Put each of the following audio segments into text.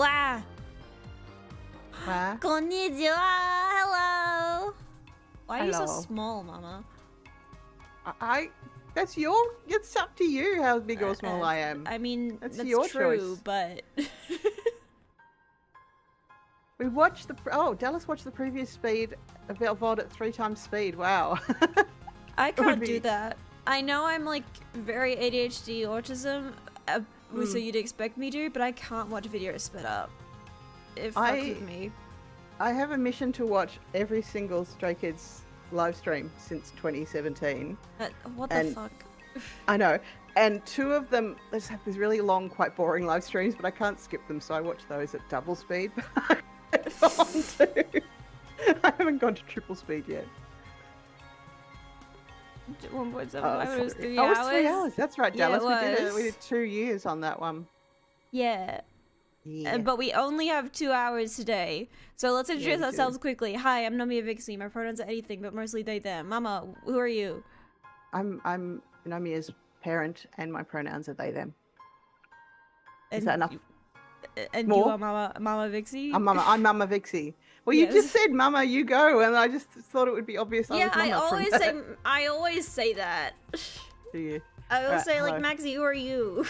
Konnichiwa! Wow. Konnichiwa! Hello! Why are you so Hello. small, Mama? It's up to you how big or small I am. I mean, That's that's your true, choice. but... We watched Dallas watched the previous speed of Vault at 3 times speed. Wow. I would can't be- do that. I know I'm like very ADHD autism, so you'd expect me to, but I can't watch videos sped up. It fucks with me. I have a mission to watch every single Stray Kids live stream since 2017. What the And- fuck? I know. And 2 of them, they just have these really long, quite boring live streams, but I can't skip them, so I watch those at double speed. I haven't gone to triple speed yet. 1.7 Oh, hours, it's 3 oh, hours. it's 3 hours. That's right, Yeah, Dallas. it We did it. was. We did 2 years on that one. Yeah. Yeah. But we only have 2 hours today. So let's introduce we do. ourselves quickly. Hi, I'm Nomia Vixie. My pronouns are anything, but mostly they, them. Mama, who are you? I'm Nomia's parent, and my pronouns are they, them. Is And that enough? And More? you are Mama Vixie? I'm Mama Vixie. Well, Yes. you just said Mama, you go, and I just thought it would be obvious I Yeah, was Mama I always say that. Do you? I will Right, say like, hello. Maxie, who are you?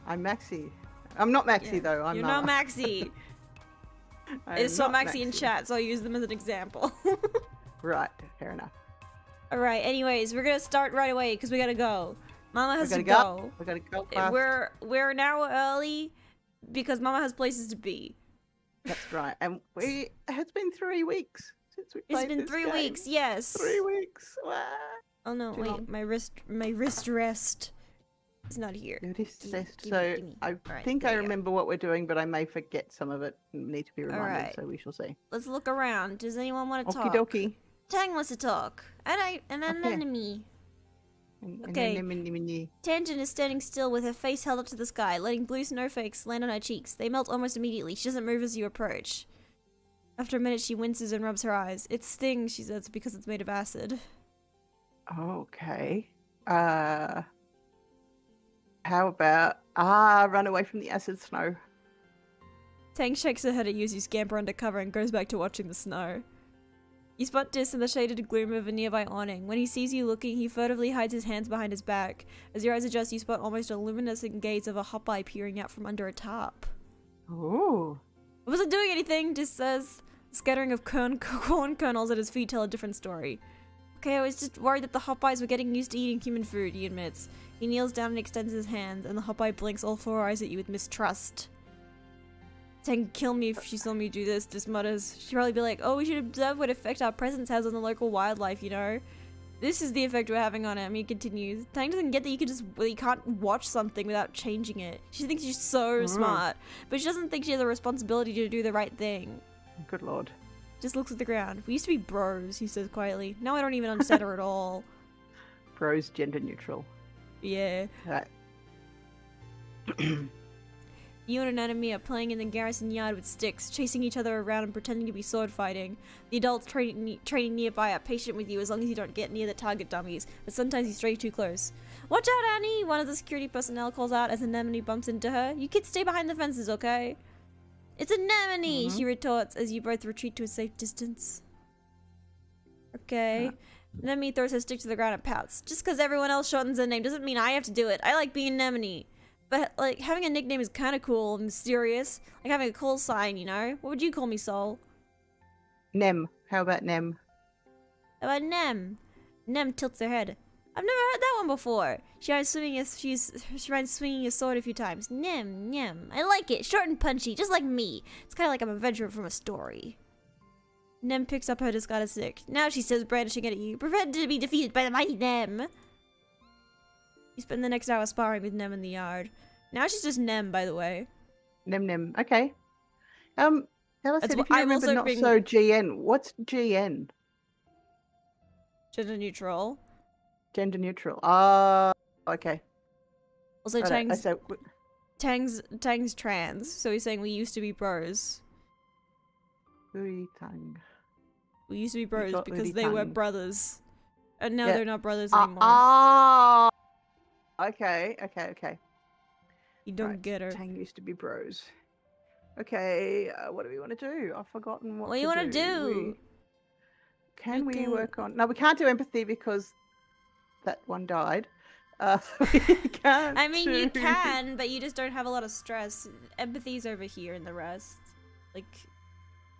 I'm Maxie. I'm not Maxie, though. I'm You're Mama. not Maxie. I I am saw not Maxie in chat, so I'll use them as an example. Right, fair enough. Alright, anyways, we're gonna start right away because we gotta go. Mama has We to gotta go. go. We gotta go fast. We're an hour early because Mama has places to be. That's right. And it's been 3 weeks since we It's played been this 3 game. weeks, yes. 3 weeks. Wow. Oh no, Too wait, long. my wrist rest is not here. It is test. gimme, So gimme. I Alright, think there I we go. remember what we're doing, but I may forget some of it and need to be reminded, Alright. so we shall see. Let's look around. Does anyone want to Okie talk? dokie. Tang wants to talk. And an Okay. enemy. And Okay. then- Tangent is standing still with her face held up to the sky, letting blue snowflakes land on her cheeks. They melt almost immediately. She doesn't move as you approach. After a minute, she winces and rubs her eyes. It stings, she says, because it's made of acid. Okay. How about run away from the acid snow? Tang shakes her head at you as you scamper under cover and goes back to watching the snow. You spot Dis in the shaded gloom of a nearby awning. When he sees you looking, he furtively hides his hands behind his back. As your eyes adjust, you spot almost a luminescent gaze of a hot eye peering out from under a tarp. Ooh. I wasn't doing anything, Dis says. The scattering of corn kernels at his feet tell a different story. Okay, I was just worried that the Hopeyes were getting used to eating human food, he admits. He kneels down and extends his hands, and the Hopeye blinks all 4 eyes at you with mistrust. Tang would kill me if she saw me do this, Dis mutters. She'd probably be like, oh, we should observe what effect our presence has on the local wildlife, you know? This is the effect we're having on him, he continues. Tang doesn't get that you can't watch something without changing it. She thinks she's so smart, but she doesn't think she has a responsibility to do the right thing. Good lord. Just looks at the ground. We used to be bros, he says quietly. Now I don't even understand her at all. Bros gender neutral. Yeah. Right. You and an enemy are playing in the garrison yard with sticks, chasing each other around and pretending to be sword fighting. The adults training nearby are patient with you as long as you don't get near the target dummies, but sometimes you stray too close. Watch out, Annie! One of the security personnel calls out as Anemone bumps into her. You kids stay behind the fences, okay? It's Anemone! She retorts as you both retreat to a safe distance. Okay. Anemone throws her stick to the ground and pouts. Just because everyone else shortens their name doesn't mean I have to do it. I like being Anemone. But, like, having a nickname is kind of cool and mysterious. Like having a call sign, you know? What would you call me, Sol? Nem. How about Nem? How about Nem? Nem tilts her head. I've never heard that one before. She tries swinging a sword a few times. Nem, Nem. I like it. Short and punchy, just like me. It's kind of like I'm a veteran from a story. Nem picks up her discarded stick. Now she says, brandishing it at you. Prepared to be defeated by the mighty Nem. You spend the next hour sparring with Nem in the yard. Now she's just Nem, by the way. Nem. Okay. Ella That's said what if you I'm remember also not being- so GN. What's GN? Gender neutral. Gender neutral. Okay. Also, Righto. Tang's trans, so he's saying we used to be bros. Tongue. We used to be bros got because Uri they were tongue. brothers. And now Yeah. they're not brothers anymore. Okay. You don't Right, get her. Tang used to be bros. Okay, what do we want to do? I've forgotten what What do to you want to do. do? Can we Okay. work on... No, we can't do empathy because that one died. We can't I mean, you do- can, but you just don't have a lot of stress. Empathy's over here in the rest. Like,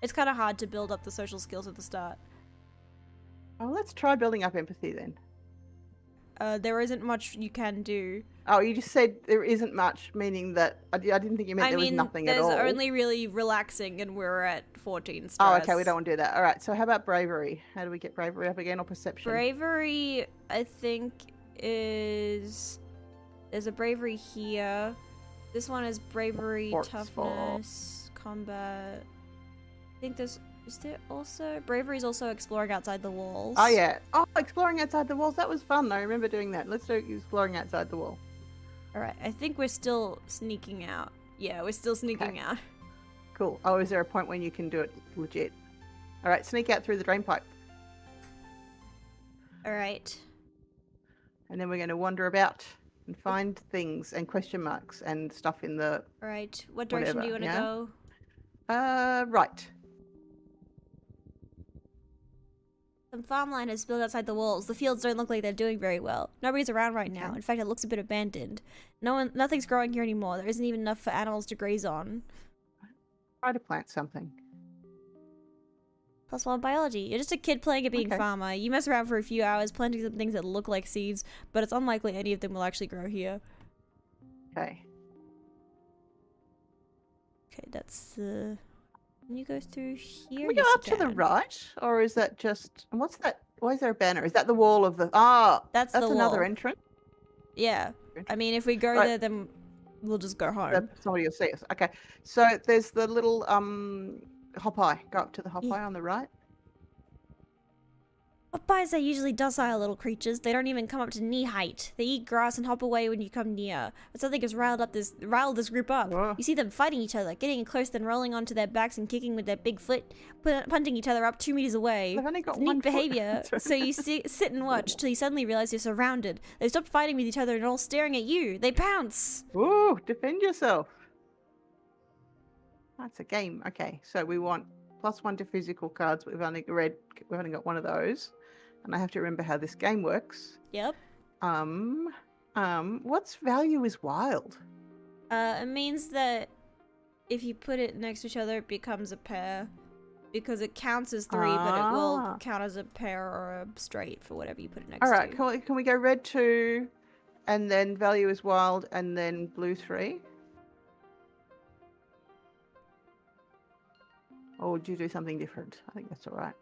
it's kind of hard to build up the social skills at the start. Oh, let's try building up empathy then. There isn't much you can do. Oh, you just said there isn't much, meaning that... I didn't think you meant there was nothing at all. There's only really relaxing, and we're at 14 stress. Oh, okay, we don't want to do that. All right, so how about bravery? How do we get bravery up again, or perception? Bravery, I think, is... There's a bravery here. This one is bravery, toughness, combat. I think there's... Is there also... Bravery is also exploring outside the walls. Oh, yeah. Oh, exploring outside the walls. That was fun. I remember doing that. Let's do exploring outside the wall. Alright, I think we're still sneaking out. Yeah, we're still sneaking out. Cool. Oh, is there a point when you can do it legit? All right, sneak out through the drain pipe. Alright. And then we're going to wander about and find things and question marks and stuff in the... Alright, what direction do you want to go? Right. Some farmland is built outside the walls. The fields don't look like they're doing very well. Nobody's around right now. In fact, it looks a bit abandoned. Nothing's growing here anymore. There isn't even enough for animals to graze on. Try to plant something. +1 biology. You're just a kid playing at being farmer. You mess around for a few hours, planting some things that look like seeds, but it's unlikely any of them will actually grow here. Okay. Okay, that's Can you go through here? Can we go up to the right? Or is that just... And what's that? Why is there a banner? Is that the wall of the... Ah! That's the another wall. entrance? Yeah. I mean, if we go there, then we'll just go home. Somebody will see us. Okay. So there's the little hop eye. Go up to the hop eye on the right. Hop-eyes are usually docile little creatures. They don't even come up to knee height. They eat grass and hop away when you come near. But something has riled this group up. Whoa. You see them fighting each other, getting close, then rolling onto their backs and kicking with their big foot, punting each other up 2 meters away. They've only got It's one neat foot. behavior. So you sit and watch till you suddenly realize you're surrounded. They've stopped fighting with each other and are all staring at you. They pounce. Ooh, defend yourself. That's a game. Okay, so we want +1 to physical cards. But we've only got one of those. And I have to remember how this game works. Yep. What's value is wild? It means that if you put it next to each other, it becomes a pair. Because it counts as 3, but it will count as a pair or a straight for whatever you put it next to. Alright, can we go red 2, and then value is wild, and then blue 3? Or would you do something different? I think that's alright.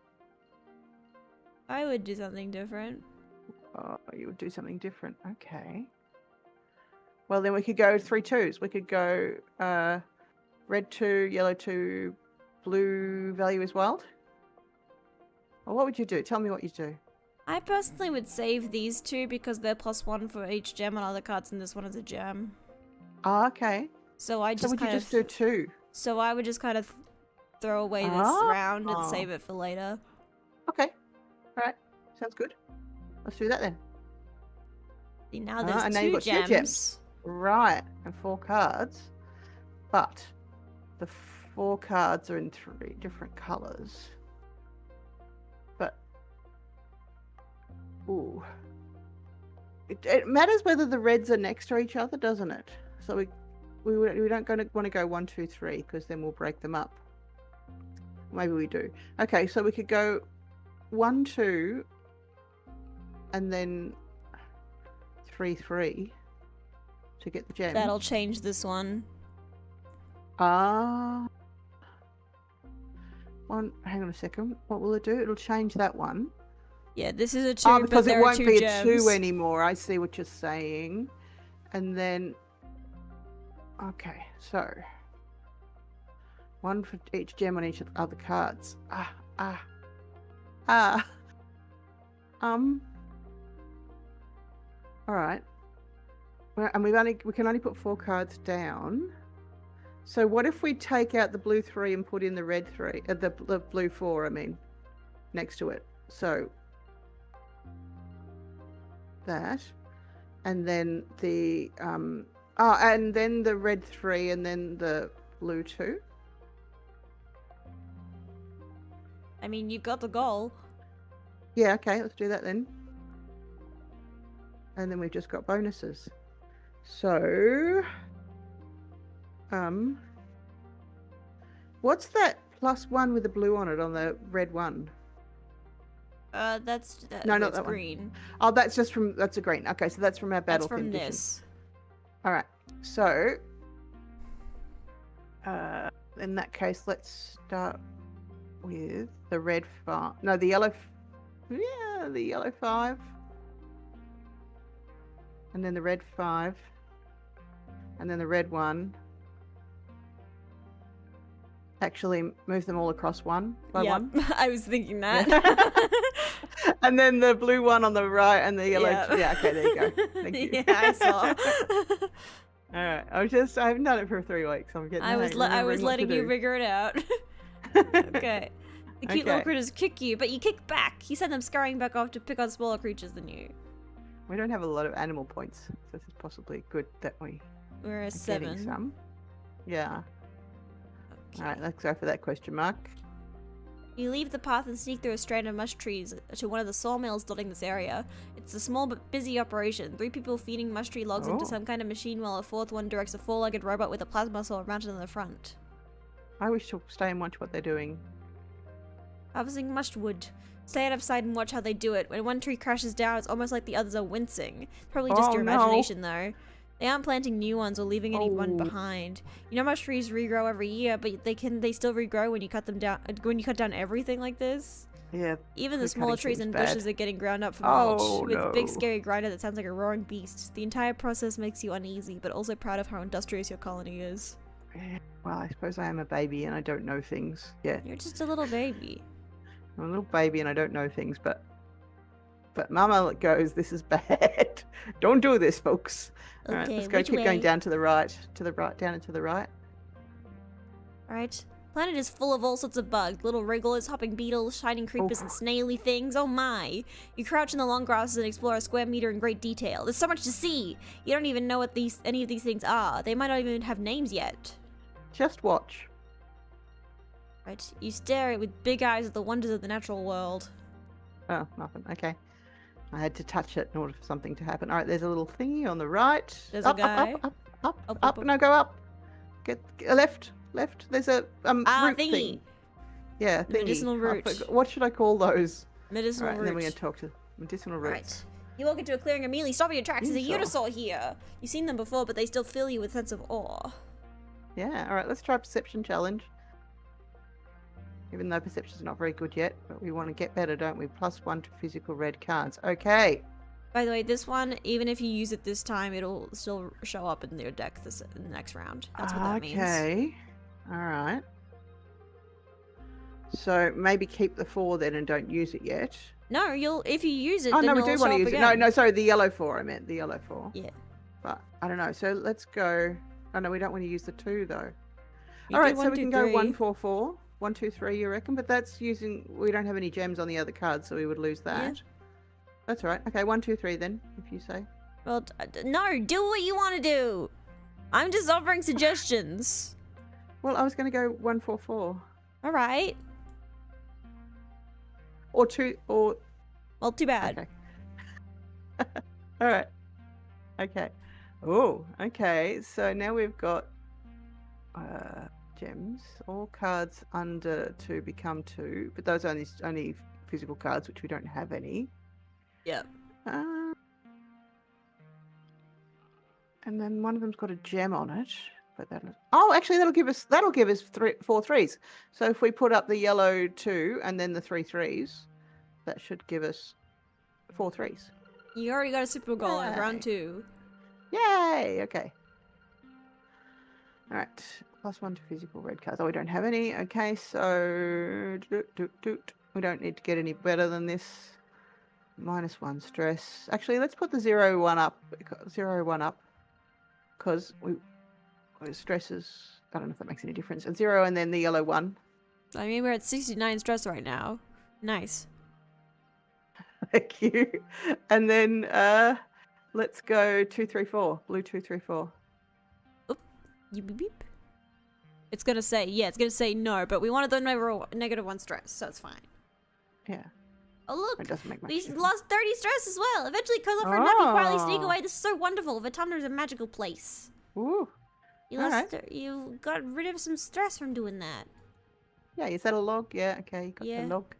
I would do something different. Oh, you would do something different. Okay. Well, then we could go 3 2s. We could go red 2, yellow 2, blue value is wild. Well, what would you do? Tell me what you do. I personally would save these 2 because they're +1 for each gem on other cards, and this one is a gem. Oh, okay. So I just would you just do 2? So I would just kind of throw away this round and save it for later. Okay. Alright. Sounds good. Let's do that then. See, now there's and 2 now you've got gems. 2 gems. Right. And 4 cards. But the 4 cards are in 3 different colours. But ooh. It matters whether the reds are next to each other, doesn't it? So we don't want to go 1 2 3 because then we'll break them up. Maybe we do. Okay, so we could go 1 2 and then 3 3 to get the gem. That'll change this one. Hang on a second. What will it do? It'll change that one. Yeah, this is a 2, because but there it won't are 2 be gems. a 2 anymore. I see what you're saying. And then okay, so 1 for each gem on each of the other cards. All right. Well, and we can only put 4 cards down. So what if we take out the blue 3 and put in the red 3, the blue 4? I mean, next to it. So that, and then the and then the red 3, and then the blue 2. I mean, you've got the goal. Yeah, okay, let's do that then. And then we've just got bonuses. So, what's that +1 with the blue on it on the red one? That's No, not that green. one. Oh, that's just from, that's a green. Okay, so that's from our battle That's from condition. this. All right, so, in that case, let's start with the red 5. No, the yellow. Yeah, the yellow 5. And then the red 5. And then the red 1. Actually, move them all across one by one. I was thinking that. And then the blue one on the right and the yellow. Yeah, okay, there you go. Thank you. Yeah, I saw. All right, I haven't done it for 3 weeks. I'm getting. I was letting you figure it out. Okay. The cute little critters kick you, but you kick back. You send them scurrying back off to pick on smaller creatures than you. We don't have a lot of animal points, so this is possibly good that we're a 7. Some. Yeah. Okay. All right, let's go for that question mark. You leave the path and sneak through a strand of mush trees to one of the sawmills dotting this area. It's a small but busy operation. 3 people feeding mush tree logs into some kind of machine while a 4th one directs a 4-legged robot with a plasma saw mounted on the front. I wish to stay and watch what they're doing. Harvesting mush wood. Stay out of sight and watch how they do it. When one tree crashes down, it's almost like the others are wincing. Probably just your imagination, though. They aren't planting new ones or leaving anyone behind. You know, mush trees regrow every year, but they still regrow when you cut them down. When you cut down everything like this. Yeah. Even the smaller trees and bushes are getting ground up for mulch with a big scary grinder that sounds like a roaring beast. The entire process makes you uneasy, but also proud of how industrious your colony is. Well, I suppose I am a baby and I don't know things yet. You're just a little baby. I'm a little baby and I don't know things, but Mama goes, this is bad. Don't do this, folks. Okay, all right, let's go. Keep going down to the right, down and to the right. All right. Planet is full of all sorts of bugs, little wrigglers, hopping beetles, shining creepers, and snaily things. Oh my! You crouch in the long grasses and explore a square meter in great detail. There's so much to see. You don't even know what any of these things are. They might not even have names yet. Just watch. Right. You stare with big eyes at the wonders of the natural world. Oh, nothing. Okay. I had to touch it in order for something to happen. All right, there's a little thingy on the right. There's a guy. Up. No, go up. Get left. There's a root thingy. thing. Yeah, thingy. Medicinal root. What should I call those? Medicinal root. And then we're going to talk to medicinal roots. Right. You walk into a clearing immediately, stopping your tracks. There's a unisaur here. You've seen them before, but they still fill you with a sense of awe. Yeah, all right, let's try perception challenge. Even though perception's not very good yet, but we want to get better, don't we? +1 to physical red cards. Okay. By the way, this one, even if you use it this time, it'll still show up in your deck in the next round. That's what that means. Okay. All right. So maybe keep the 4 then and don't use it yet. No, if you use it, oh, then no, we do want to use again. it. No, sorry, the yellow 4, I meant the yellow 4. Yeah. But I don't know. So let's go. Oh, no, we don't want to use the 2 though. All right, so we can go 1, 4, 4. 1, 2, 3, you reckon? But that's using. We don't have any gems on the other cards, so we would lose that. Yeah. That's all right. Okay, 1, 2, 3 then, if you say. Well, no, do what you want to do. I'm just offering suggestions. Well, I was going to go 1, 4, 4. All right. Or 2, or. Well, too bad. Okay. All right. Okay. Oh, okay. So now we've got gems. All cards under 2 become 2, but those are only physical cards, which we don't have any. Yep. And then one of them's got a gem on it, but actually that'll give us 4 threes. So if we put up the yellow 2 and then the 3 threes, that should give us 4 threes. You already got a super goal in round 2. Yay! Okay. All right. +1 to physical red cards. Oh, we don't have any. Okay, so we don't need to get any better than this. -1 stress. Actually, let's put the 0, 1 up. 0, 1 up. Because stress is, I don't know if that makes any difference. A 0 and then the yellow 1. I mean, we're at 69 stress right now. Nice. Thank you. And then let's go 2, 3, 4. Blue 2, 3, 4. Oop. Beep, beep. It's going to say, it's going to say no, but we wanted the -1 stress, so it's fine. Yeah. Oh look, It doesn't make much we difference. lost 30 stress as well. Eventually curl up for a nap and quietly sneak away. This is so wonderful. Vtuber is a magical place. Ooh. You got rid of some stress from doing that. Yeah, is that a log? Yeah, okay, you got the log.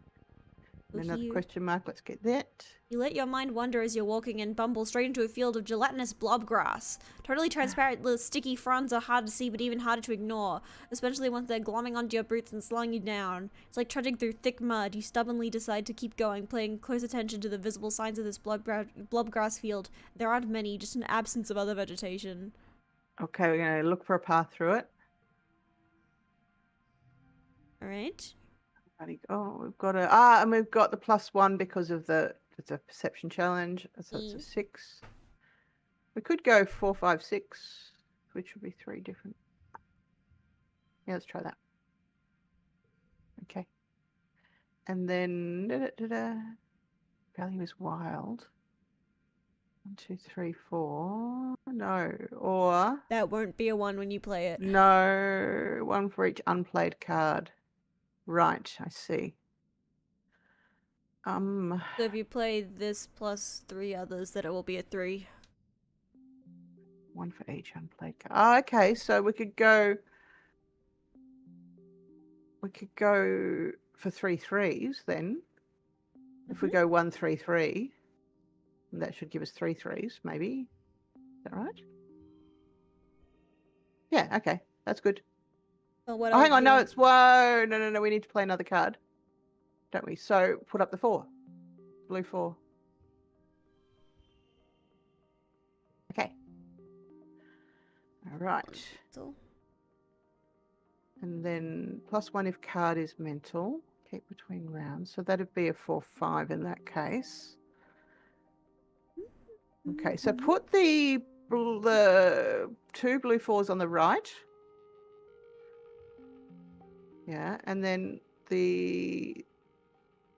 And another question mark, let's get that. You let your mind wander as you're walking and bumble straight into a field of gelatinous blob grass. Totally transparent, the sticky fronds are hard to see but even harder to ignore, especially once they're glomming onto your boots and slowing you down. It's like trudging through thick mud. You stubbornly decide to keep going, paying close attention to the visible signs of this blob grass field. There aren't many, just an absence of other vegetation. Okay, we're going to look for a path through it. Alright. Oh, we've got and we've got the +1 because of it's a perception challenge, so it's a 6. We could go 4, 5, 6, which would be 3 different. Yeah, let's try that. Okay. And then value is wild. 1, 2, 3, 4. No, or that won't be a 1 when you play it. No, 1 for each unplayed card. Right, I see. So if you play this plus 3 others, then it will be a 3. 1 for each unplayed card. Oh, okay, so we could go for 3 3s then. If we go 1 3 3, that should give us 3 3s, maybe. Is that right? Yeah, okay, that's good. Well, oh, hang on, no, it's whoa, no, we need to play another card, don't we? So put up the 4, blue 4. Okay. All right. And then +1 if card is mental. Keep between rounds. So that'd be a 4 5 in that case. Okay, so put the 2 blue 4s on the right. Yeah, and then we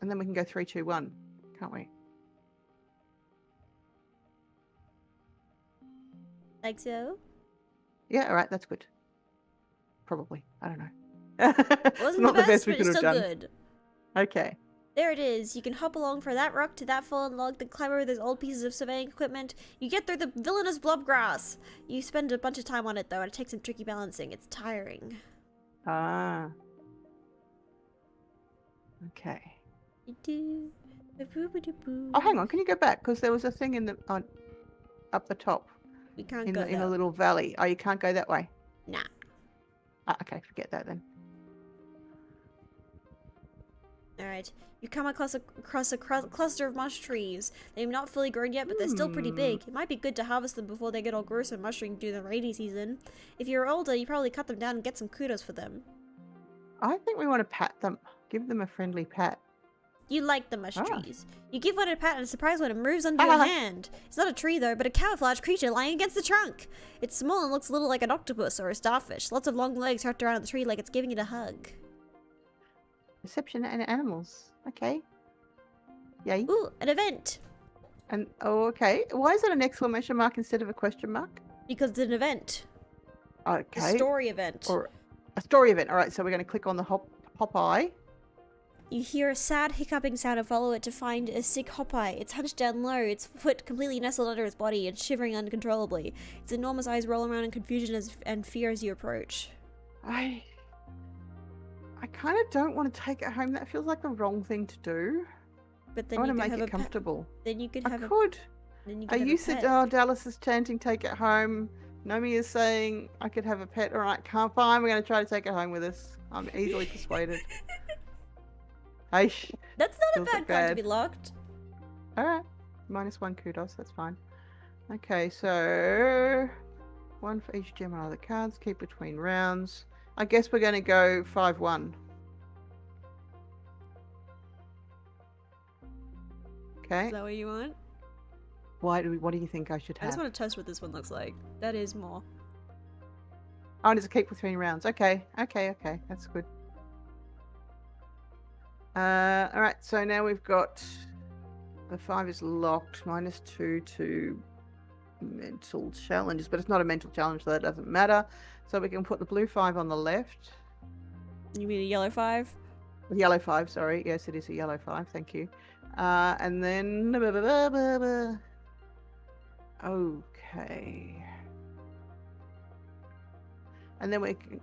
can go 3 2 1, can't we? Like so? Yeah, all right, that's good. Probably, I don't know. Wasn't not the best, but it's still good. Okay. There it is. You can hop along from that rock to that fallen log, then climb over those old pieces of surveying equipment. You get through the villainous blob grass. You spend a bunch of time on it though, and it takes some tricky balancing. It's tiring. Ah. Okay. Oh, hang on. Can you go back? Because there was a thing in the up the top. We can't go in a little valley. Oh, you can't go that way. Nah. Ah, okay, forget that then. All right. You come across a cluster of mush trees. They're not fully grown yet, but they're still pretty big. It might be good to harvest them before they get all gross and mushroom during the rainy season. If you're older, you probably cut them down and get some kudos for them. I think we want to pat them. Give them a friendly pat. You like the mush trees. You give one a pat and a surprise when it moves under your hand. It's not a tree though, but a camouflage creature lying against the trunk. It's small and looks a little like an octopus or a starfish. Lots of long legs wrapped around the tree like it's giving it a hug. Perception and animals. Okay. Yay. Ooh, an event. And okay. Why is it an exclamation mark instead of a question mark? Because it's an event. Okay. A story event. Or a story event. All right, so we're going to click on the hop eye. You hear a sad hiccuping sound and follow it to find a sick Hopeye. It's hunched down low, its foot completely nestled under its body and shivering uncontrollably. Its enormous eyes roll around in confusion and fear as you approach. I kind of don't want to take it home. That feels like the wrong thing to do. But then I you want to could make have it comfortable. Then you could have I could. Then you could have you a said, pet. oh, Dallas is chanting, take it home. Nomia is saying I could have a pet. All right, can't fine. We're going to try to take it home with us. I'm easily persuaded. That's not a bad card to be locked. Alright. -1 kudos, that's fine. Okay, so 1 for each gem on other cards. Keep between rounds. I guess we're going to go 5-1. Okay. Is that what you want? What do you think I should have? I just want to test what this one looks like. That is more. Oh, and it's a keep between rounds. Okay. That's good. Alright, so now we've got the 5 is locked, -2 to mental challenges, but it's not a mental challenge, so that doesn't matter. So we can put the blue 5 on the left. You mean a yellow 5? Yellow 5, sorry. Yes, it is a yellow 5. Thank you. And then... Okay. And then we can...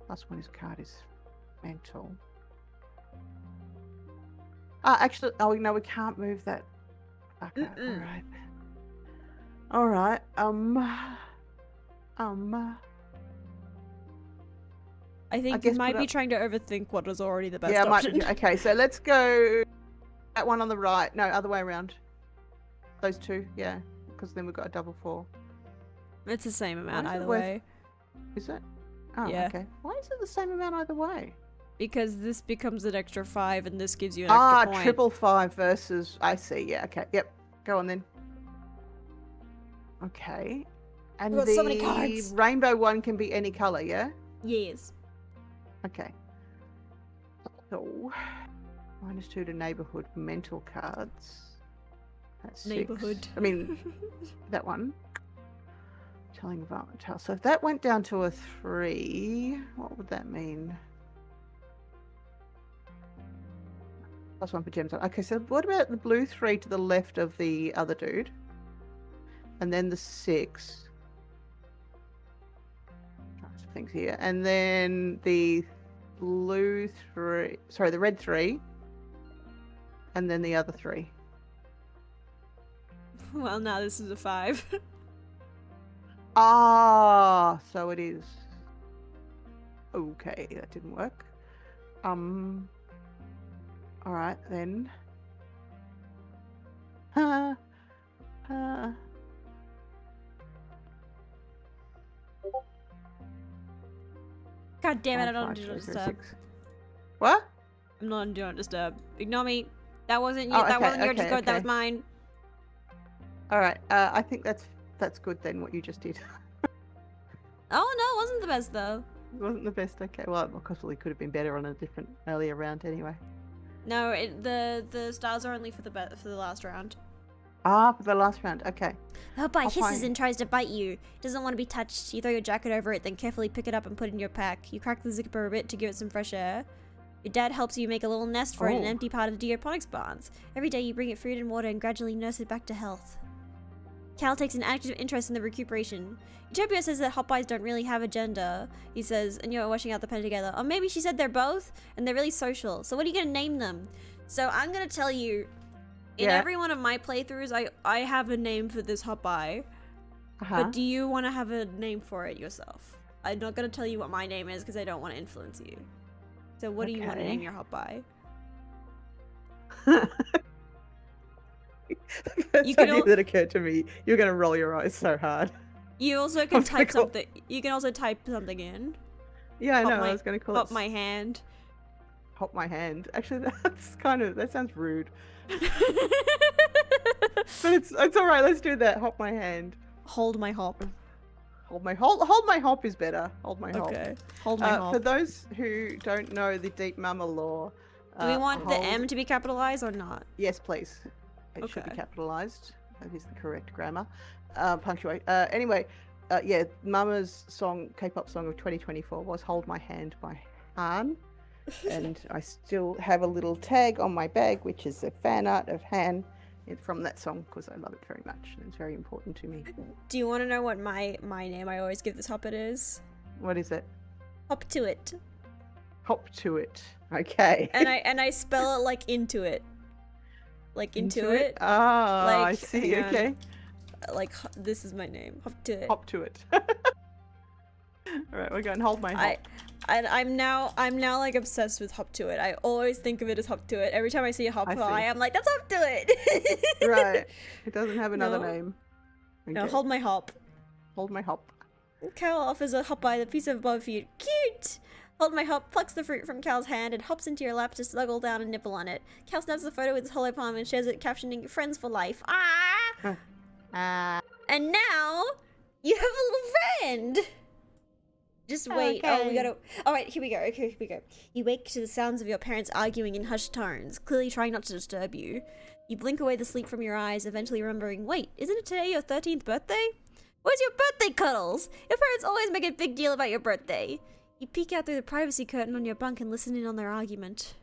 Last one is card is mental. Actually... Oh, no, we can't move that. Okay, all right. I think you might be trying to overthink what was already the best option. Okay, so let's go that one on the right. No, other way around. Those two, yeah. Because then we've got a double 4. It's the same amount either way. Is it? Oh, yeah. Okay. Why is it the same amount either way? Because this becomes an extra 5 and this gives you an extra point. Triple 5 versus... I see, yeah, okay. Yep, go on then. Okay. And got so many cards. Rainbow one can be any colour, yeah? Yes. Okay. So, -2 to neighbourhood mental cards. That's 6. Neighbourhood. I mean, that one. Telling about tell. So if that went down to a 3, what would that mean? +1 for gems. Okay, so what about the blue 3 to the left of the other dude? And then the 6. Things here, and then the blue 3, sorry, the red 3, and then the other 3. Well, now this is a 5. So it is. Okay, that didn't work. All right then. God damn it, I don't do not disturb. What? I'm not on do not disturb. Ignore me. That wasn't you. That wasn't your code. That was mine. Alright, I think that's good then, what you just did. Oh no, it wasn't the best though. It wasn't the best, okay. Well, of course, it could have been better on a different earlier round anyway. No, the stars are only for the last round. For the last round, okay. Hopeye hisses and tries to bite you. Doesn't want to be touched. You throw your jacket over it, then carefully pick it up and put it in your pack. You crack the zipper a bit to give it some fresh air. Your dad helps you make a little nest for it in an empty part of the geoponics barns. Every day you bring it food and water and gradually nurse it back to health. Cal takes an active interest in the recuperation. Utopia says that Hopeyes don't really have a gender, he says, and you're washing out the pen together. Or maybe she said they're both, and they're really social. So what are you going to name them? So I'm going to tell you, in every one of my playthroughs, I have a name for this Hopeye. But do you want to have a name for it yourself? I'm not going to tell you what my name is because I don't want to influence you. So what do you want to name your Hopeye? The first idea that occurred to me, you're going to roll your eyes so hard. You also can type something. You can also type something in. Yeah, I know. I was going to call it... Hop my hand. Hop my hand. Actually, that sounds rude. But it's all right. Let's do that. Hop my hand. Hold my hop. Hold my hop is better. Hold my hop. Okay. Hold my hop. For those who don't know the Deep Mama lore, do we want the M to be capitalized or not? Yes, please. It should be capitalized. That is the correct grammar. Punctuate. Anyway, yeah, Mama's song, K-pop song of 2024 was "Hold My Hand" by Han. And I still have a little tag on my bag, which is a fan art of Han from that song because I love it very much and it's very important to me. Do you want to know what my name I always give this hoppet is? What is it? Hop to it. Hop to it. Okay. And I spell it like into it. Like into it. Oh, like, I see. Okay. Like this is my name. Hop to it. Hop to it. All right, we're going hold my hop. I'm now like obsessed with hop to it. I always think of it as hop to it. Every time I see a hop pie, I'm like, that's hop to it. Right. It doesn't have another name. Okay. No, hold my hop. Hold my hop. Cal offers a hop pie, the piece of above feet. Cute. Hold my hop plucks the fruit from Cal's hand and hops into your lap to snuggle down and nibble on it. Cal snaps the photo with his hollow palm and shares it, captioning "Friends for life." And now you have a little friend. Just wait. Okay. Oh, we gotta. All right, here we go. Okay, here we go. You wake to the sounds of your parents arguing in hushed tones, clearly trying not to disturb you. You blink away the sleep from your eyes, eventually remembering, wait, isn't it today your 13th birthday? Where's your birthday cuddles? Your parents always make a big deal about your birthday. You peek out through the privacy curtain on your bunk and listen in on their argument.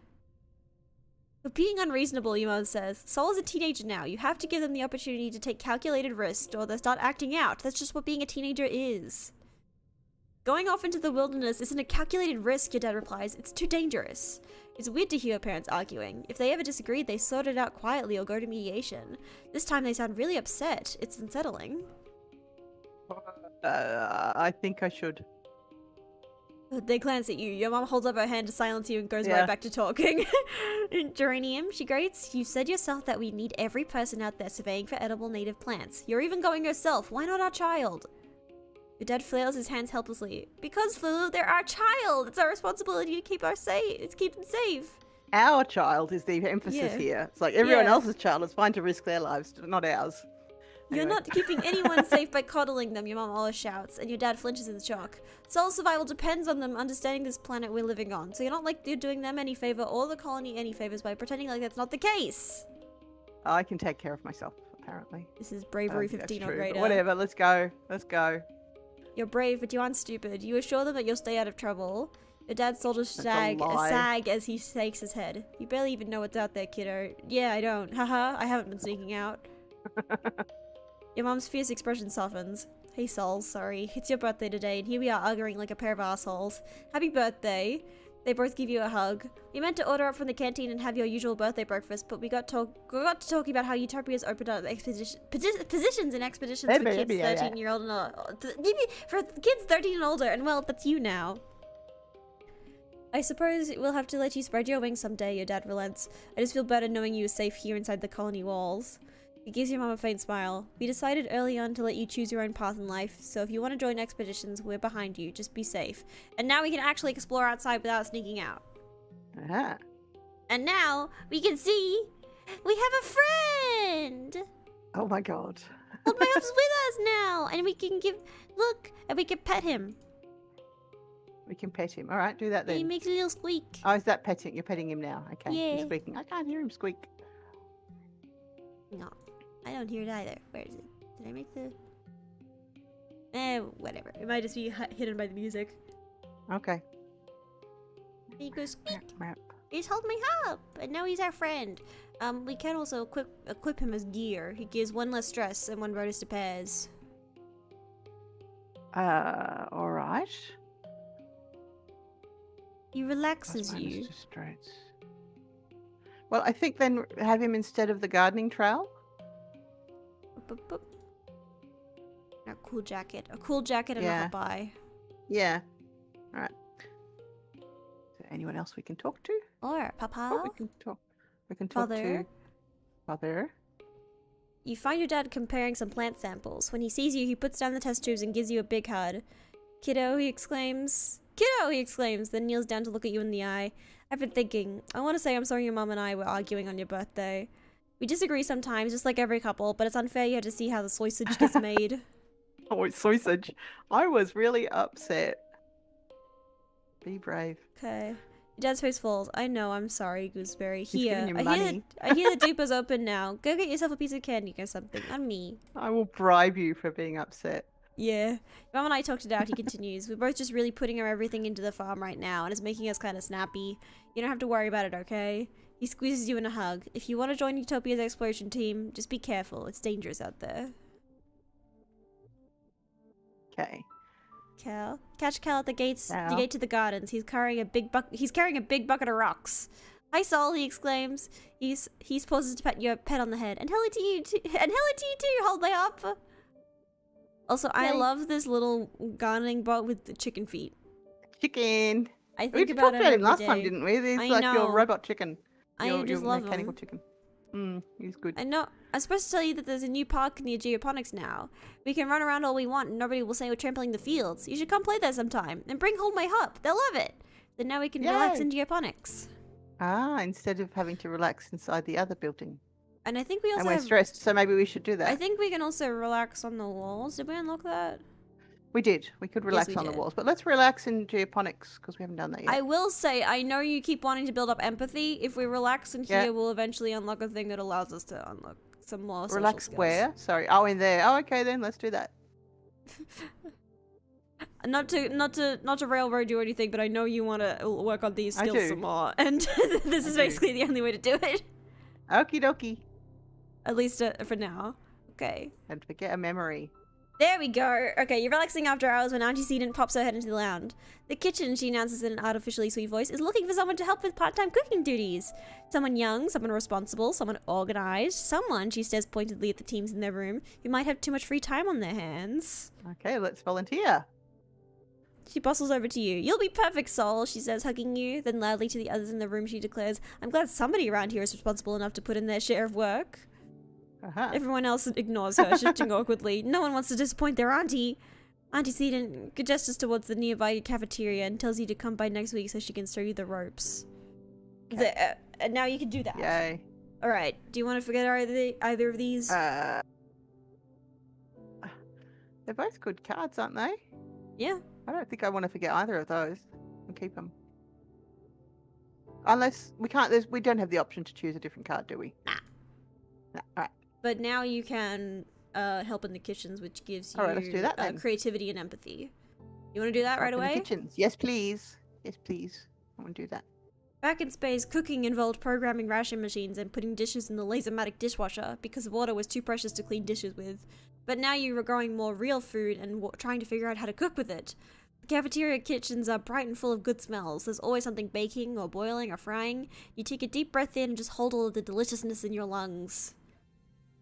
But being unreasonable, your mom says. Sol is a teenager now. You have to give them the opportunity to take calculated risks or they'll start acting out. That's just what being a teenager is. Going off into the wilderness isn't a calculated risk, your dad replies. It's too dangerous. It's weird to hear parents arguing. If they ever disagreed, they sort it out quietly or go to mediation. This time they sound really upset. It's unsettling. I think I should. They glance at you. Your mom holds up her hand to silence you and goes right back to talking. Geranium, she grates. You said yourself that we need every person out there surveying for edible native plants. You're even going yourself. Why not our child? Your dad flails his hands helplessly. Because, Flu, they're our child. It's our responsibility to keep them safe. Our child is the emphasis here. It's like everyone else's child. It's fine to risk their lives, not ours. You're not keeping anyone safe by coddling them, your mom always shouts, and your dad flinches in shock. Sol's survival depends on them understanding this planet we're living on, so you're not like you're doing them any favor or the colony any favors by pretending like that's not the case. I can take care of myself, apparently. This is bravery 15 or greater. Whatever, let's go. Let's go. You're brave, but you aren't stupid. You assure them that you'll stay out of trouble. Your dad soldiers sag as he shakes his head. You barely even know what's out there, kiddo. Yeah, I don't. Haha, I haven't been sneaking out. Your mom's fierce expression softens. Hey Sol, sorry. It's your birthday today, and here we are arguing like a pair of assholes. Happy birthday. They both give you a hug. We meant to order up from the canteen and have your usual birthday breakfast, but we got to talking about how Utopia's opened up positions in expeditions for kids 13-year-old and for kids 13 and older, and well, that's you now. I suppose we'll have to let you spread your wings someday, your dad relents. I just feel better knowing you are safe here inside the colony walls. He gives your mom a faint smile. We decided early on to let you choose your own path in life, so if you want to join expeditions, we're behind you. Just be safe. And now we can actually explore outside without sneaking out. Uh-huh. And now we can see we have a friend! Oh my god. Old my hub's with us now! And we can and we can pet him. We can pet him. Alright, do that then. He makes a little squeak. Oh, is that petting? You're petting him now. Okay, yeah. He's squeaking. I can't hear him squeak. No. I don't hear it either. Where is it? Did I make the... whatever. It might just be hidden by the music. Okay. He goes squeak. He's held me up, and now he's our friend. We can also equip him as gear. He gives one less stress and one bonus to pairs. Alright. He relaxes you. Well, I think then have him instead of the gardening trowel. A cool jacket. A cool jacket and a hot buy. Yeah. Alright. Is there anyone else we can talk to? Or Papa? Oh, we can talk to Father. You find your dad comparing some plant samples. When he sees you, he puts down the test tubes and gives you a big hug. Kiddo, he exclaims. Kiddo, he exclaims, then kneels down to look at you in the eye. I've been thinking. I want to say I'm sorry your mom and I were arguing on your birthday. We disagree sometimes, just like every couple, but it's unfair you had to see how the sausage gets made. Oh, sausage. I was really upset. Be brave. Okay. Your dad's face falls. I know, I'm sorry, Gooseberry. Here, I hear the duper's open now. Go get yourself a piece of candy or something. On me. I will bribe you for being upset. Yeah. Mom and I talked it out, he continues. We're both just really putting our everything into the farm right now, and it's making us kind of snappy. You don't have to worry about it, okay? He squeezes you in a hug. If you want to join Utopia's exploration team, just be careful. It's dangerous out there. Okay. Cal. Catch Cal at the gates. The gate to the gardens. He's carrying a big bucket of rocks. Hi, Sol, he exclaims. He pauses to pat your pet on the head. And hello to you too. And hello to you too. Hold my up. Also, yay. I love this little gardening bot with the chicken feet. Chicken. I think we about talked about him last time, didn't we? He's like your robot chicken. I just love mechanical him. Chicken. He's good. I know. I'm supposed to tell you that there's a new park near Geoponics now. We can run around all we want and nobody will say we're trampling the fields. You should come play there sometime. And bring home my hup. They'll love it. Then now we can relax in Geoponics. Ah, instead of having to relax inside the other building. And I think we also we're stressed, so maybe we should do that. I think we can also relax on the walls. Did we unlock that? We did. We could relax on the walls. But let's relax in Geoponics, because we haven't done that yet. I will say, I know you keep wanting to build up empathy. If we relax in here, we'll eventually unlock a thing that allows us to unlock some more social relax skills. Where? Sorry. Oh, in there. Oh, okay then. Let's do that. Not to railroad you or anything, but I know you want to work on these skills some more, and this is basically the only way to do it. Okie dokie. At least for now. Okay. And forget a memory. There we go. Okay, you're relaxing after hours when Auntie Seedent pops her head into the lounge. The kitchen, she announces in an artificially sweet voice, is looking for someone to help with part-time cooking duties. Someone young, someone responsible, someone organized, someone, she stares pointedly at the teams in their room, who might have too much free time on their hands. Okay, let's volunteer. She bustles over to you. You'll be perfect, Sol, she says, hugging you. Then loudly to the others in the room, she declares, I'm glad somebody around here is responsible enough to put in their share of work. Everyone else ignores her, shifting awkwardly. No one wants to disappoint their auntie. Auntie Seedent gestures towards the nearby cafeteria and tells you to come by next week so she can show you the ropes. Okay. Now you can do that. Yay. Alright, do you want to forget either of these? They're both good cards, aren't they? Yeah. I don't think I want to forget either of those and keep them. Unless we can't, we don't have the option to choose a different card, do we? Nah. Alright. But now you can help in the kitchens, which gives you let's do that, then. Creativity and empathy. You want to do that right away? In the kitchens. Yes, please. Yes, please. I want to do that. Back in space, cooking involved programming ration machines and putting dishes in the lasermatic dishwasher because water was too precious to clean dishes with. But now you are growing more real food and trying to figure out how to cook with it. The cafeteria kitchens are bright and full of good smells. There's always something baking or boiling or frying. You take a deep breath in and just hold all of the deliciousness in your lungs.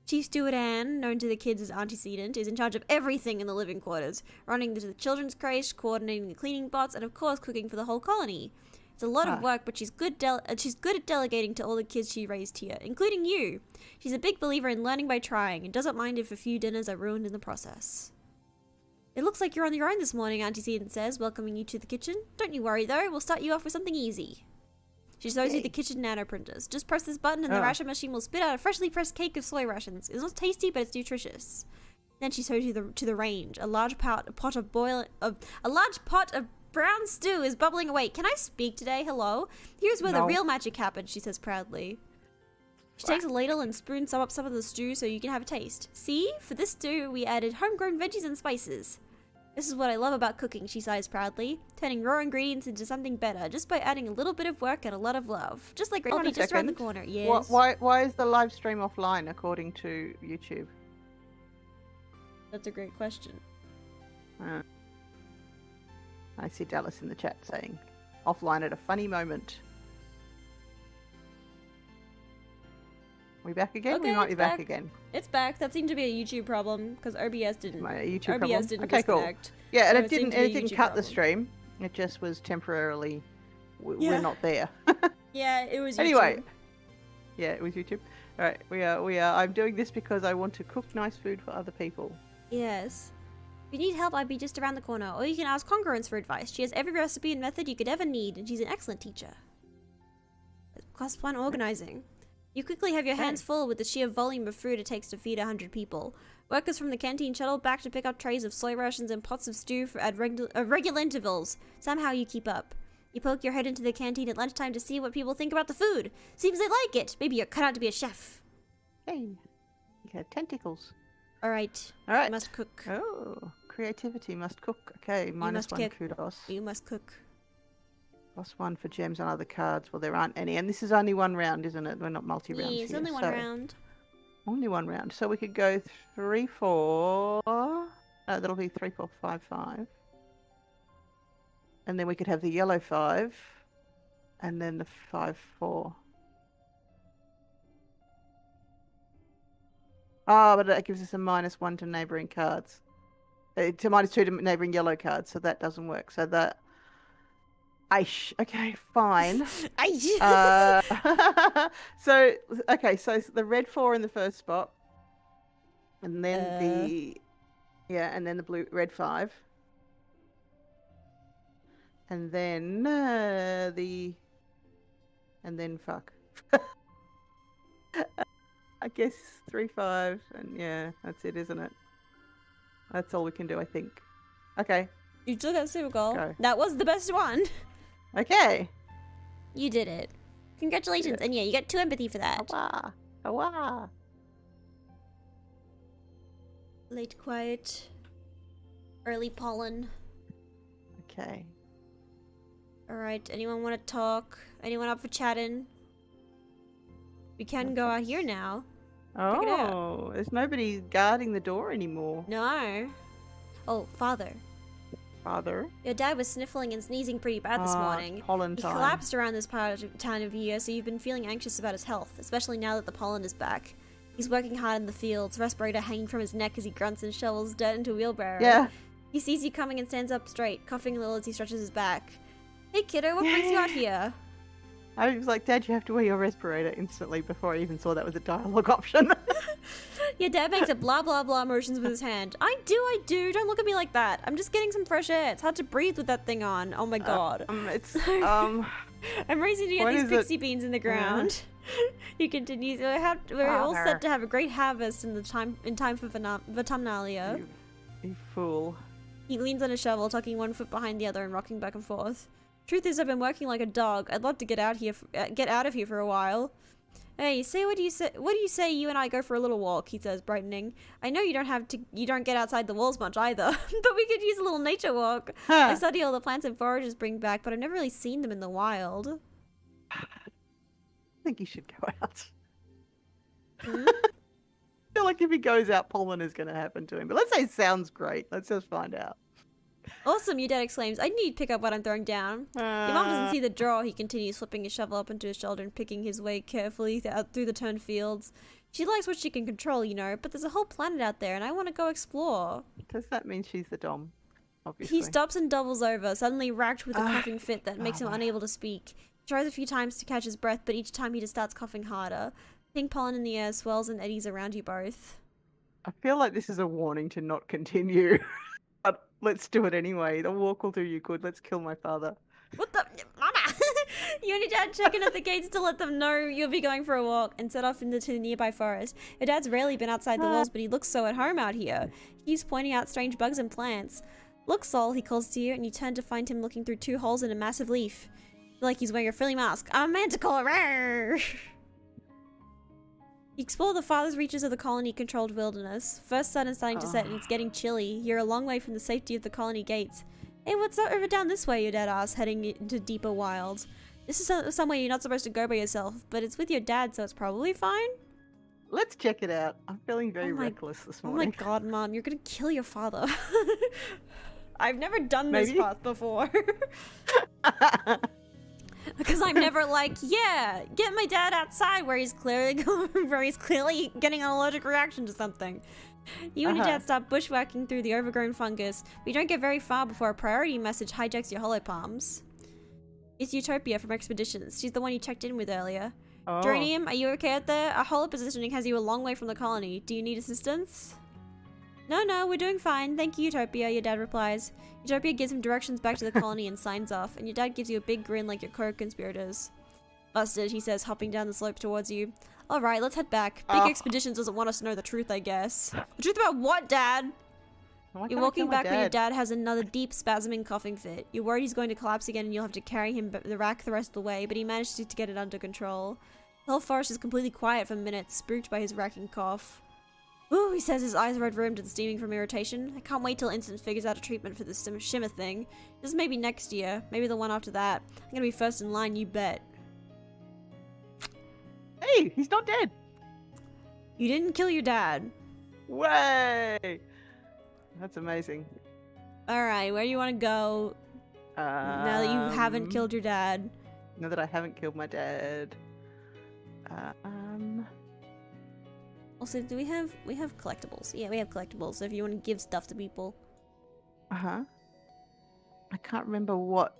Chief Steward Anne, known to the kids as Auntie Seedent, is in charge of everything in the living quarters, running the children's crèche, coordinating the cleaning bots, and of course cooking for the whole colony. It's a lot of work, but she's good at delegating to all the kids she raised here, including you. She's a big believer in learning by trying, and doesn't mind if a few dinners are ruined in the process. It looks like you're on your own this morning, Auntie Seedent says, welcoming you to the kitchen. Don't you worry though, we'll start you off with something easy. She shows you the kitchen nano printers. Just press this button and the ration machine will spit out a freshly pressed cake of soy rations. It's not tasty, but it's nutritious. Then she shows you to the range. A large pot of brown stew is bubbling away. Can I speak today? Hello? Here's where the real magic happens, she says proudly. She takes a ladle and spoons up some of the stew so you can have a taste. See? For this stew, we added homegrown veggies and spices. This is what I love about cooking, she sighs proudly, turning raw ingredients into something better just by adding a little bit of work and a lot of love. Just like I'll be just around the corner. Yes. Why is the live stream offline according to YouTube? That's a great question. I see Dallas in the chat saying, offline at a funny moment. We back again? Okay, we might be back again. It's back. That seemed to be a YouTube problem because OBS didn't. My YouTube OBS problem? didn't Okay, disconnect. cool. Yeah, and So it seemed didn't to be a YouTube cut the problem. stream. It just was temporarily. Yeah. We're not there. Yeah, it was YouTube. Anyway. Yeah, it was YouTube. All right, we are. I'm doing this because I want to cook nice food for other people. Yes. If you need help, I'd be just around the corner. Or you can ask Congruence for advice. She has every recipe and method you could ever need, and she's an excellent teacher. Cost one organizing. You quickly have your hands full with the sheer volume of food it takes to feed 100 people. Workers from the canteen shuttle back to pick up trays of soy rations and pots of stew at regular intervals. Somehow you keep up. You poke your head into the canteen at lunchtime to see what people think about the food. Seems they like it. Maybe you're cut out to be a chef. Hey, you got tentacles. Alright. Alright. You must cook. Oh, creativity must cook. Okay, minus one kudos. You must cook. +1 for gems on other cards. Well, there aren't any. And this is only one round, isn't it? We're not multi-rounds Yeah, it's here, only one round. Only one round. So we could go 3, 4. That'll be 3, 4, 5, 5. And then we could have the yellow 5. And then the 5, 4. Oh, but that gives us a -1 to neighbouring cards. To -2 to neighbouring yellow cards. So that doesn't work. So that... Okay, fine. So the red 4 in the first spot, and then and then the red 5, and then fuck. I guess 3, 5, and yeah, that's it, isn't it? That's all we can do, I think. Okay. You took that super goal. Go. That was the best one. Okay. You did it. Congratulations. Yeah. And yeah, you got 2 empathy for that. Awa. Awa. Late quiet. Early pollen. Okay. Alright, anyone want to talk? Anyone up for chatting? We can go out here now. Check it out. Oh, there's nobody guarding the door anymore. No. Oh, father. Father. Your dad was sniffling and sneezing pretty bad this morning. Pollen He time. collapsed around this time of year, so you've been feeling anxious about his health, especially now that the pollen is back. He's working hard in the fields, respirator hanging from his neck as he grunts and shovels dirt into a wheelbarrow. Yeah. He sees you coming and stands up straight, coughing a little as he stretches his back. Hey kiddo, what brings you out here? I was like, Dad, you have to wear your respirator instantly before I even saw that was a dialogue option. Your dad makes a blah blah blah motions with his hand. I do. Don't look at me like that. I'm just getting some fresh air. It's hard to breathe with that thing on. Oh my god. I'm racing to get these pixie beans in the ground. He continues. We're all set to have a great harvest in time for Vatumnalia. You fool. He leans on a shovel, tucking one foot behind the other and rocking back and forth. Truth is, I've been working like a dog. I'd love to get out of here for a while. Hey, what do you say you and I go for a little walk? He says, brightening. I know you don't get outside the walls much either, but we could use a little nature walk. I study all the plants and forages bring back, but I've never really seen them in the wild. I think he should go out. Hmm? I feel like if he goes out, pollen is going to happen to him. But let's say it sounds great. Let's just find out. Awesome, your dad exclaims. I need to pick up what I'm throwing down. Your mom doesn't see the draw. He continues, flipping his shovel up into his shoulder and picking his way carefully out through the turned fields. She likes what she can control, you know, but there's a whole planet out there and I want to go explore. Does that mean she's the dom? Obviously. He stops and doubles over, suddenly racked with a coughing fit that makes him unable to speak. He tries a few times to catch his breath, but each time he just starts coughing harder. Pink pollen in the air swells and eddies around you both. I feel like this is a warning to not continue. But let's do it anyway. The walk will do you good. Let's kill my father. What the? Mama! You and your dad check in at the gates to let them know you'll be going for a walk and set off into the nearby forest. Your dad's rarely been outside the walls, but he looks so at home out here. He keeps pointing out strange bugs and plants. Look, Sol, he calls to you, and you turn to find him looking through 2 holes in a massive leaf. Like he's wearing a frilly mask. I'm a manticore! Rawr! You explore the farthest reaches of the colony-controlled wilderness. First sun is starting to set and it's getting chilly. You're a long way from the safety of the colony gates. Hey, what's that over down this way, your dad asks, heading into deeper wilds. This is somewhere you're not supposed to go by yourself, but it's with your dad, so it's probably fine? Let's check it out. I'm feeling very reckless this morning. Oh my god, Mom, you're gonna kill your father. I've never done this path before. Because I'm never like, yeah, get my dad outside where he's clearly getting an allergic reaction to something. You and your dad start bushwhacking through the overgrown fungus, but you don't get very far before a priority message hijacks your hollow palms. It's Utopia from Expeditions. She's the one you checked in with earlier. Geranium, are you okay out there? Our hollow positioning has you a long way from the colony. Do you need assistance? No, we're doing fine. Thank you, Utopia, your dad replies. Utopia gives him directions back to the colony and signs off, and your dad gives you a big grin like your co-conspirators. Busted, he says, hopping down the slope towards you. Alright, let's head back. Big Expeditions doesn't want us to know the truth, I guess. The truth about what, Dad? You're walking back when your dad has another deep, spasming coughing fit. You're worried he's going to collapse again and you'll have to carry him the rack the rest of the way, but he managed to get it under control. The whole forest is completely quiet for minutes, spooked by his racking cough. Ooh, he says, his eyes red-rimmed and steaming from irritation. I can't wait till Instant figures out a treatment for this shimmer thing. This may be next year, maybe the one after that. I'm gonna be first in line, you bet. Hey, he's not dead. You didn't kill your dad. Way! That's amazing. Alright, where do you want to go now that you haven't killed your dad? Now that I haven't killed my dad. Also, do we have collectibles? Yeah, we have collectibles, so if you want to give stuff to people. I can't remember what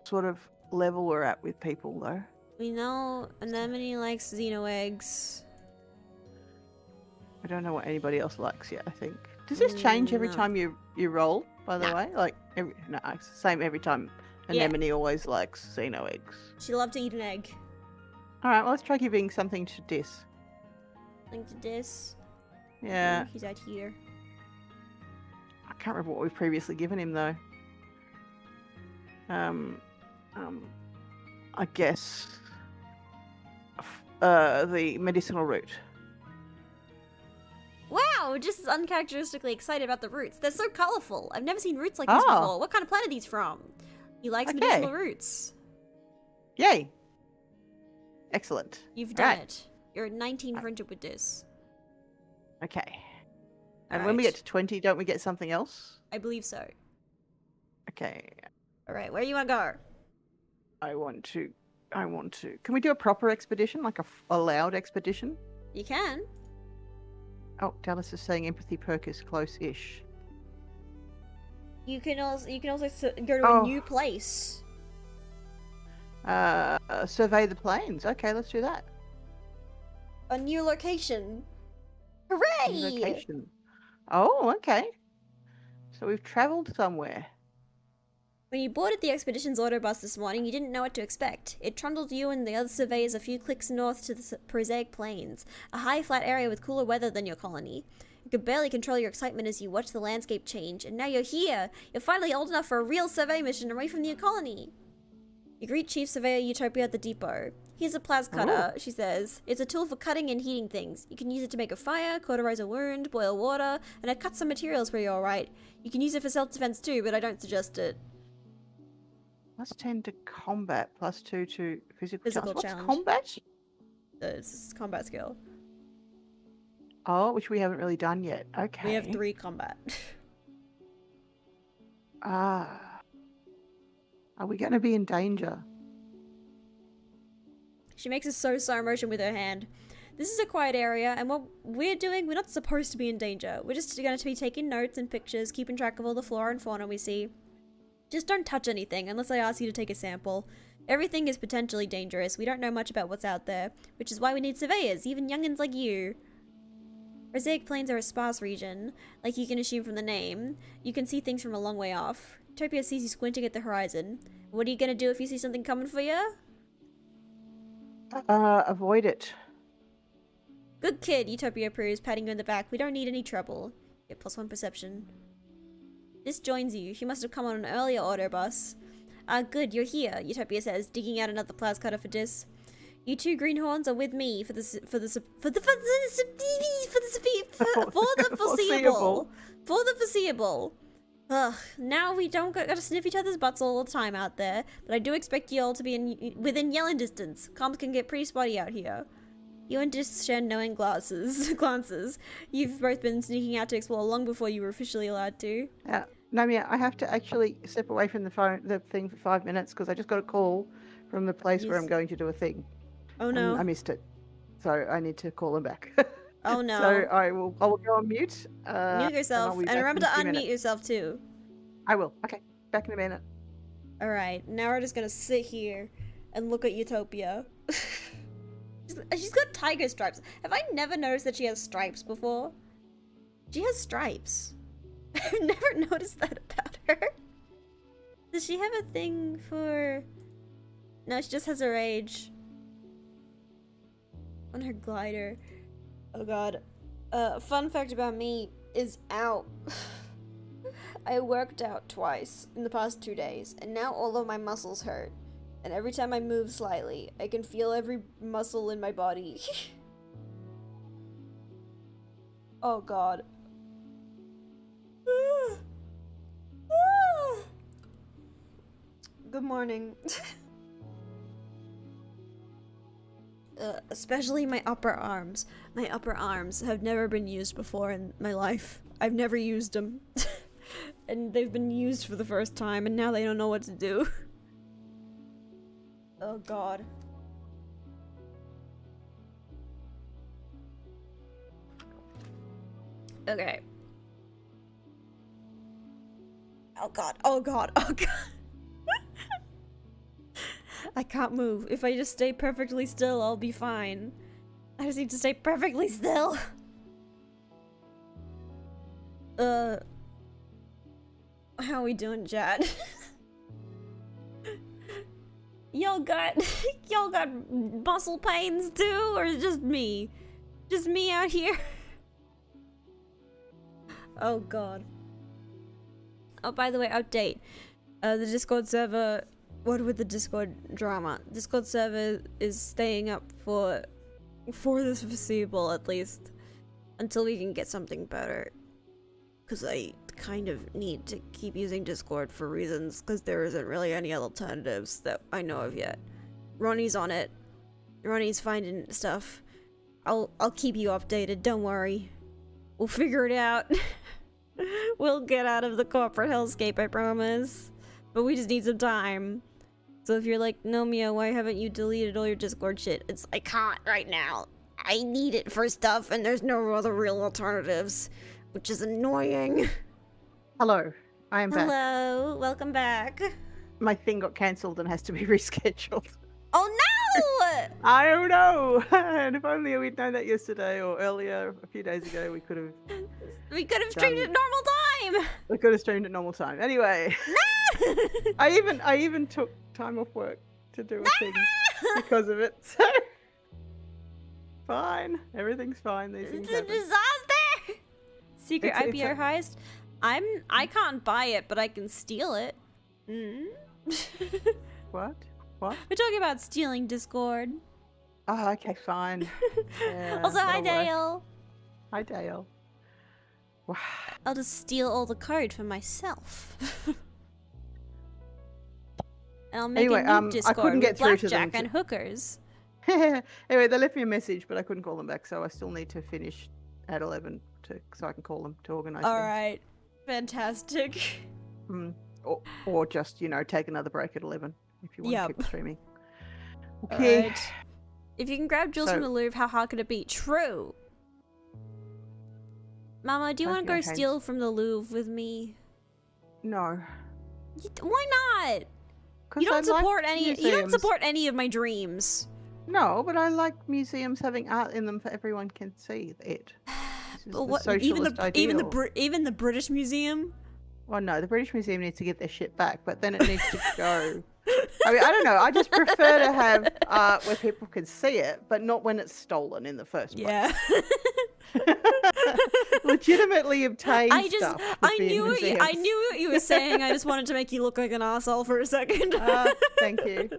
sort of level we're at with people, though. We know Anemone likes Xeno eggs. I don't know what anybody else likes yet, I think. Does this change every time you roll, by the way? Like, it's the same every time. Anemone always likes Xeno eggs. She loved to eat an egg. Alright, well, let's try giving something to Dis. Link to Dis. Yeah. He's out here. I can't remember what we've previously given him, though. I guess the medicinal root. Wow, wow, just uncharacteristically excited about the roots. They're so colorful. I've never seen roots like this before. What kind of plant are these from? He likes medicinal roots. Yay. Excellent. You've done it. You're 19 printed with this. Okay. And when we get to 20, don't we get something else? I believe so. Okay. Alright, where do you want to go? I want to. Can we do a proper expedition? Like a loud expedition? You can. Oh, Dallas is saying empathy perk is close-ish. You can also go to a new place. Survey the plains. Okay, let's do that. A new location. Hooray! New location. Oh, okay. So we've travelled somewhere. When you boarded the expedition's autobus this morning, you didn't know what to expect. It trundled you and the other surveyors a few clicks north to the prosaic plains, a high, flat area with cooler weather than your colony. You could barely control your excitement as you watched the landscape change, and now you're here! You're finally old enough for a real survey mission away from your colony! You greet Chief Surveyor Utopia at the depot. Here's a plas cutter, she says. It's a tool for cutting and heating things. You can use it to make a fire, cauterize a wound, boil water, and it cuts some materials for you alright. You can use it for self-defense too, but I don't suggest it. +10 to combat, +2 to physical challenge. What's combat? It's combat skill. Oh, which we haven't really done yet. Okay. We have 3 combat. Are we going to be in danger? She makes a so-so motion with her hand. This is a quiet area, and what we're doing, we're not supposed to be in danger. We're just going to be taking notes and pictures, keeping track of all the flora and fauna we see. Just don't touch anything, unless I ask you to take a sample. Everything is potentially dangerous. We don't know much about what's out there, which is why we need surveyors, even youngins like you. Prosaic plains are a sparse region, like you can assume from the name. You can see things from a long way off. Utopia sees you squinting at the horizon. What are you gonna do if you see something coming for you? Avoid it. Good kid, Utopia approves, patting you in the back. We don't need any trouble. Get +1 perception. This joins you. She must have come on an earlier autobus. Good, you're here, Utopia says, digging out another plas cutter for Dis. You 2 greenhorns are with me for the foreseeable. For the foreseeable. Ugh, now we don't gotta sniff each other's butts all the time out there, but I do expect you all to be within yelling distance. Comms can get pretty spotty out here. You and Dis share knowing glances. You've both been sneaking out to explore long before you were officially allowed to. Nomia, I have to actually step away from the thing for 5 minutes because I just got a call from the place where I'm going to do a thing. Oh no. I missed it. So I need to call them back. Oh no. So I will go on mute. Mute yourself. And remember to unmute yourself too. I will. Okay. Back in a minute. Alright. Now we're just gonna sit here and look at Utopia. She's got tiger stripes. Have I never noticed that she has stripes before? She has stripes. I've never noticed that about her. Does she have a thing for... No, she just has her age. On her glider. Oh god. Fun fact about me is out. I worked out twice in the past 2 days, and now all of my muscles hurt. And every time I move slightly, I can feel every muscle in my body. Oh god. Good morning. Especially my upper arms. My upper arms have never been used before in my life. I've never used them. And they've been used for the first time, and now they don't know what to do. Oh god. Okay. Oh god, oh god, oh god. I can't move. If I just stay perfectly still, I'll be fine. I just need to stay perfectly still. How we doing, Chad? Y'all got muscle pains too, or just me? Just me out here? Oh god. Oh, by the way, update. The Discord server, what with the Discord drama? Discord server is staying up for the foreseeable, at least. until we can get something better. Because I kind of need to keep using Discord for reasons, because there isn't really any other alternatives that I know of yet. Ronnie's on it. Ronnie's finding stuff. I'll keep you updated, don't worry. We'll figure it out. We'll get out of the corporate hellscape, I promise. But we just need some time. So if you're like, Nomia, why haven't you deleted all your Discord shit? It's, I can't right now. I need it for stuff and there's no other real alternatives. Which is annoying. Hello, I am back. Hello, welcome back. My thing got cancelled and has to be rescheduled. Oh no! I don't know. And if only we'd known that yesterday or earlier, a few days ago, we could have. We could have streamed at normal time. We could have streamed at normal time. Anyway, No! I even took time off work to do a thing because of it. So fine, everything's fine. These things It's a happen. disaster. Secret It's IPR heist. I can't buy it, but I can steal it. What? What? We're talking about stealing Discord. Oh, okay, fine. Yeah, Also, hi that'll work. Dale. Hi, Dale. Wow. I'll just steal all the code for myself. And I'll make Anyway, a new I Discord couldn't get with through to them blackjack and hookers. Anyway, they left me a message, but I couldn't call them back, so I still need to finish at 11 so I can call them to organise All things. right, fantastic. Or just, take another break at 11 if you want Yep. to keep streaming. Okay. Alright. If you can grab Jules So- from the Louvre, how hard could it be? True. Mama, do you want to go Okay. steal from the Louvre with me? No. Why not? 'Cause You don't I like support any. You don't museums. support any of my dreams. No, but I like museums having art in them for everyone can see it. This is But the what? socialist ideal. Even the British Museum. Well, no, the British Museum needs to get their shit back, but then it needs to go. I mean, I don't know. I just prefer to have art where people can see it, but not when it's stolen in the first place. Yeah. Legitimately obtained stuff. I knew what you were saying. I just wanted to make you look like an asshole for a second. Thank you.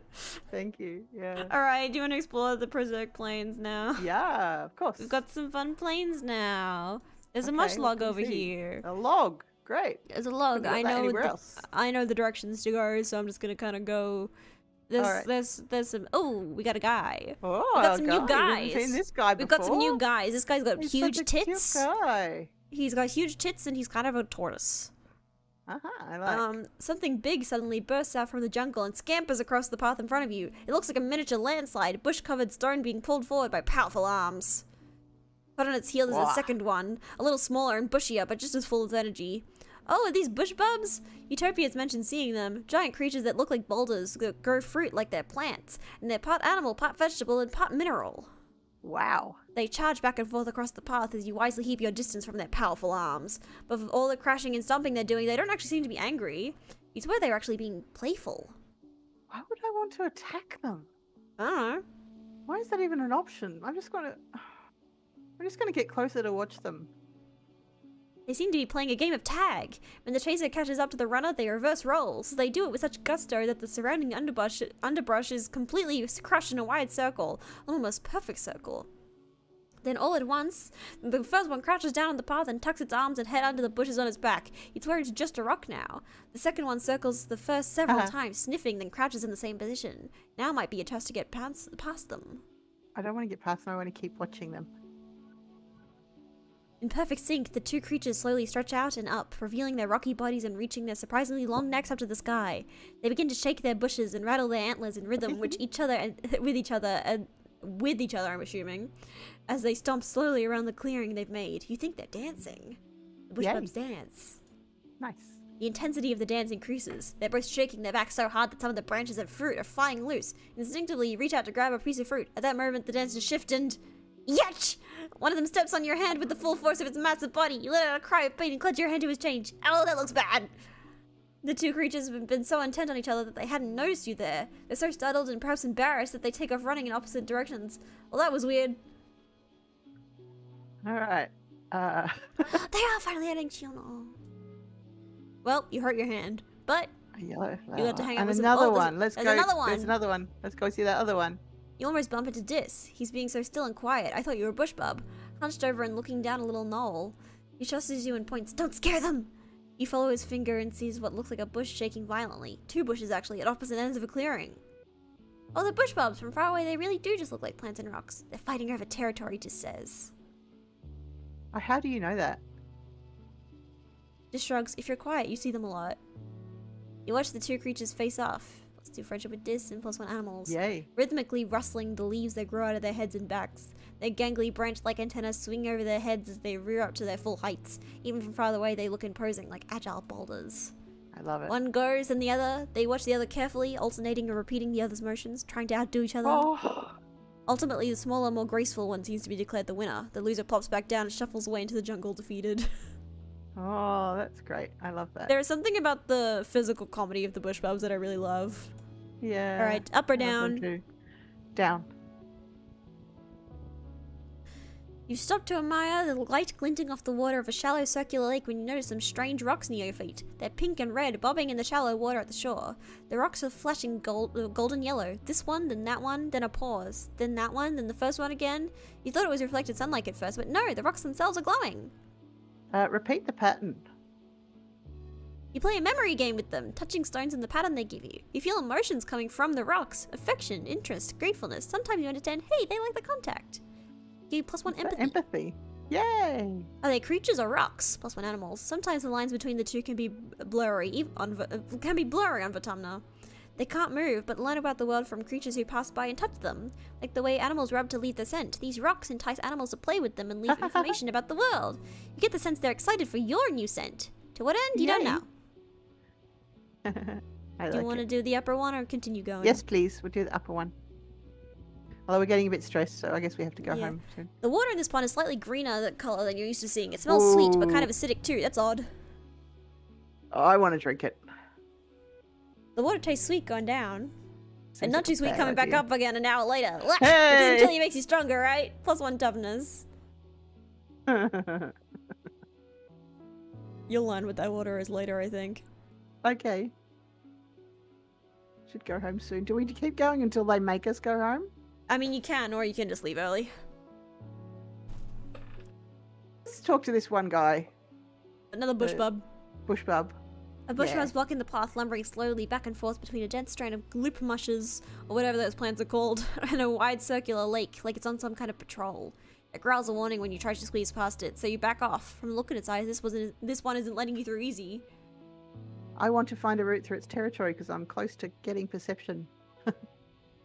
Thank you. Yeah. All right. Do you want to explore the Prosaic Plains now? Yeah, of course. We've got some fun plains now. There's a Okay, much what log can you over see? here. A log. Great. There's a log. Couldn't get that anywhere else. I know the directions to go, so I'm just gonna kind of go. There's some. Oh, we got a guy. Oh, We got some new We haven't guys. seen this guy before. We've got some new guys. This guy's got He's huge such a cute tits. guy. He's got huge tits, and he's kind of a tortoise. I like. Something big suddenly bursts out from the jungle and scampers across the path in front of you. It looks like a miniature landslide, bush-covered stone being pulled forward by powerful arms. But on its heels is a Wah. second one, a little smaller and bushier, but just as full of energy. Oh, are these bush bubs? Utopia's mentioned seeing them. Giant creatures that look like boulders, that grow fruit like they're plants, and they're part animal, part vegetable, and part mineral. Wow. They charge back and forth across the path as you wisely keep your distance from their powerful arms. But with all the crashing and stomping they're doing, they don't actually seem to be angry. It's where they're actually being playful. Why would I want to attack them? I don't know. Why is that even an option? I'm just gonna get closer to watch them. They seem to be playing a game of tag. When the chaser catches up to the runner, they reverse roles. They do it with such gusto that the surrounding underbrush is completely crushed in a wide circle, an almost perfect circle. Then all at once, the first one crouches down on the path and tucks its arms and head under the bushes on its back. It's where it's just a rock now. The second one circles the first several times, sniffing, then crouches in the same position. Now might be a test to get past them. I don't want to get past them. I want to keep watching them. In perfect sync, the two creatures slowly stretch out and up, revealing their rocky bodies and reaching their surprisingly long necks up to the sky. They begin to shake their bushes and rattle their antlers in rhythm, with each other, I'm assuming, as they stomp slowly around the clearing they've made. You think they're dancing. The bush Yay. bubs dance. Nice. The intensity of the dance increases. They're both shaking their backs so hard that some of the branches and fruit are flying loose. Instinctively, you reach out to grab a piece of fruit. At that moment, the dancers shift and... Yetch! One of them steps on your hand with the full force of its massive body. You let out a cry of pain and clutch your hand to his change. Oh, that looks bad! The two creatures have been so intent on each other that they hadn't noticed you there. They're so startled and perhaps embarrassed that they take off running in opposite directions. Well, that was weird. Alright. They are finally adding Chiono. Well, you hurt your hand, but A yellow flower. you got to hang out and with another some... one. Let's there's go. another one. There's another one. Let's go see that other one. You almost bump into Dis. He's being so still and quiet. I thought you were a bush bub. hunched over and looking down a little knoll. He trusses you and points, "Don't scare them!" You follow his finger and sees what looks like a bush shaking violently. 2 bushes, actually, at opposite ends of a clearing. Oh, the bush bubs! From far away, they really do just look like plants and rocks. They're fighting over territory, just says. Oh, how do you know that? Just shrugs. If you're quiet, you see them a lot. You watch the 2 creatures face off. +2 friendship with dis and +1 animals. Yay. Rhythmically rustling the leaves that grow out of their heads and backs. Their gangly branch-like antennas swing over their heads as they rear up to their full heights. Even from farther away, they look imposing, like agile boulders. I love it. One goes, then the other. They watch the other carefully, alternating or repeating the other's motions, trying to outdo each other. Oh. Ultimately, the smaller, more graceful one seems to be declared the winner. The loser plops back down and shuffles away into the jungle defeated. Oh, that's great. I love that. There is something about the physical comedy of the bush bubs that I really love. Yeah. Alright, up or I love them down? too. Down. You stop to admire the light glinting off the water of a shallow circular lake when you notice some strange rocks near your feet. They're pink and red, bobbing in the shallow water at the shore. The rocks are flashing golden yellow. This one, then that one, then a pause. Then that one, then the first one again. You thought it was reflected sunlight at first, but no, the rocks themselves are glowing. Repeat the pattern. You play a memory game with them, touching stones in the pattern they give you. You feel emotions coming from the rocks. Affection, interest, gratefulness. Sometimes you understand, hey, they like the contact. Give you +1 empathy. Empathy. Yay! Are they creatures or rocks? +1 animals. Sometimes the lines between the two can be blurry on Vatumna. They can't move, but learn about the world from creatures who pass by and touch them. Like the way animals rub to leave their scent. These rocks entice animals to play with them and leave information about the world. You get the sense they're excited for your new scent. To what end? You don't know. Do you want to do the upper one or continue going? Yes, please. We'll do the upper one. Although we're getting a bit stressed, so I guess we have to go home soon. The water in this pond is slightly greener color than you're used to seeing. It smells sweet, but kind of acidic too. That's odd. Oh, I want to drink it. The water tastes sweet going down. Seems And not like too a sweet bad coming back idea. up again an hour later. Hey! It doesn't kill you, makes you stronger, right? +1 toughness. You'll learn what that water is later, I think. Okay. Should go home soon. Do we keep going until they make us go home? I mean, you can, or you can just leave early. Let's talk to this one guy. Another bush bub. Bush bub. A bush bub's blocking the path, lumbering slowly back and forth between a dense strain of gloop mushes, or whatever those plants are called, and a wide circular lake, like it's on some kind of patrol. It growls a warning when you try to squeeze past it, so you back off. From the look in its eyes, this one isn't letting you through easy. I want to find a route through its territory because I'm close to getting perception.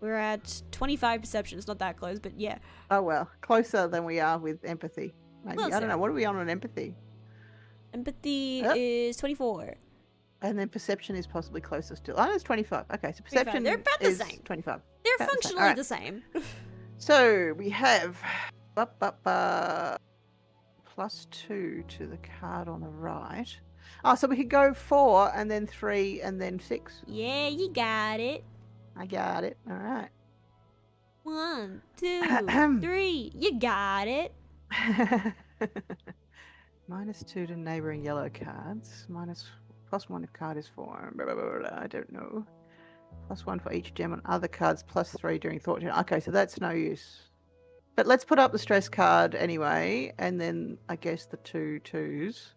We're at 25 perception. It's not that close, but yeah. Oh well, closer than we are with empathy. Maybe. I don't know. What are we on empathy? Empathy is 24. And then perception is possibly closer still. Oh, it's 25. Okay, so perception They're about the is same. 25. They're About functionally the the same. So we have +2 to the card on the right. Oh, so we could go 4 and then 3 and then 6. Yeah, you got it. I got it. All right. 1, 2, 3. You got it. -2 to neighboring yellow cards. +1 if card is formed. I don't know. +1 for each gem on other cards. +3 during thought gem. Okay, so that's no use. But let's put up the stress card anyway, and then I guess the 2 2s.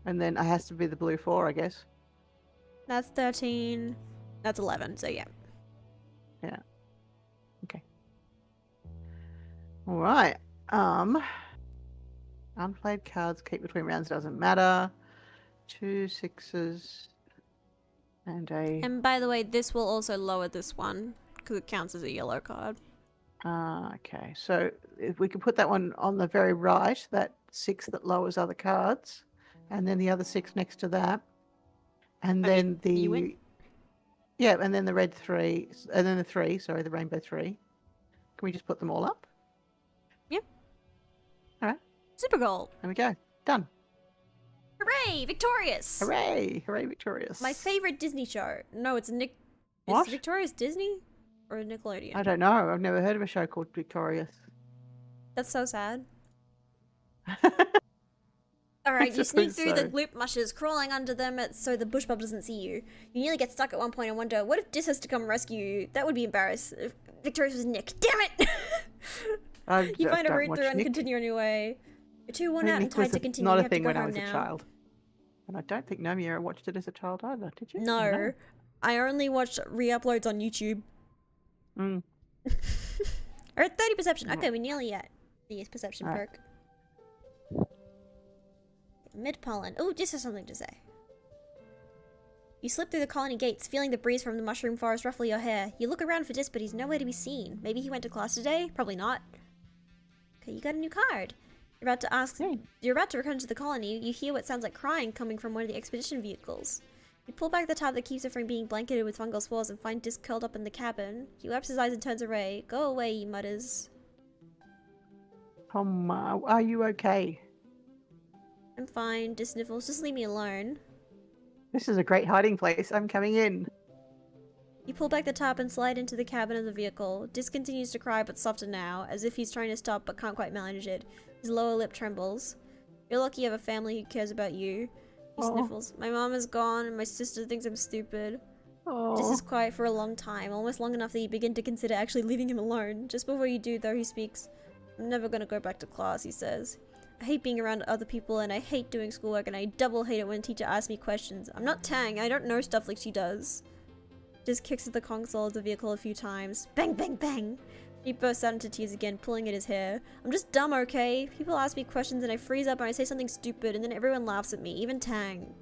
And then it has to be the blue 4, I guess. That's 13. That's 11, so yeah. Yeah. Okay. All right. Unplayed cards keep between rounds doesn't matter. 2 6s and a. And by the way, this will also lower this one because it counts as a yellow card. Okay. So if we can put that one on the very right, that 6 that lowers other cards, and then the other 6 next to that, and then you win. Yeah, and then the red 3, and then the 3. Sorry, the rainbow 3. Can we just put them all up? Yep. All right. Super goal. There we go. Done. Hooray! Victorious! Hooray! Hooray, victorious. My favorite Disney show. No, it's Nick. What? Is Victorious Disney or Nickelodeon? I don't know. I've never heard of a show called Victorious. That's so sad. Alright, you sneak through the gloop mushes, crawling under them so the bush bub doesn't see you. You nearly get stuck at one point and wonder, what if Dis has to come rescue you? That would be embarrassing. Victorious was Nick. Damn it! You find a don't route watch through and Nick. continue on your way. You're too worn I out mean, and Nick was tired to continue. not You a have to thing go when I home was a now. child. And I don't think Nomia watched it as a child either, did you? No, I only watched re-uploads on YouTube. Mm. Or 30 perception. Okay, we're nearly at the perception Alright. perk. Mid pollen. Oh, this has something to say. You slip through the colony gates, feeling the breeze from the mushroom forest ruffle your hair. You look around for Dis, but he's nowhere to be seen. Maybe he went to class today? Probably not. Okay, you got a new card. You're about to ask. Hey. You're about to return to the colony. You hear what sounds like crying coming from one of the expedition vehicles. You pull back the top that keeps it from being blanketed with fungal spores and find Dis curled up in the cabin. He wipes his eyes and turns away. Go away, he mutters. Are you okay? I'm fine. Dis sniffles. Just leave me alone. This is a great hiding place. I'm coming in. You pull back the top and slide into the cabin of the vehicle. Dis continues to cry, but softer now, as if he's trying to stop but can't quite manage it. His lower lip trembles. You're lucky you have a family who cares about you. He sniffles. My mom is gone and my sister thinks I'm stupid. Dis is quiet for a long time, almost long enough that you begin to consider actually leaving him alone. Just before you do, though, he speaks. I'm never gonna go back to class, he says. I hate being around other people and I hate doing schoolwork and I double hate it when a teacher asks me questions. I'm not Tang, I don't know stuff like she does. Just kicks at the console of the vehicle a few times. Bang, bang, bang! He bursts out into tears again, pulling at his hair. I'm just dumb, okay? People ask me questions and I freeze up and I say something stupid and then everyone laughs at me, even Tang.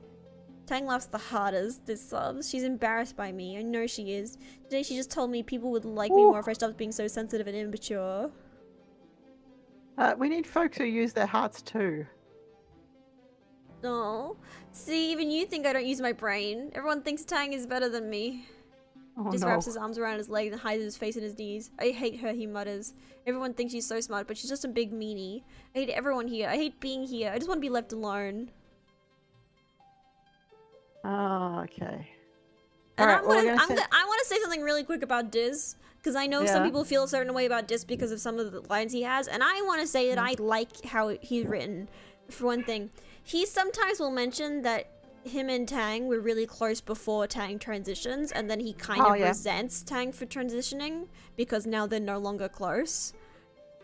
Tang laughs the hardest, Dis sobs. She's embarrassed by me, I know she is. Today she just told me people would like me more if I stopped being so sensitive and immature. We need folks who use their hearts too. No. See, even you think I don't use my brain. Everyone thinks Tang is better than me. Just wraps his arms around his legs and hides his face in his knees. I hate her, he mutters. Everyone thinks she's so smart, but she's just a big meanie. I hate everyone here. I hate being here. I just want to be left alone. Oh, okay. And Alright, I want to say something really quick about Dis. Because I know some people feel a certain way about Dis because of some of the lines he has. And I want to say that I like how he's written. For one thing, he sometimes will mention that him and Tang were really close before Tang transitions. And then he kind of resents Tang for transitioning. Because now they're no longer close.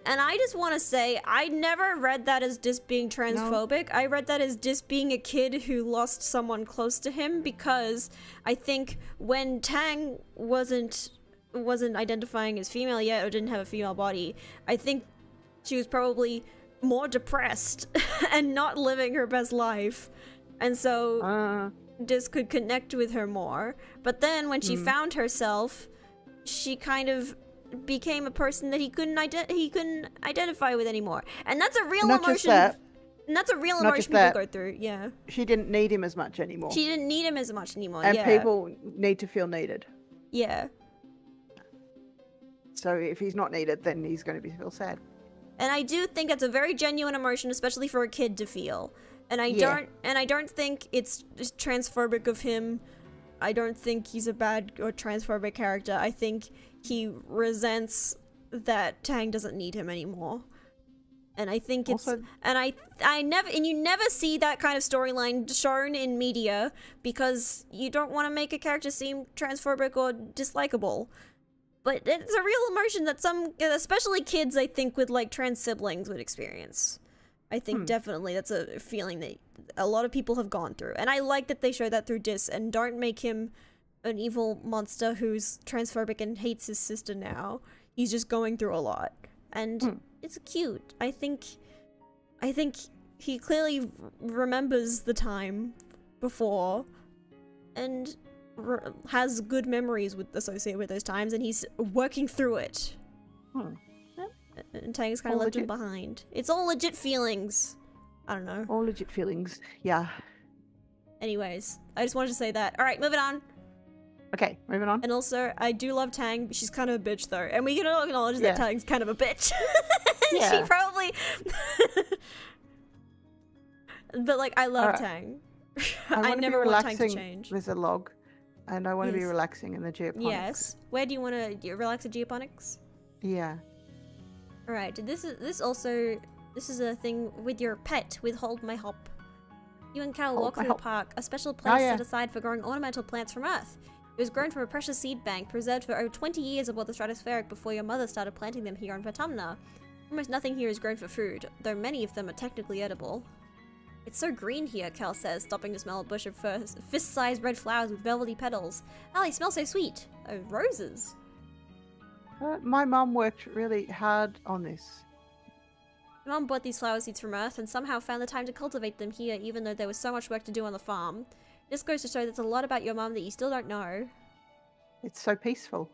And I just want to say, I never read that as Dis being transphobic. I read that as Dis being a kid who lost someone close to him. Because I think when Tang wasn't identifying as female yet or didn't have a female body, I think she was probably more depressed and not living her best life, and so Dis could connect with her more. But then when she found herself, she kind of became a person that he couldn't identify with anymore, and that's a real emotion. And that's a real emotion people go through. Yeah, she didn't need him as much anymore. She didn't need him as much anymore. And people need to feel needed. Yeah. So if he's not needed, then he's going to feel sad. And I do think that's a very genuine emotion, especially for a kid to feel. And I don't think it's transphobic of him. I don't think he's a bad or transphobic character. I think he resents that Tang doesn't need him anymore. And I think it's also, and you never see that kind of storyline shown in media because you don't want to make a character seem transphobic or dislikable. But it's a real emotion that some, especially kids, I think, with like trans siblings would experience. I think definitely that's a feeling that a lot of people have gone through. And I like that they show that through Dis and don't make him an evil monster who's transphobic and hates his sister now. He's just going through a lot. And it's cute. I think he clearly remembers the time before and has good memories associated with those times, and he's working through it. And Tang's kind of left him behind. It's all legit feelings. I don't know. All legit feelings. Yeah. Anyways, I just wanted to say that. All right, moving on. Okay, moving on. And also, I do love Tang, but she's kind of a bitch though, and we can all acknowledge that Tang's kind of a bitch. She probably. But like, I love Tang. I never want Tang to change. There's a log. And I want to be relaxing in the geoponics. Yes. Where do you want to relax in geoponics? Yeah. Alright, this is a thing with your pet, with Hold My Hop. You and Cal walk through the park, a special place set aside for growing ornamental plants from Earth. It was grown from a precious seed bank, preserved for over 20 years aboard the stratospheric before your mother started planting them here on Vertumna. Almost nothing here is grown for food, though many of them are technically edible. It's so green here, Cal says, stopping to smell a bush of fist-sized red flowers with velvety petals. Oh, they smell so sweet. Oh, roses. My mum worked really hard on this. Mum bought these flower seeds from Earth and somehow found the time to cultivate them here even though there was so much work to do on the farm. This goes to show there's a lot about your mum that you still don't know. It's so peaceful.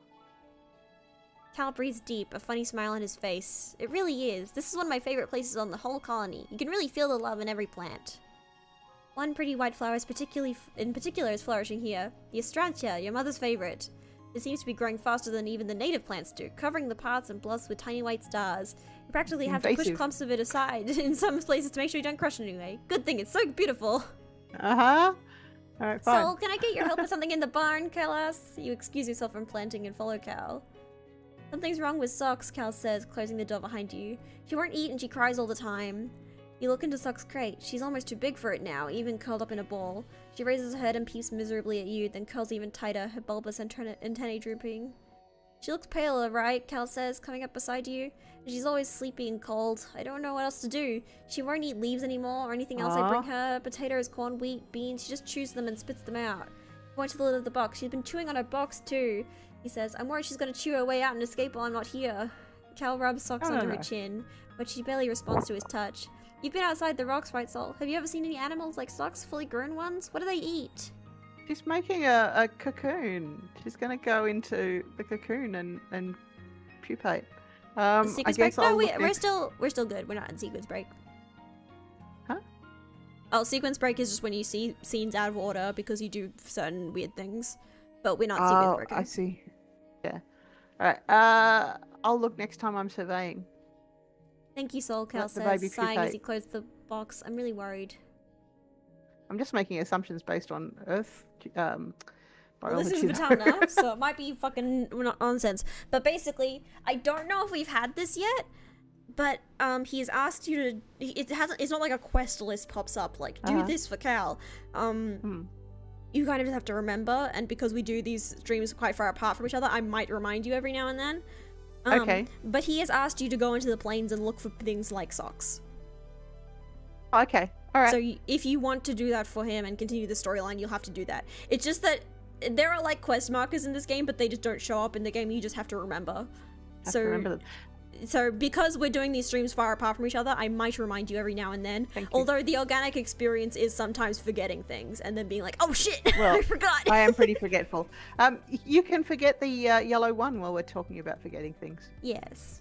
Cal breathes deep, a funny smile on his face. It really is. This is one of my favorite places on the whole colony. You can really feel the love in every plant. One pretty white flower is in particular is flourishing here. The Astrantia, your mother's favorite. It seems to be growing faster than even the native plants do, covering the paths and bluffs with tiny white stars. You practically have to push clumps of it aside in some places to make sure you don't crush it anyway. Good thing, it's so beautiful. Uh-huh. Alright, fine. Sol, can I get your help with something in the barn, Cal asks. You excuse yourself from planting and follow Cal. Something's wrong with Socks, Cal says, closing the door behind you. She won't eat and she cries all the time. You look into Socks' crate. She's almost too big for it now, even curled up in a ball. She raises her head and peeps miserably at you, then curls even tighter, her bulbous antennae drooping. She looks paler, right? Cal says, coming up beside you. She's always sleepy and cold. I don't know what else to do. She won't eat leaves anymore or anything else I bring her. Potatoes, corn, wheat, beans. She just chews them and spits them out. Point to the lid of the box. She's been chewing on her box too. He says, I'm worried she's gonna chew her way out and escape while I'm not here. Cal rubs Socks under her chin, but she barely responds to his touch. You've been outside the rocks, right, Sol? Have you ever seen any animals like Socks, fully grown ones? What do they eat? She's making a cocoon. She's gonna go into the cocoon and pupate. Sequence break? No, we're still good. We're not in sequence break. Huh? Oh, sequence break is just when you see scenes out of order because you do certain weird things. But we're not sequence breaking. I see. Yeah. Alright, I'll look next time I'm surveying. Thank you, Sol, Cal says, sighing as he closed the box. I'm really worried. I'm just making assumptions based on Earth biology. Well, this is Vertumna, so it might be fucking nonsense. But basically, I don't know if we've had this yet, but he's asked you to... It's not like a quest list pops up, like, do this for Cal. You kind of just have to remember, and because we do these streams quite far apart from each other, I might remind you every now and then. Okay. But he has asked you to go into the plains and look for things like Socks. Okay. Alright. So if you want to do that for him and continue the storyline, you'll have to do that. It's just that there are like quest markers in this game, but they just don't show up in the game. You just have to remember. Remember them. So because we're doing these streams far apart from each other, I might remind you every now and then. Although the organic experience is sometimes forgetting things and then being like, oh shit, well, I forgot. I am pretty forgetful. You can forget the yellow one while we're talking about forgetting things. Yes.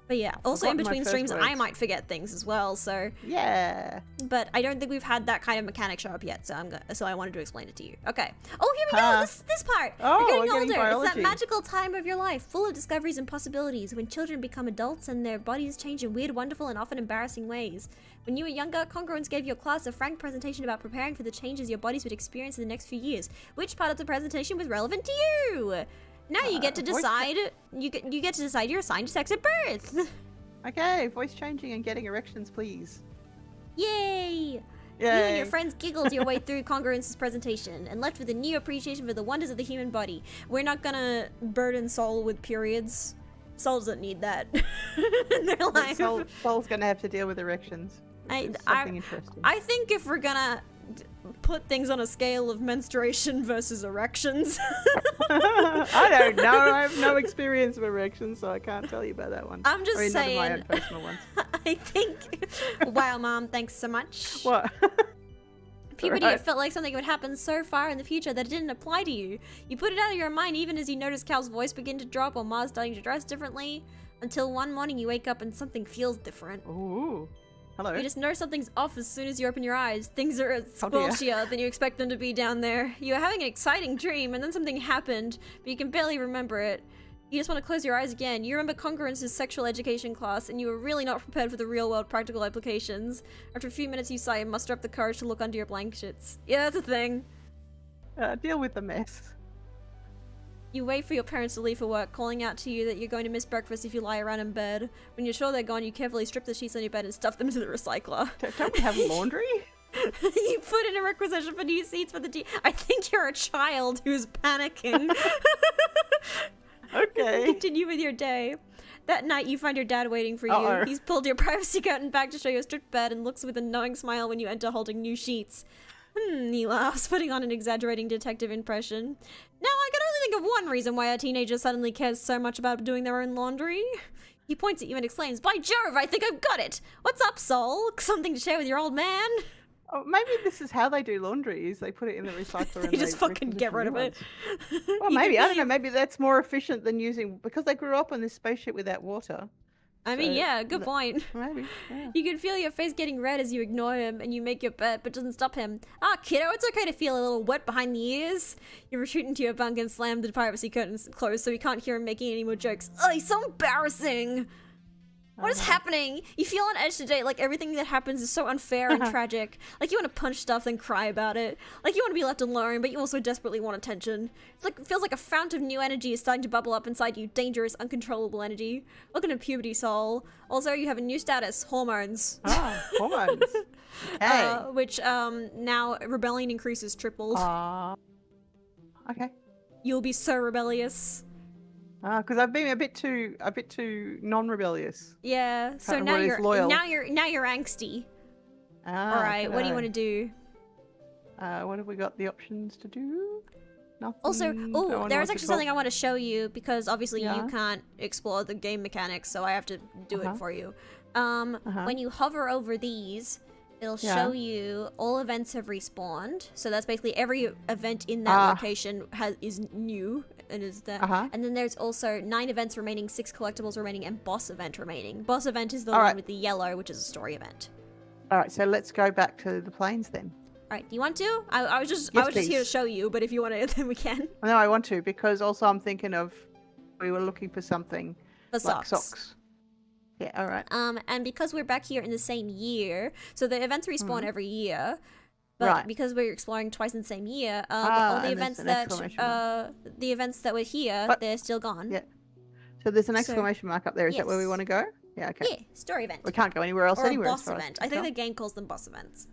But yeah, also in between streams, I might forget things as well, so... Yeah. But I don't think we've had that kind of mechanic show up yet, so I wanted to explain it to you. Okay. Oh, here we go! This part! Oh, you're getting older! biology. It's that magical time of your life, full of discoveries and possibilities, when children become adults and their bodies change in weird, wonderful, and often embarrassing ways. When you were younger, Congruence gave your class a frank presentation about preparing for the changes your bodies would experience in the next few years. Which part of the presentation was relevant to you? Now you get to decide. You get to decide your assigned sex at birth. Okay, voice changing and getting erections, please. Yay! You and your friends giggled your way through Congruence's presentation and left with a new appreciation for the wonders of the human body. We're not gonna burden Sol with periods. Sol doesn't need that in their life. Sol's gonna have to deal with erections. Something interesting. I think if we're gonna put things on a scale of menstruation versus erections. I don't know. I have no experience with erections, so I can't tell you about that one. I'm just saying. None of my own personal ones. I think. Wow, Mom, thanks so much. What? Puberty, it felt like something would happen so far in the future that it didn't apply to you. You put it out of your mind even as you notice Cal's voice begin to drop or Mars starting to dress differently. Until one morning you wake up and something feels different. Ooh. Hello. You just know something's off as soon as you open your eyes. Things are squelchier than you expect them to be down there. You were having an exciting dream, and then something happened, but you can barely remember it. You just want to close your eyes again. You remember Congruence's sexual education class, and you were really not prepared for the real-world practical applications. After a few minutes, you sigh and muster up the courage to look under your blankets. Yeah, that's a thing. Deal with the mess. You wait for your parents to leave for work, calling out to you that you're going to miss breakfast if you lie around in bed. When you're sure they're gone, you carefully strip the sheets on your bed and stuff them into the recycler. Don't we have laundry? You put in a requisition for new seats for the team. I think you're a child who's panicking. Okay. Continue with your day. That night, you find your dad waiting for you. Uh-oh. He's pulled your privacy curtain back to show you a strict bed and looks with a knowing smile when you enter holding new sheets. He laughs, putting on an exaggerating detective impression. Now, I can only think of one reason why a teenager suddenly cares so much about doing their own laundry. He points at you and exclaims, "By Jove, I think I've got it! What's up, Sol? Something to share with your old man?" Oh, maybe this is how they do laundry, is they put it in the recycler and They just fucking get rid of it. Well, maybe, I don't know, maybe that's more efficient than using, because they grew up on this spaceship without water. I mean, yeah, good point. Maybe, yeah. You can feel your face getting red as you ignore him and you make your bet, but doesn't stop him. Ah, kiddo, it's okay to feel a little wet behind the ears. You retreat into your bunk and slam the privacy curtains closed so you can't hear him making any more jokes. Oh, he's so embarrassing. What is happening? You feel on edge today, like everything that happens is so unfair and tragic. Like you want to punch stuff, then cry about it. Like you want to be left alone, but you also desperately want attention. It's like, it feels like a fount of new energy is starting to bubble up inside you. Dangerous, uncontrollable energy. Welcome to puberty, Sol. Also, you have a new status, hormones. Ah, hormones. Okay. Which, now rebellion increases tripled. Okay. You'll be so rebellious. Because I've been a bit too non-rebellious. Yeah. So now you're angsty. All right. What do you want to do? What have we got the options to do? Nothing. Also, there's actually something I want to show you because obviously you can't explore the game mechanics, so I have to do it for you. When you hover over these, it'll show you all events have respawned. So that's basically every event in that location is new and is there. And then there's also 9 events remaining, 6 collectibles remaining, and boss event remaining. Boss event is the one with the yellow, which is a story event. All right, so let's go back to the planes then. All right, do you want to? I was just here to show you, but if you want to, then we can. No, I want to because also I'm thinking of we were looking for something like socks. Yeah, all right. And because we're back here in the same year, so the events respawn every year, but because we're exploring twice in the same year, all the events that were here, they're still gone. Yeah. So there's an exclamation mark up there. Is that where we want to go? Yeah. Okay. Yeah. Story event. We can't go anywhere else. Or anywhere. A boss event. I think the game calls them boss events.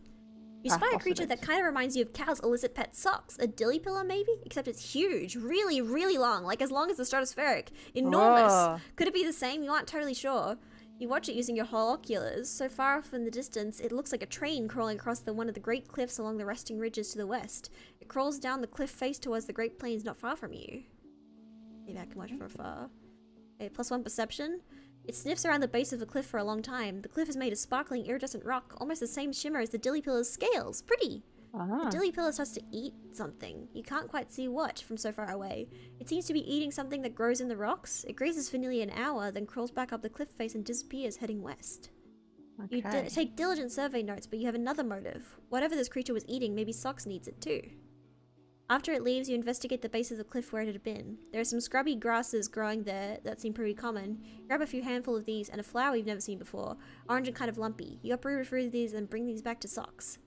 You spy a creature that kind of reminds you of Cal's illicit pet socks. A dilly pillow, maybe? Except it's huge. Really, really long. Like as long as the stratospheric. Enormous. Oh. Could it be the same? You aren't totally sure. You watch it using your holoculars. So far off in the distance, it looks like a train crawling across one of the great cliffs along the resting ridges to the west. It crawls down the cliff face towards the Great Plains not far from you. Maybe I can watch from afar. Okay, +1 perception. It sniffs around the base of the cliff for a long time. The cliff is made of sparkling iridescent rock, almost the same shimmer as the dilly pillar's scales. Pretty! The dilly pillar starts to eat something. You can't quite see what from so far away. It seems to be eating something that grows in the rocks. It grazes for nearly an hour, then crawls back up the cliff face and disappears, heading west. Okay. You take diligent survey notes, but you have another motive. Whatever this creature was eating, maybe Socks needs it too. After it leaves, you investigate the base of the cliff where it had been. There are some scrubby grasses growing there that seem pretty common. You grab a few handful of these and a flower you've never seen before. Orange and kind of lumpy. You uproot through these and bring these back to Socks.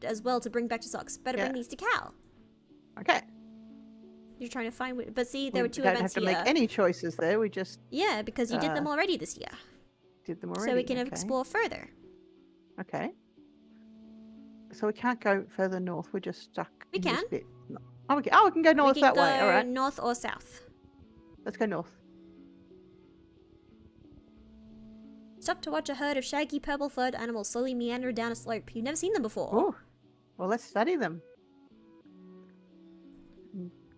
As well to bring back to Socks. Better bring these to Cal. Okay. You're trying to find... But see, there were 2 events here. We don't have to make any choices there. We just... Yeah, because you did them already this year. Did them already. So we can explore further. Okay. So we can't go further north. We're just stuck in this bit. Oh, okay. Oh, we can go north that way. All right. North or south. Let's go north. Stop to watch a herd of shaggy purple-furred animals slowly meander down a slope. You've never seen them before. Oh, well, let's study them.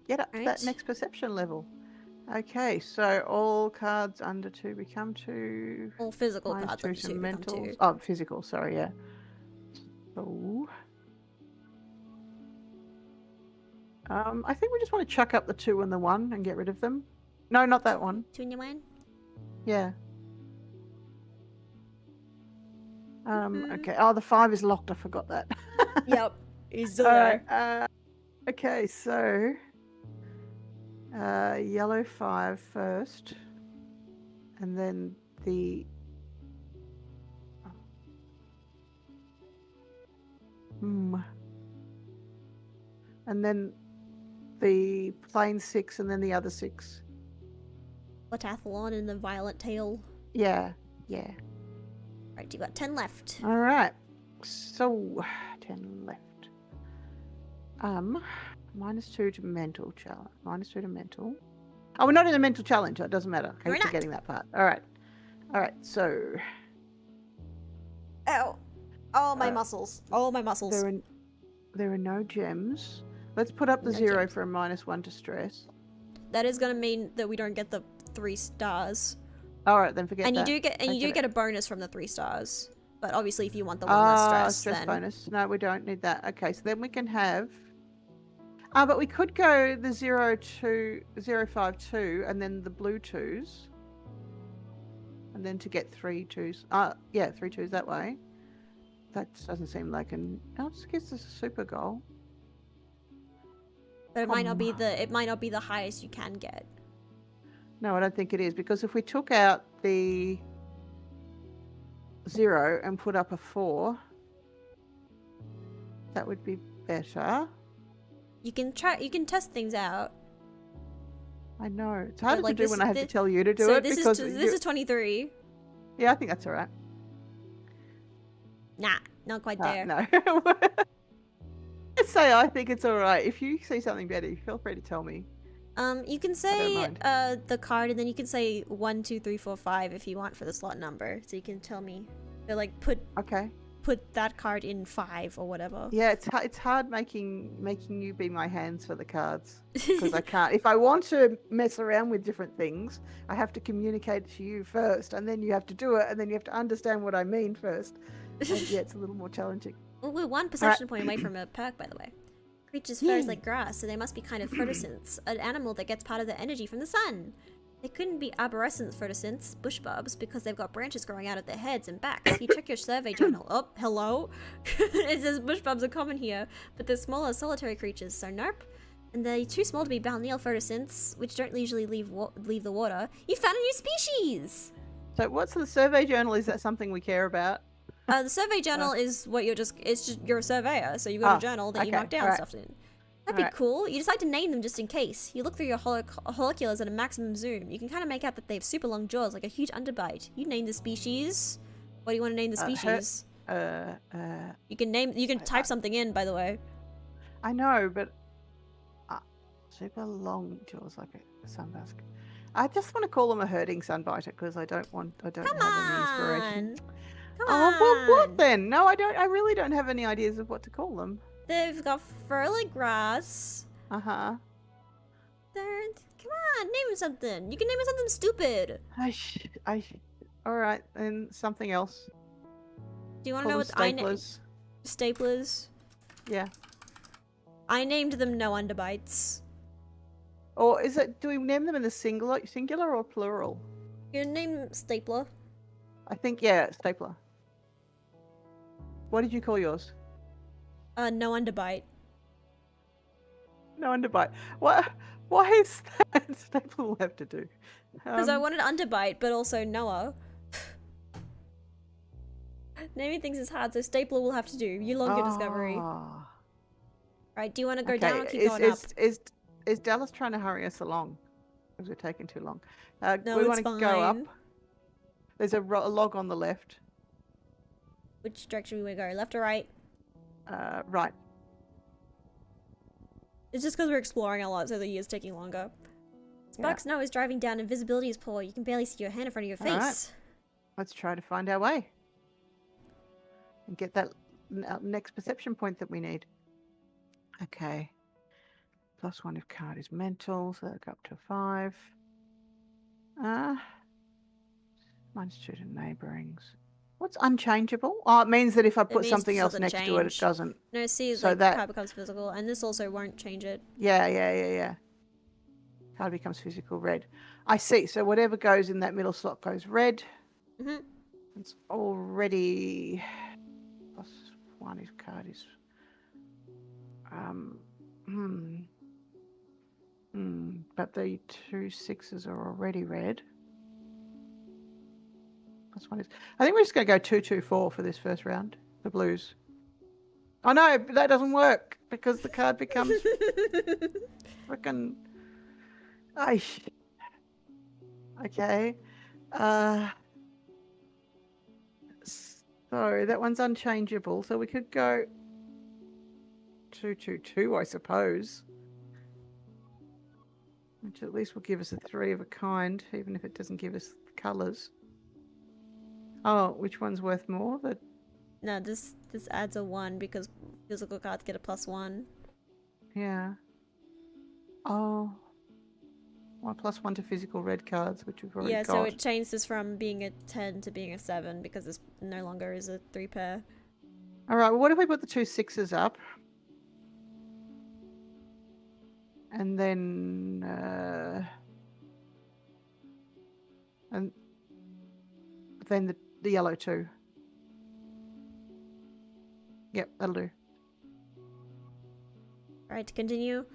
Get up to that next perception level. Okay, so all cards under 2 become 2. All physical cards under 2 become 2. Oh, physical, sorry, yeah. So... I think we just want to chuck up the 2 and the 1 and get rid of them. No, not that one. 2 and 1? Yeah. Okay. Oh, the 5 is locked. I forgot that. Yep. He's still there. Okay, so... yellow 5 first. And then the... And then the plain 6 and then the other 6. Latathlon and the violet tail. Yeah, yeah. Right, you got 10 left. All right. So, 10 10 left. -2 to mental challenge. -2 to mental. Oh, we're not in a mental challenge. It doesn't matter. We're Okay, not. forgetting that part. All right. All right. So. Ow. Oh, my muscles. Oh, my muscles. There are no gems. Let's put up the 0 for a -1 to stress. That is gonna mean that we don't get the 3 stars. All right, then forget and that. You do get a bonus from the 3 stars. But obviously, if you want the one less stress, stress then... bonus. No, we don't need that. Okay, so then we can have. But we could go the 0 to 052 and then the blue 2s. And then to get 3 2s. Yeah, 3 2s that way. That doesn't seem like an. Oh, it just gives us a super goal. But it might not be the highest you can get. No, I don't think it is, because if we took out the 0 and put up a 4, that would be better. You can test things out. I know. It's harder like to do when I have to tell you to do so it. This is 23. Yeah, I think that's all right. Nah, not quite there. No. Let's say I think it's all right. If you see something better, feel free to tell me. You can say the card, and then you can say 1, 2, 3, 4, 5 if you want for the slot number. So you can tell me, or like put that card in 5 or whatever. Yeah, it's hard making you be my hands for the cards, because I can't. If I want to mess around with different things, I have to communicate to you first, and then you have to do it, and then you have to understand what I mean first. And yeah, it's a little more challenging. Well, we're 1 perception point away from a perk, by the way. Creatures' fur is like grass, so they must be kind of photosynths, an animal that gets part of their energy from the sun. They couldn't be arborescent photosynths, bush bubs, because they've got branches growing out of their heads and backs. You check your survey journal. Oh, hello? It says bush bubs are common here, but they're smaller solitary creatures, so nope. And they're too small to be balneal photosynths, which don't usually leave the water. You found a new species! So what's the survey journal? Is that something we care about? The survey journal is what you're a surveyor, so you've got a journal that you mark down stuff in. That'd be cool. You decide to name them just in case. You look through your holoculars at a maximum zoom. You can kind of make out that they have super long jaws, like a huge underbite. You name the species. What do you want to name the species? You can type something in, by the way. I know, but super long jaws like a sunbask. I just want to call them a herding sunbiter because I don't have any inspiration. Come on. Well, what then? No, I don't. I really don't have any ideas of what to call them. They've got fur like grass. Come on, name them something. You can name them something stupid. All right, and something else. Do you want to know what I named? Staplers. Yeah. I named them no underbites. Or is it? Do we name them in the singular or plural? You name stapler. I think stapler. What did you call yours? No underbite. No underbite. What? Why is that? Stapler will have to do. Because I wanted underbite, but also Noah. Naming things is hard, so stapler will have to do. You log your discovery. Right, do you want to go down or keep going up? Is Dallas trying to hurry us along? Because we're taking too long. No, we it's want to fine. go up. There's a log on the left. Which direction do we go? Left or right? Right. It's just because we're exploring a lot, so the year's taking longer. Spark's nose is driving down and visibility is poor. You can barely see your hand in front of your face. Right. Let's try to find our way. And get that next perception point that we need. Okay. +1 if card is mental, so that'll go up to 5. -2 to neighbourings. What's unchangeable? Oh, it means that if I put something else next to it, it doesn't. No, see, so that card becomes physical, and this also won't change it. Yeah. Card becomes physical red. I see. So whatever goes in that middle slot goes red. Mm-hmm. It's already +1 if card is. But the 2 6s are already red. +1 is. I think we're just going to go 2 2 4 for this first round. The blues. Oh no, but that doesn't work because the card becomes freaking. Okay. So that one's unchangeable. So we could go. 2, 2, 2, I suppose. Which at least will give us a 3 of a kind, even if it doesn't give us colours. Oh, which one's worth more? No, this adds a 1 because physical cards get a +1. Yeah. Oh. 1 + 1 to physical red cards, which we've already got. Yeah, so it changes from being a 10 to being a 7 because this no longer is a 3 pair. Alright, well, what if we put the 2 6s up? And then the yellow 2. Yep, that'll do. Alright, to continue.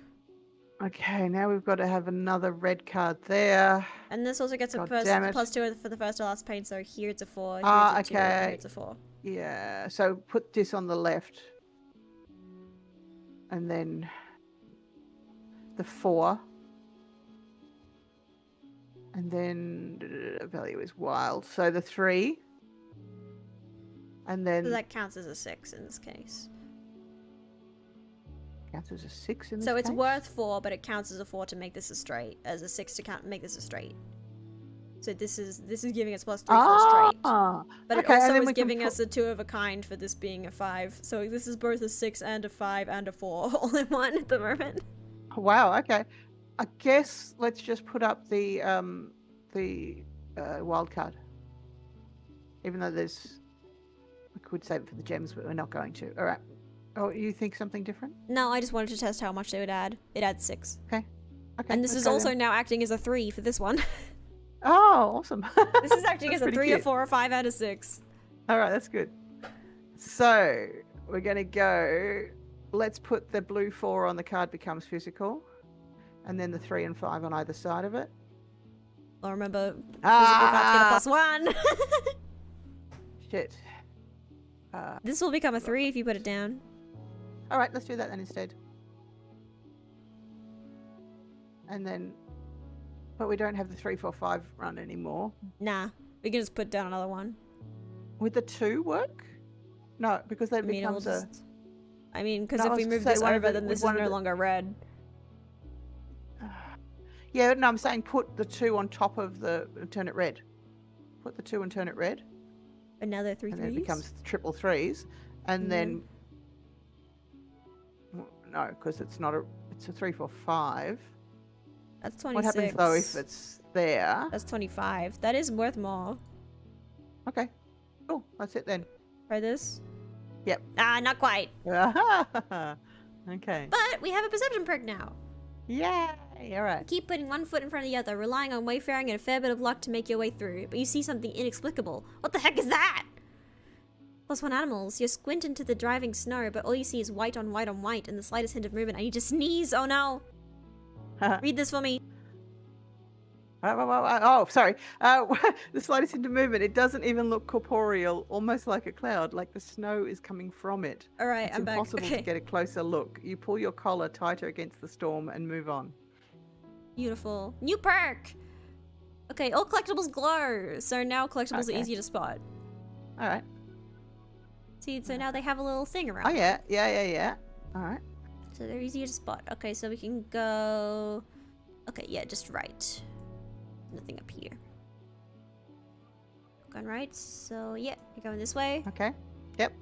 Okay, now we've got to have another red card there. And this also gets a +2 for the first to last pain, so here it's a 4, here it's a 2, okay. here it's a 4. Yeah, so put this on the left. And then the 4. And then value is wild. So the 3. And then... So that counts as a 6 in this case. Counts as a 6 in this So it's case? worth 4, but it counts as a 4 to make this a straight. As a 6 to make this a straight. So this is giving us +3 for a straight. But okay, it also is we giving us a 2 of a kind for this being a 5. So this is both a 6 and a 5 and a 4 all in one at the moment. Wow, okay. I guess let's just put up the wild card. Even though we could save it for the gems, but we're not going to. All right. Oh, you think something different? No, I just wanted to test how much they would add. It adds 6. Okay. And this is also now acting as a 3 for this one. Oh, awesome. This is acting as a 3, a 4, a 5, and a 6. All right, that's good. So we're going to go. Let's put the blue 4 on the card becomes physical. And then the 3 and 5 on either side of it. Well, remember, physical cards get a +1. Shit. This will become a 3 if you put it down. All right, let's do that then instead. And then, but we don't have the 3, 4, 5 run anymore. Nah, we can just put down another one. Would the 2 work? No, because then it becomes a... I mean, because if we move this over, then this is no longer red. Yeah, no, I'm saying put the 2 on top of turn it red. Put the 2 and turn it red. Another 3 and threes? then it becomes triple 3s. And then... No, because it's not it's a 3, 4, 5. That's 26. What happens though if it's there? That's 25. That is worth more. Okay. Cool. That's it then. Try this? Yep. Ah, not quite. Okay. But we have a perception perk now. Yay! Alright. Keep putting one foot in front of the other, relying on wayfaring and a fair bit of luck to make your way through. But you see something inexplicable. What the heck is that? +1 animals. You squint into the driving snow, but all you see is white on white on white and the slightest hint of movement. I need to sneeze. Oh no. Read this for me. Oh, sorry. The slightest hint of movement. It doesn't even look corporeal, almost like a cloud, like the snow is coming from it. Alright, I'm back. It's impossible to get a closer look. You pull your collar tighter against the storm and move on. Beautiful. New perk! Okay, all collectibles glow. So now collectibles are easier to spot. Alright. See, so now they have a little thing around. Oh, yeah. Yeah. Alright. So they're easier to spot. Okay, so we can go... Okay, yeah, just right. Nothing up here. Going right, so yeah, you're going this way. Okay. Yep.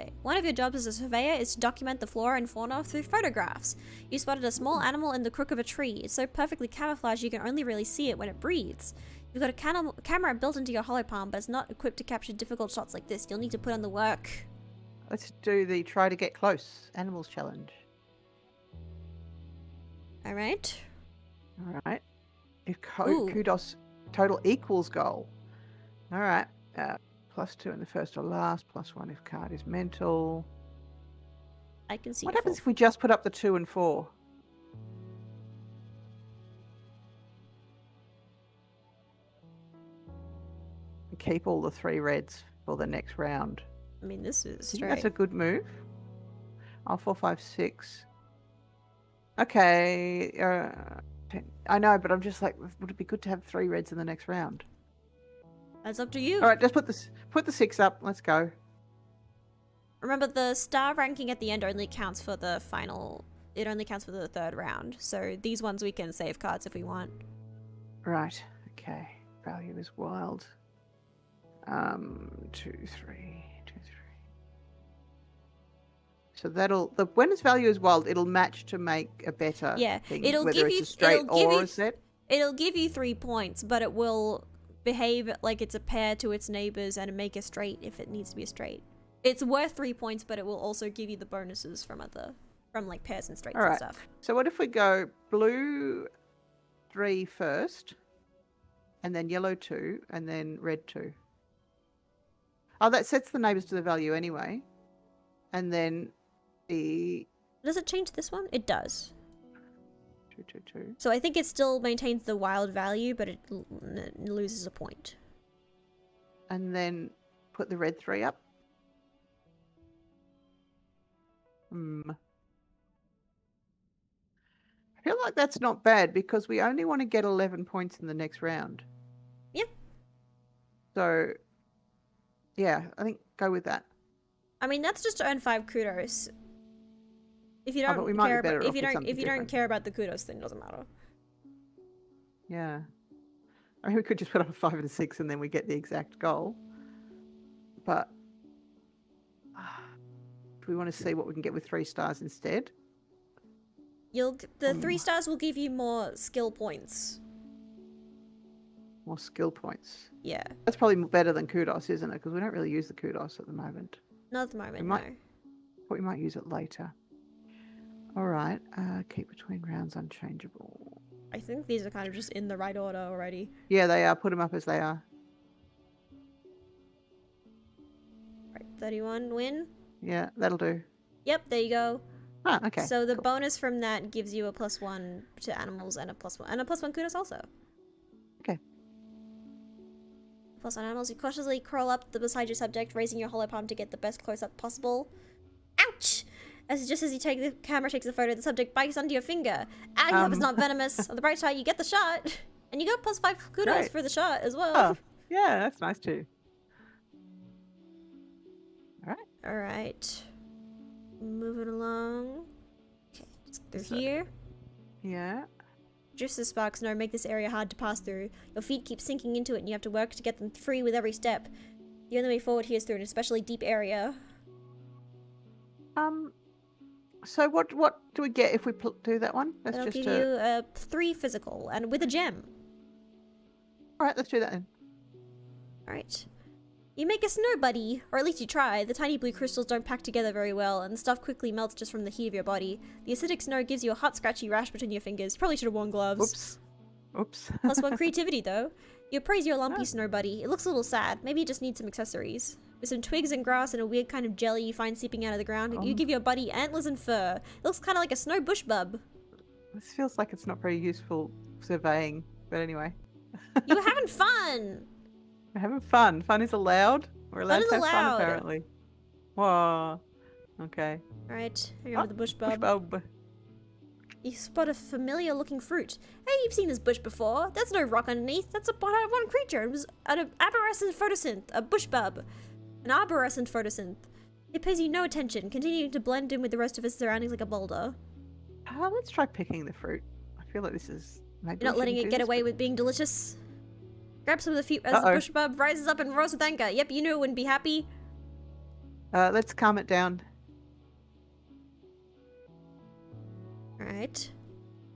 Okay. One of your jobs as a surveyor is to document the flora and fauna through photographs. You spotted a small animal in the crook of a tree. It's so perfectly camouflaged you can only really see it when it breathes. You've got a camera built into your hollow palm, but it's not equipped to capture difficult shots like this. You'll need to put on the work. Let's do the try to get close animals challenge. Alright. Alright. If kudos total equals goal. Alright. +2 in the first or last, +1 if card is mental. I can see. What happens if we just put up the 2 and 4? And keep all the 3 reds for the next round. I mean, this is straight. That's a good move. Oh, 4, 5, 6. Okay. I know, but I'm just like, would it be good to have 3 reds in the next round? That's up to you. All right, just put the 6 up. Let's go. Remember, the star ranking at the end only counts for the final. It only counts for the third round. So these ones we can save cards if we want. Right. Okay. Value is wild. 2, 3, 2, 3. So when its value is wild, it'll match to make a better thing, it'll whether give it's you a straight or a set. It'll give you 3 points, but it will behave like it's a pair to its neighbors and make a straight if it needs to be a straight. It's worth 3 points, but it will also give you the bonuses from like pairs and straights and stuff. So what if we go blue 3 first, and then yellow 2, and then red 2? Oh, that sets the neighbors to the value anyway. And then Does it change this one? It does. 2, 2, 2. So I think it still maintains the wild value, but it loses a point. And then put the red 3 up. I feel like that's not bad because we only want to get 11 points in the next round. Yeah. So, yeah, I think go with that. I mean, that's just to earn 5 kudos. If you don't but we might care be better about, off with something if you don't different. care about the kudos, then it doesn't matter. Yeah. I mean, we could just put up a 5 and a 6 and then we get the exact goal. But if we want to see what we can get with 3 stars instead. The 3 stars will give you more skill points. More skill points. Yeah. That's probably better than kudos, isn't it? Because we don't really use the kudos at the moment. Not at the moment, no. But we might use it later. All right. Keep between rounds unchangeable. I think these are kind of just in the right order already. Yeah, they are. Put them up as they are. Right, 31 win. Yeah, that'll do. Yep, there you go. Ah, okay. So the bonus from that gives you a +1 to animals and a +1 kudos also. Okay. +1 animals. You cautiously crawl up beside your subject, raising your hollow palm to get the best close-up possible. Ouch! Just as the camera takes a photo, the subject bites onto your finger. You hope it's not venomous. On the bright side, you get the shot. And you got +5 kudos for the shot as well. Oh, yeah, that's nice too. Alright. Moving along. Okay, just through here. Yeah. Just as sparks know, make this area hard to pass through. Your feet keep sinking into it and you have to work to get them free with every step. The only way forward here is through an especially deep area. So what do we get if we do that one? That'll give you a 3 physical and with a gem. Alright, let's do that then. Alright. You make a snow buddy, or at least you try. The tiny blue crystals don't pack together very well, and the stuff quickly melts just from the heat of your body. The acidic snow gives you a hot, scratchy rash between your fingers. Probably should have worn gloves. Oops. +1 creativity, though. You praise your lumpy snow buddy. It looks a little sad. Maybe you just need some accessories. With some twigs and grass and a weird kind of jelly you find seeping out of the ground, you give your buddy antlers and fur. It looks kind of like a snow bush bub. This feels like it's not very useful surveying, but anyway. You were having fun! We're having fun. Fun is allowed. We're allowed to have fun, apparently. Whoa. Okay. Alright, here go the bush bub. Bush bub. You spot a familiar looking fruit. Hey, you've seen this bush before. There's no rock underneath. That's a part of one creature. It was an arborescent photosynth, a bush bub. An arborescent photosynth. It pays you no attention, continuing to blend in with the rest of its surroundings like a boulder. Let's try picking the fruit. I feel like this is... Maybe you're not letting it get away with being delicious. Grab some of the fruit as the bush bub rises up and roars with anger. Yep, you knew it wouldn't be happy. Let's calm it down. Alright.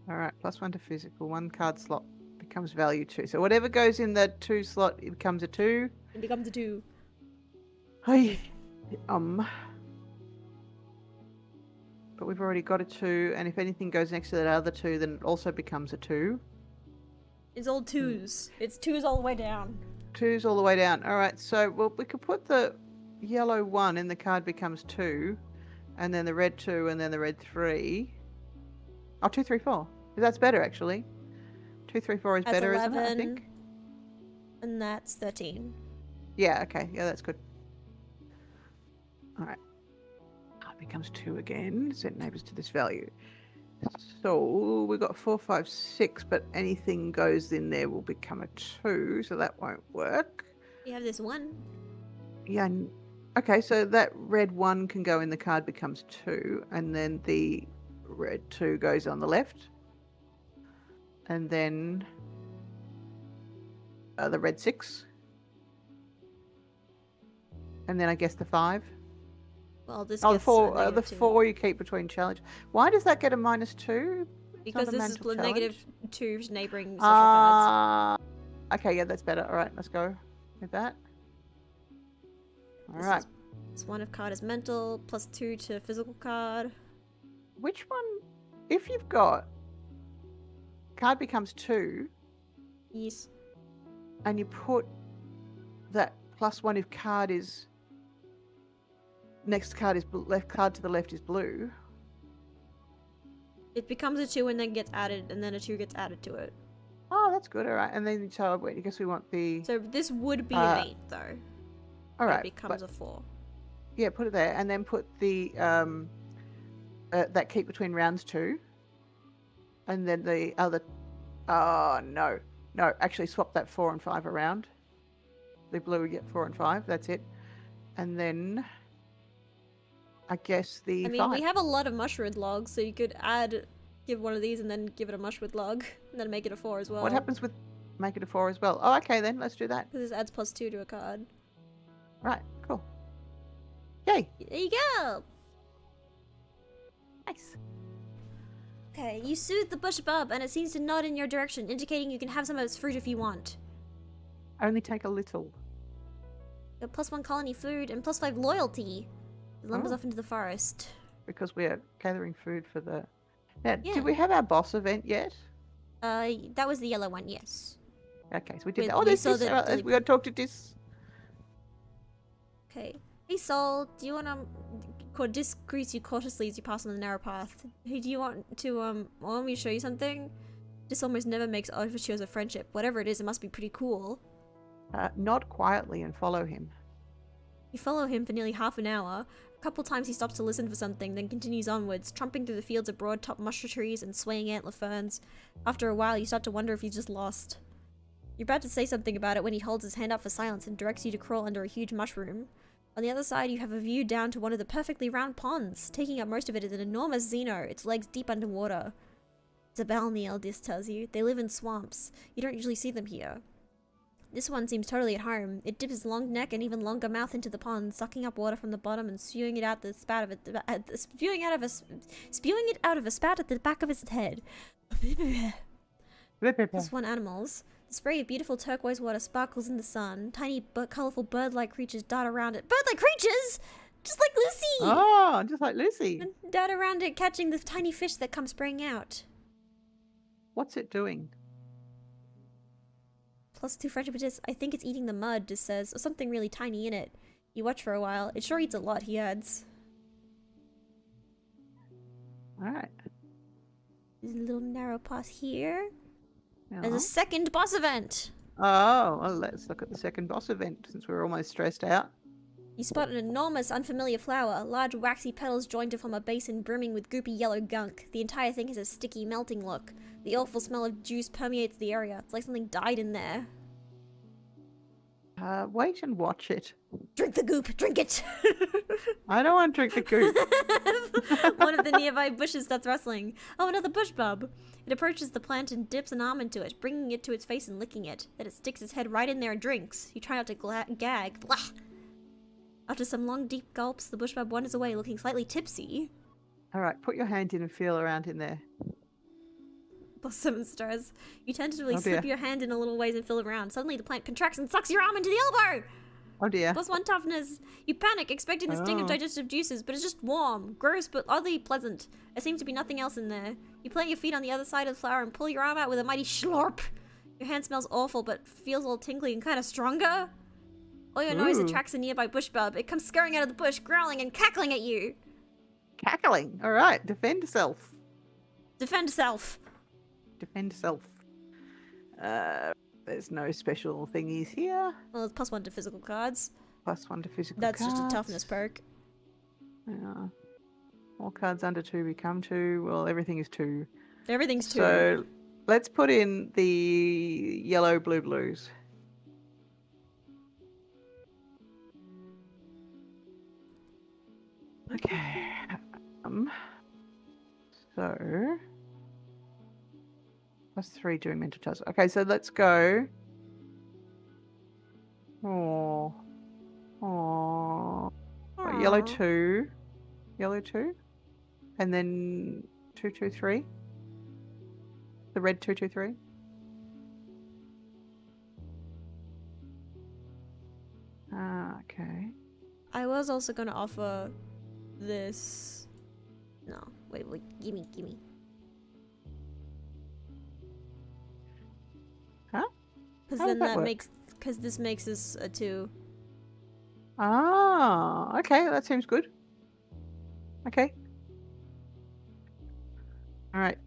Alright, +1 to physical. 1 card slot becomes value 2. So whatever goes in the 2 slot, it becomes a 2. It becomes a 2. Hey. But we've already got a 2, and if anything goes next to that other 2, then it also becomes a 2. It's all 2s. It's 2s all the way down. 2s all the way down. Alright, so well, we could put the yellow 1 and the card becomes 2, and then the red 2, and then the red 3. Oh, 2, 3, 4. That's better, actually. 2, 3, 4 is that's better, 11, isn't it, I think? And that's 13. Yeah, okay. Yeah, that's good. Alright. It becomes 2 again. Set neighbours to this value. So we've got 4, 5, 6, but anything goes in there will become a 2, so that won't work. You have this 1. Yeah, Okay, so that red 1 can go in the card, becomes 2, and then the red 2 goes on the left. And then the red 6. And then I guess the 5. Well, this Oh, the gets 4. a The -2. 4 you keep between challenge. Why does that get a -2? Because this is challenge? -2 to neighboring social cards. Okay, yeah, that's better. All right, let's go with that. All right. This one of card is mental, +2 to physical card. Which one? If you've got card becomes 2. Yes. And you put that +1 if card is next card is left card to the left is blue. It becomes a 2 and then gets added, and then a 2 gets added to it. Oh, that's good. All right, and then so wait, I guess we want the. So this would be an 8 though. All right, it becomes a 4. Yeah, put it there, and then put the that keep between rounds 2, and then the other. Oh no, actually swap that 4 and 5 around. The blue would get 4 and 5. That's it, and then I guess the. I mean, 5. we have a lot of mushroom logs, so you could give one of these and then give it a mushroom log, and then make it a 4 as well. What happens with make it a 4 as well? Oh, okay then, let's do that. Because this adds +2 to a card. Right, cool. Yay! There you go! Nice. Okay, you soothe the bush bub, and it seems to nod in your direction, indicating you can have some of its fruit if you want. Only take a little. You have +1 colony food and +5 loyalty. It lumbers Oh. off into the forest. Because we are gathering food for the. Now, Yeah. did we have our boss event yet? That was the yellow one, yes. Okay, so we did Wait, that. Oh, we there's saw this. the- We got to talk to this. Okay. Hey Sol, do you want discreet you cautiously as you pass on the narrow path. Hey, do you want to want me to show you something? This almost never makes overtures of friendship. Whatever it is, it must be pretty cool. Nod quietly and follow him. You follow him for nearly half an hour. A couple times he stops to listen for something, then continues onwards, trumping through the fields of broad-topped mushroom trees and swaying antler ferns. After a while, you start to wonder if he's just lost. You're about to say something about it when he holds his hand up for silence and directs you to crawl under a huge mushroom. On the other side, you have a view down to one of the perfectly round ponds. Taking up most of it is an enormous xeno, its legs deep underwater. It's a balney, Eldest tells you. They live in swamps. You don't usually see them here. This one seems totally at home. It dips its long neck and even longer mouth into the pond, sucking up water from the bottom and spewing it out the spout of it, spewing it out of a spout at the back of its head. This one animals. The spray of beautiful turquoise water sparkles in the sun. Tiny but colorful bird-like creatures dart around it. Bird-like creatures! Just like Lucy! Oh, just like Lucy. And dart around it, catching the tiny fish that come spraying out. What's it doing? +2 friendship with this. I think it's eating the mud, just says, or something really tiny in it. You watch for a while. It sure eats a lot, he adds. Alright. There's a little narrow path here. Yeah. There's a second boss event! Oh, well, let's look at the second boss event since we're almost stressed out. You spot an enormous, unfamiliar flower. Large, waxy petals joined to form a basin brimming with goopy yellow gunk. The entire thing has a sticky, melting look. The awful smell of juice permeates the area. It's like something died in there. Wait and watch it. Drink the goop! Drink it! I don't want to drink the goop. One of the nearby bushes starts rustling. Oh, another bush bub! It approaches the plant and dips an arm into it, bringing it to its face and licking it. Then it sticks its head right in there and drinks. You try not to gag. Blah! After some long, deep gulps, the bush bub wanders away, looking slightly tipsy. Alright, put your hand in and feel around in there. Blossom stirs. You tentatively Oh, slip dear. your hand in a little ways and feel around. Suddenly, the plant contracts and sucks your arm into the elbow! Oh dear. +1 toughness. You panic, expecting the sting of Oh. digestive juices, but it's just warm, gross, but oddly pleasant. There seems to be nothing else in there. You plant your feet on the other side of the flower and pull your arm out with a mighty slurp. Your hand smells awful, but feels all tingly and kind of stronger. All your noise Ooh. attracts a nearby bush bub. It comes scurrying out of the bush, growling and cackling at you. Cackling. Alright, defend self. Defend self. Defend self. There's no special thingies here. Well, it's +1 to physical cards. +1 to physical That's cards. just a toughness perk. Yeah. All cards under 2 become 2. Well, everything is 2. Everything's 2. So let's put in the yellow, blue, blues. So +3 doing mental tasks. Okay, so let's go. Oh. Yellow 2. Yellow 2. And then 2, 2, 3. The red 2, 2, 3. Okay. I was also gonna offer this. No, wait, gimme. Huh? Because How then does that work? because this makes us a 2. Ah, okay, that seems good. Okay. All right.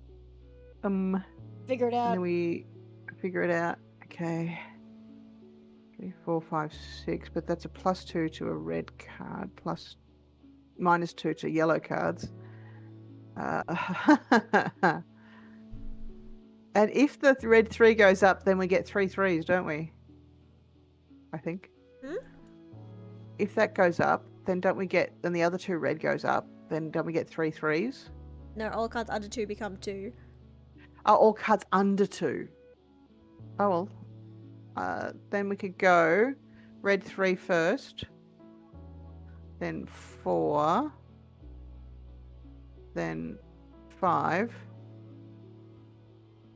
Figure it And out. then we figure it out. Okay. 3, 4, 5, 6, but that's a +2 to a red card, -2 to yellow cards. And if the red 3 goes up, then we get 3 3s, don't we? I think. If that goes up, then don't we get? Then the other 2 red goes up. Then don't we get 3 3s? No, all cards under 2 become 2. Oh, all cards under 2. Oh well. Then we could go red 3 first, then 4, then 5,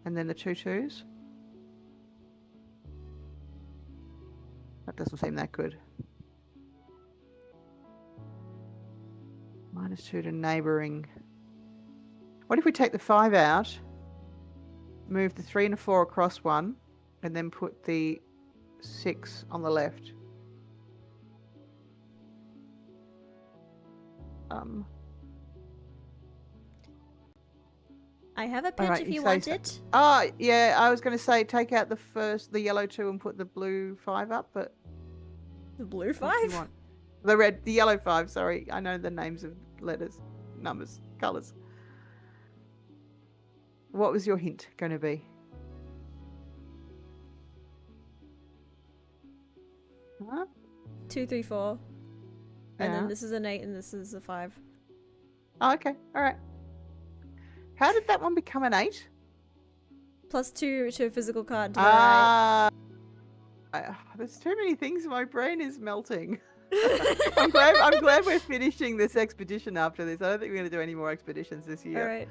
and then the 2 2s. That doesn't seem that good. -2 to neighbouring. What if we take the 5 out, move the 3 and a 4 across one, and then put the 6 on the left? I have a pitch right, if you you say want so. it. Oh, yeah, I was going to say take out the yellow 2 and put the blue 5 up, but The blue what do you 5? want? The yellow 5, sorry. I know the names of letters, numbers, colours. What was your hint going to be? Huh? 2, 3, 4. And Yeah. then this is an 8 and this is a 5. Oh, okay. All right. How did that one become an 8? +2 to a physical card to the right. There's too many things. My brain is melting. I'm glad we're finishing this expedition after this. I don't think we're going to do any more expeditions this year. Alright.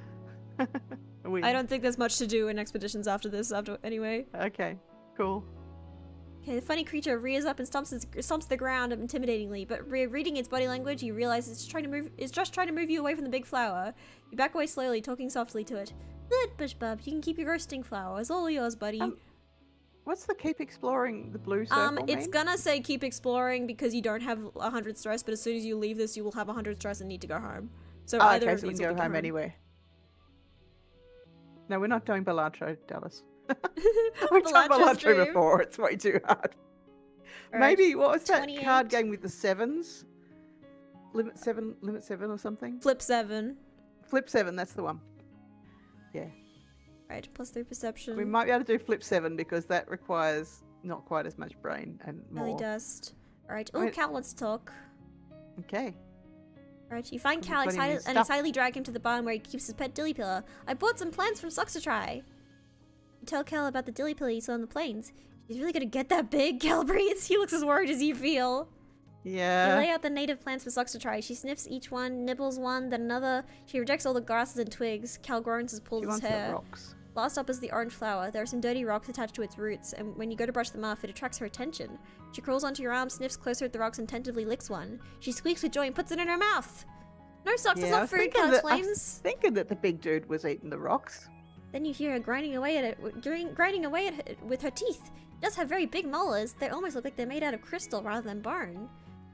We- I don't think there's much to do in expeditions after this, anyway. Okay, cool. Okay, the funny creature rears up and stomps the ground intimidatingly, but reading its body language, you realize it's just trying to move you away from the big flower. You back away slowly, talking softly to it. Good, Bushbub, you can keep your roasting flower. It's all yours, buddy. What's the keep exploring the blue circle It's mean? gonna say keep exploring because you don't have 100 stress, but as soon as you leave this, you will have 100 stress and need to go home. So either okay, of so we these can will go be home anywhere. No, we're not doing Balatro, Dallas. We've done Balatro Balatro stream. before. It's way too hard. Alright, Maybe, what was that 28. card game with the 7s? Limit 7 or something? Flip 7. Flip 7, that's the one. Yeah. Right, +3 perception. We might be able to do flip 7 because that requires not quite as much brain and Ellie more. dust. Alright, I oh, mean- Cal, let's talk. Okay. Right, you find Put Cal him in and stuff. excitedly drag him to the barn where he keeps his pet dilly pillar. I bought some plants from Socks to try. You tell Cal about the dilly pillar you saw on the plains. She's really gonna get that big, Cal breathes. He looks as worried as you feel. You Yeah. lay out the native plants for Socks to try. She sniffs each one, nibbles one, then another. She rejects all the grasses and twigs. Cal groans and pulls She his wants the hair. rocks. Last up is the orange flower. There are some dirty rocks attached to its roots, and when you go to brush them off, it attracts her attention. She crawls onto your arm, sniffs closer at the rocks, and tentatively licks one. She squeaks with joy and puts it in her mouth. No, Socks, Yeah, that's I not was food, thinking Cal that- I was exclaims. Thinking that the big dude was eating the rocks. Then you hear her grinding away at it with her teeth. It does have very big molars. They almost look like they're made out of crystal rather than bone.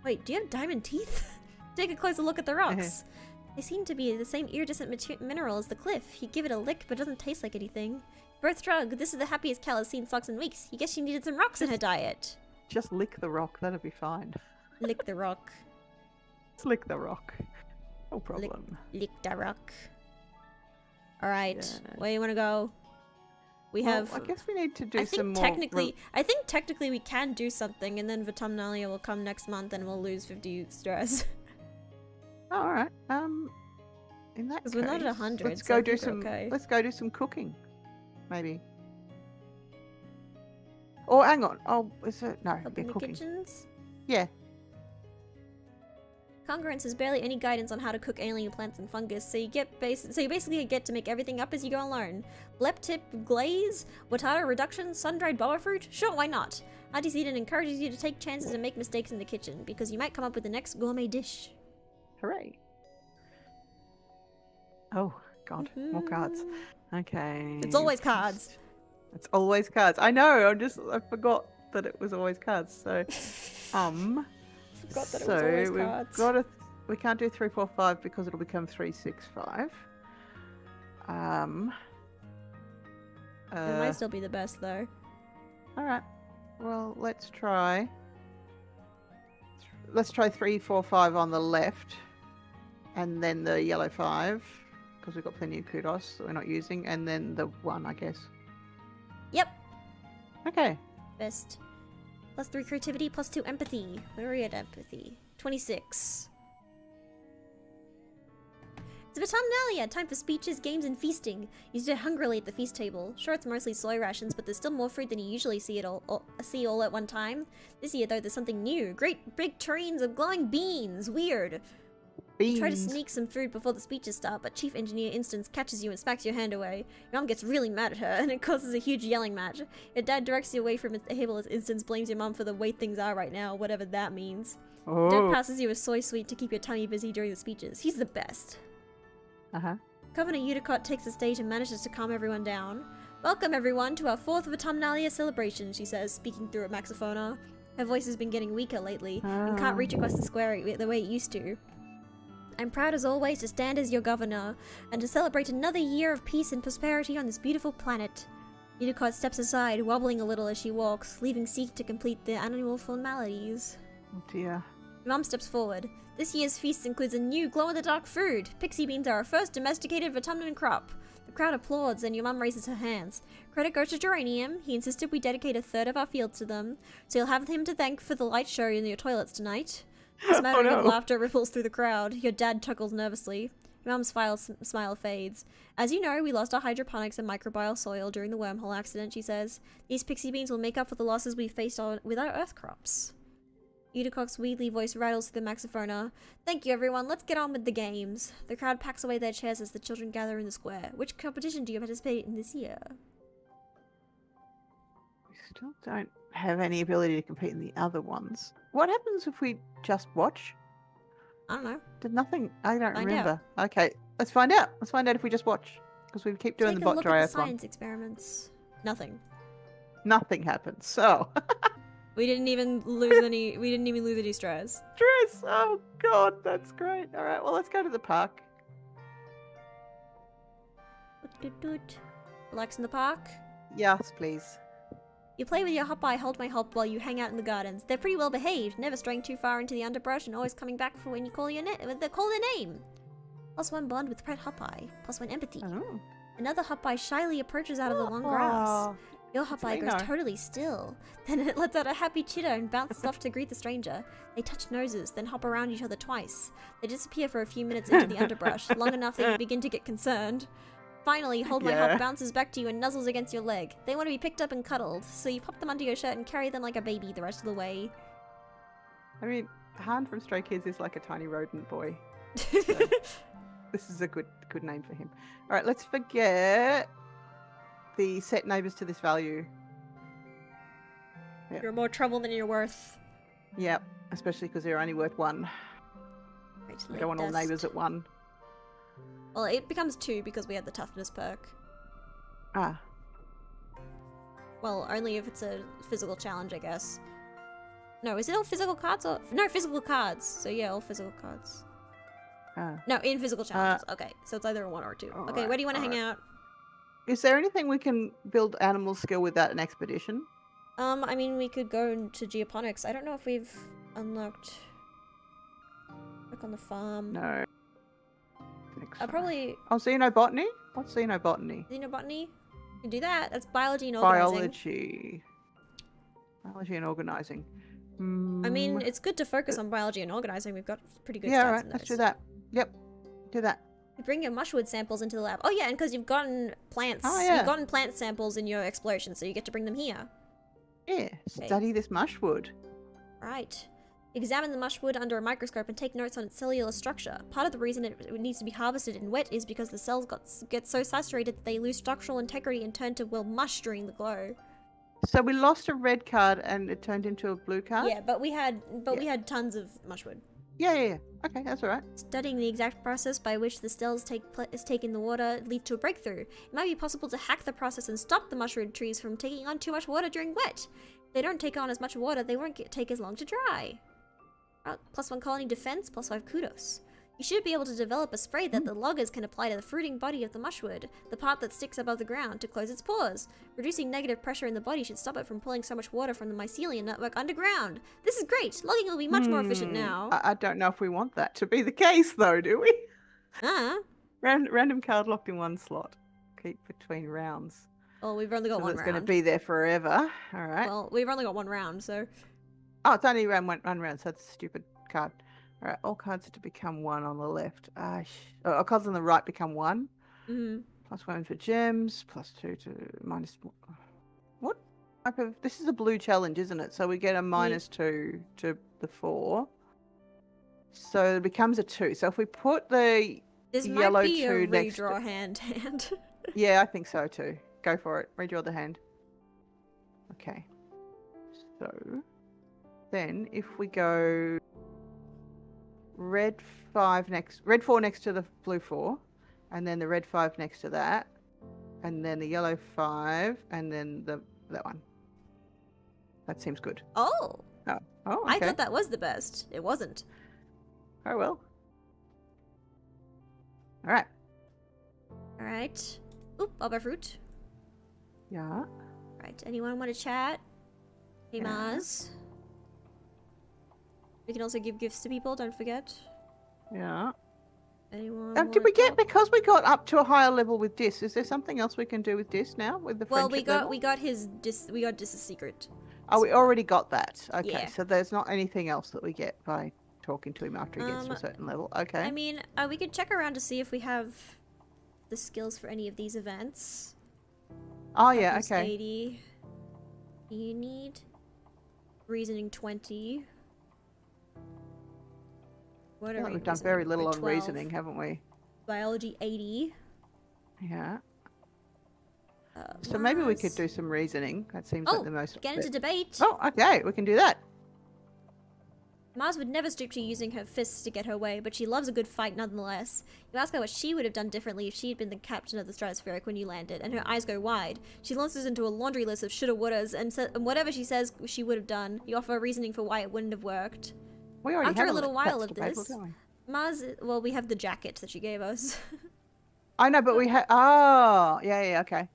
Wait, do you have diamond teeth? Take a closer look at the rocks. They seem to be the same iridescent mineral as the cliff. You give it a lick, but it doesn't taste like anything. Both shrug. This is the happiest Cal has seen Socks in weeks. You guess she needed some rocks in her diet. Just lick the rock, that'll be fine. Lick the rock. Just lick the rock. No problem. Lick the rock. Alright, Yeah. where you want to go? We Well, have... I guess we need to do I some think more. technically we can do something, and then Vatumnalia will come next month and we'll lose 50 stress. Oh, all right. In that Because case, we're not at 100. let's so go I do think we're some. Okay. Let's go do some cooking, maybe. Or hang on. Oh, is it no? Help Yeah, in the cooking. kitchens. Yeah. Congruence has barely any guidance on how to cook alien plants and fungus, so you basically get to make everything up as you go alone. Lep tip glaze, watata reduction, sun-dried baba fruit? Sure, why not? Auntie's Eden encourages you to take chances and make mistakes in the kitchen, because you might come up with the next gourmet dish. Hooray. Oh God, more cards. Okay. It's always cards. It's always cards. I know. I forgot that it was always cards. So, Forgot that it was always cards. We can't do 3, 4, 5 because it'll become 3, 6, 5. It might still be the best though. All right. Well, let's try. Let's try 3, 4, 5 on the left, and then the yellow 5 because we've got plenty of kudos that we're not using, and then the 1, I guess. Yep. Okay. Best. +3 creativity, +2 empathy. Where are we at empathy? 26. It's Autumnalia! Time for speeches, games, and feasting. You sit hungrily at the feast table. Sure, it's mostly soy rations, but there's still more food than you usually see all at one time. This year, though, there's something new. Great big tureens of glowing beans. Weird. You try to sneak some food before the speeches start, but Chief Engineer Instance catches you and smacks your hand away. Your mom gets really mad at her, and it causes a huge yelling match. Your dad directs you away from the table as Instance blames your mom for the way things are right now, whatever that means. Oh. Dad passes you a soy sweet to keep your tummy busy during the speeches. He's the best. Governor Udicott takes the stage and manages to calm everyone down. Welcome, everyone, to our 4th of Autumnalia celebration, she says, speaking through a maxophone. Her voice has been getting weaker lately, and can't reach across the square the way it used to. I'm proud as always to stand as your governor, and to celebrate another year of peace and prosperity on this beautiful planet. Udicott steps aside, wobbling a little as she walks, leaving Seek to complete the annual formalities. Oh dear. Mom steps forward. This year's feast includes a new glow-in-the-dark food. Pixie beans are our first domesticated autumnal crop. The crowd applauds, and your mum raises her hands. Credit goes to Geranium. He insisted we dedicate a third of our fields to them, so you'll have him to thank for the light show in your toilets tonight. A smattering of laughter ripples through the crowd. Your dad chuckles nervously. Your mum's smile fades. As you know, we lost our hydroponics and microbial soil during the wormhole accident, she says. These pixie beans will make up for the losses we've faced with our earth crops. Udicock's wheedly voice rattles through the maxophone. Thank you, everyone. Let's get on with the games. The crowd packs away their chairs as the children gather in the square. Which competition do you participate in this year? We still don't have any ability to compete in the other ones. What happens if we just watch? I don't know. Did nothing? I don't Find remember. Okay, let's find out. Let's find out if we just watch. Because we keep doing Take the a bot look at dryas the one. science experiments. Nothing. Nothing happens. So. We didn't even lose any. We didn't even lose any stress. Dress! Oh god, that's great. Alright, well let's go to the park. Relax in the park. Yes, please. You play with your hop-eye hold my hop while you hang out in the gardens. They're pretty well behaved, never straying too far into the underbrush and always coming back for when you call their name. +1 bond with Pret Hop-eye, +1 empathy. Oh. Another hop-eye shyly approaches out of the long grass. Your hop-eye goes totally still. Then it lets out a happy chitter and bounces off to greet the stranger. They touch noses, then hop around each other twice. They disappear for a few minutes into the underbrush, long enough that you begin to get concerned. Finally, Hold My Hop bounces back to you and nuzzles against your leg. They want to be picked up and cuddled, so you pop them under your shirt and carry them like a baby the rest of the way. I mean, Han from Stray Kids is like a tiny rodent boy. So this is a good name for him. Alright, let's forget the set neighbours to this value. Yep. You're more trouble than you're worth. Yep, especially because they're only worth 1. Right, We don't want all neighbours at 1. Well, it becomes 2 because we have the toughness perk. Ah. Well, only if it's a physical challenge, I guess. No, is it all physical cards or... No, physical cards. So yeah, all physical cards. Ah. No, in physical challenges. Okay, so it's either a 1 or a 2. Okay, where do you want to hang out? Is there anything we can build animal skill without an expedition? I mean, we could go into geoponics. I don't know if we've unlocked... Look on the farm. No. Probably... Oh, xenobotany? What's xenobotany? Xenobotany? You can do that. That's biology and organizing. Biology and organizing. I mean, it's good to focus on biology and organizing. We've got pretty good stats yeah, alright, in those. let's do that. Yep. Do that. Bring your mushwood samples into the lab. Oh yeah, and because you've gotten plants. Oh, yeah. You've gotten plant samples in your exploration, so you get to bring them here. Yeah, study this mushwood. Right. Examine the mushwood under a microscope and take notes on its cellular structure. Part of the reason it needs to be harvested in wet is because the cells get so saturated that they lose structural integrity and turn to, well, mush during the glow. So we lost a red card and it turned into a blue card? Yeah, but we had tons of mushwood. Yeah. Okay, that's all right. Studying the exact process by which the cells take in the water leads to a breakthrough. It might be possible to hack the process and stop the mushroom trees from taking on too much water during wet. If they don't take on as much water, they won't take as long to dry. +1 colony defense, +5 kudos. You should be able to develop a spray that the loggers can apply to the fruiting body of the mushwood, the part that sticks above the ground, to close its pores. Reducing negative pressure in the body should stop it from pulling so much water from the mycelium network underground. This is great! Logging will be much more efficient now. I don't know if we want that to be the case, though, do we? Random card locked in one slot. Keep between rounds. Well, we've only got one round. It's going to be there forever. All right. Well, we've only got one round, so... Oh, it's only one round, so that's a stupid card. All right, all cards are to become 1 on the left. All cards on the right become 1. +1 for gems, +2 to -1. What type of... This is a blue challenge, isn't it? So we get a -2 to the 4. So it becomes a 2. So if we put the yellow 2 next to... redraw hand. Yeah, I think so too. Go for it. Redraw the hand. Okay. So then if we go red 4 next to the blue 4, and then the red 5 next to that, and then the yellow 5, and then that one. That seems good. Oh, okay. I thought that was the best. It wasn't. Oh well. All right. Oop, Baba fruit. Yeah. Right. Anyone want to chat? Hey, Maz. We can also give gifts to people, don't forget. Yeah. Anyone did we get, because we got up to a higher level with Dis, is there something else we can do with Dis now with the friendship level? we got Dis's secret. Oh, we already got that. Okay, yeah. So there's not anything else that we get by talking to him after he gets to a certain level. Okay. I mean, we could check around to see if we have the skills for any of these events. Oh yeah, okay. 80. You need reasoning 20. What are we've done very little on reasoning, haven't we? Biology 80. Yeah. So maybe we could do some reasoning. That seems like the most... get into debate. Oh, okay. We can do that. Mars would never stoop to using her fists to get her way, but she loves a good fight nonetheless. You ask her what she would have done differently if she had been the captain of the Stratospheric when you landed, and her eyes go wide. She launches into a laundry list of shoulda wouldas, and whatever she says she would have done, you offer a reasoning for why it wouldn't have worked. We already After had a little while of paper, this, Mars, well, we have the jacket that she gave us. I know, but we had... Oh, yeah, okay.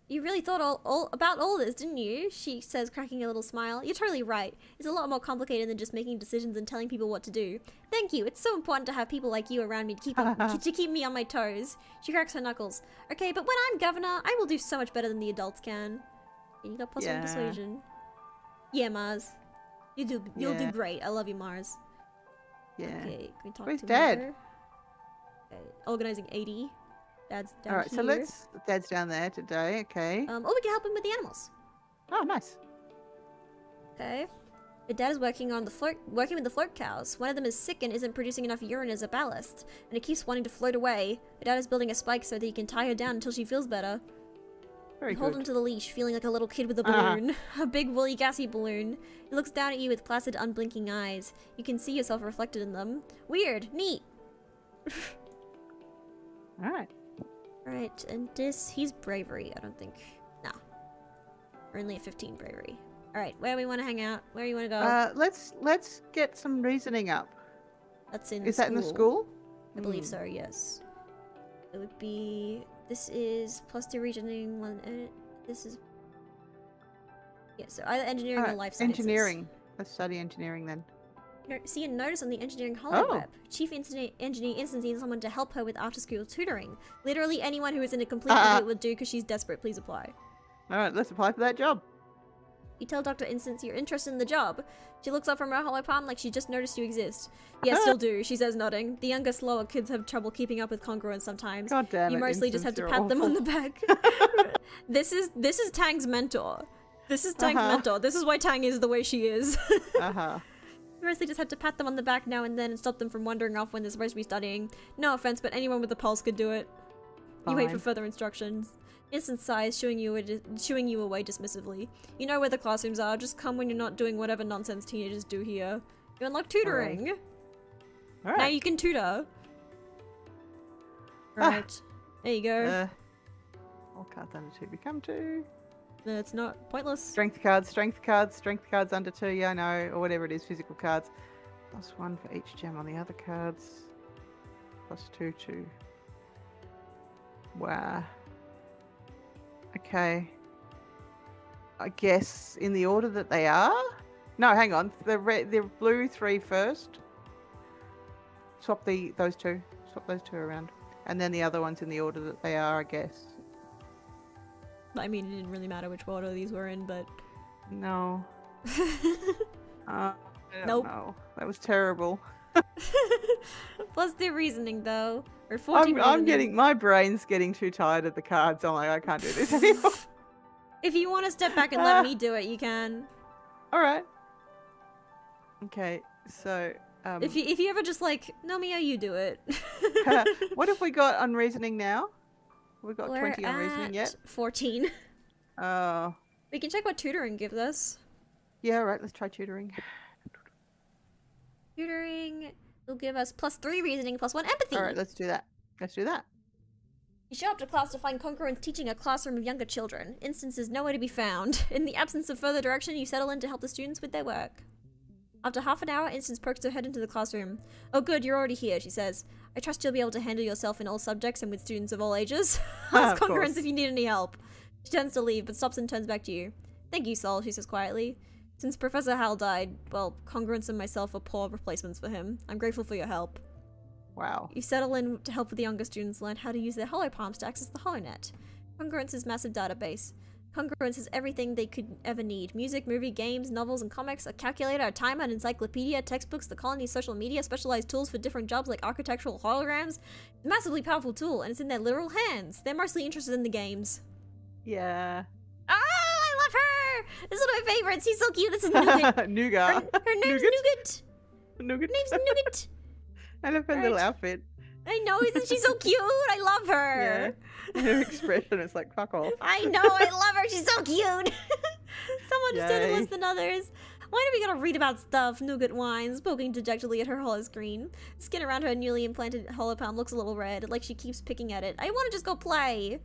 You really thought all about all this, didn't you? She says, cracking a little smile. You're totally right. It's a lot more complicated than just making decisions and telling people what to do. Thank you. It's so important to have people like you around me to keep me on my toes. She cracks her knuckles. Okay, but when I'm governor, I will do so much better than the adults can. You got +1 persuasion. Yeah, Mars. You'll do great. I love you, Mars. Yeah. Okay, can we talk Where's to Dad? Mother? Okay, organizing 80. Dad's down Alright, so Dad's down there today, okay. we can help him with the animals. Oh, nice. Okay. Your dad is working with the float cows. One of them is sick and isn't producing enough urine as a ballast, and it keeps wanting to float away. Your dad is building a spike so that he can tie her down until she feels better. Very Hold good. him to the leash, feeling like a little kid with a balloon. A big, woolly, gassy balloon. He looks down at you with placid, unblinking eyes. You can see yourself reflected in them. Weird. Neat. Alright. Right, and he's bravery, I don't think. No. We're only at 15 bravery. Alright, where we want to hang out? Where you want to go? Let's get some reasoning up. That's in Is that in the school? I believe so, yes. It would be... This is +2 reasoning, this is... Yeah, so either engineering or life sciences. Engineering. Let's study engineering then. See a notice on the engineering holoweb. Chief Engineer Instance needs someone to help her with after-school tutoring. Literally anyone who isn't a complete idiot will do because she's desperate. Please apply. Alright, let's apply for that job. You tell Dr. Instance you're interested in the job. She looks up from her hollow palm like she just noticed you exist. Yeah, still do, she says, nodding. The younger, slower kids have trouble keeping up with congruence sometimes. God damn it, you mostly just have Instance, to pat you're them on awful. the back. This is Tang's mentor. This is Tang's mentor. This is why Tang is the way she is. Uh-huh. You mostly just have to pat them on the back now and then and stop them from wandering off when they're supposed to be studying. No offense, but anyone with a pulse could do it. You wait for Fine. further instructions. Instant sighs, shooing you away dismissively. You know where the classrooms are. Just come when you're not doing whatever nonsense teenagers do here. You unlock tutoring. All right. Now you can tutor. Right. There you go. All cards under 2 become 2. It's not pointless. Strength cards under 2, yeah, I know, or whatever it is, physical cards. +1 for each gem on the other cards. +2, 2. Wow. Okay. I guess in the order that they are? No, hang on. The blue 3 first. Swap those two. Swap those 2 around. And then the other ones in the order that they are, I guess. I mean, it didn't really matter which order these were in, but... No. I don't Nope. know. That was terrible. Plus the reasoning, though. Or 14 I'm my brain's getting too tired of the cards. I'm like, I can't do this anymore. If you want to step back and let me do it, you can. All right. Okay, so If you ever just like, Nomia, you do it. what have we got on reasoning now? We've got We're 20 on reasoning yet. 14. Oh. We can check what tutoring gives us. Yeah, all right. Let's try tutoring. Tutoring will give us +3 reasoning, +1 empathy. All right, let's do that. Let's do that. You show up to class to find congruence teaching a classroom of younger children. Instance is nowhere to be found. In the absence of further direction, you settle in to help the students with their work. After half an hour, Instance pokes her head into the classroom. Oh good, you're already here, she says. I trust you'll be able to handle yourself in all subjects and with students of all ages. Ask Of congruence course. if you need any help. She turns to leave, but stops and turns back to you. Thank you, Sol, she says quietly. Since Professor Hal died, well, congruence and myself are poor replacements for him. I'm grateful for your help. Wow. You settle in to help with the younger students learn how to use their hollow palms to access the HoloNet. Congruence's massive database. Congruence has everything they could ever need. Music, movie, games, novels, and comics, a calculator, a timer, an encyclopedia, textbooks, the colony's social media, specialized tools for different jobs like architectural holograms. It's a massively powerful tool, and it's in their literal hands. They're mostly interested in the games. Yeah. Ah, I love her! This is one of my favorites. She's so cute. This is Nougat. Nougat. Her name's Nougat. Nougat. Nougat. Her name's Nougat. I love her little outfit. I know, isn't she so cute? I love her. Yeah. Her expression is like, fuck off. I know, I love her. She's so cute. Some understand Yay. less than others. Why do we gotta read about stuff? Nougat whines, poking dejectedly at her hollow screen. Skin around her newly implanted hollow palm looks a little red, like she keeps picking at it. I want to just go play.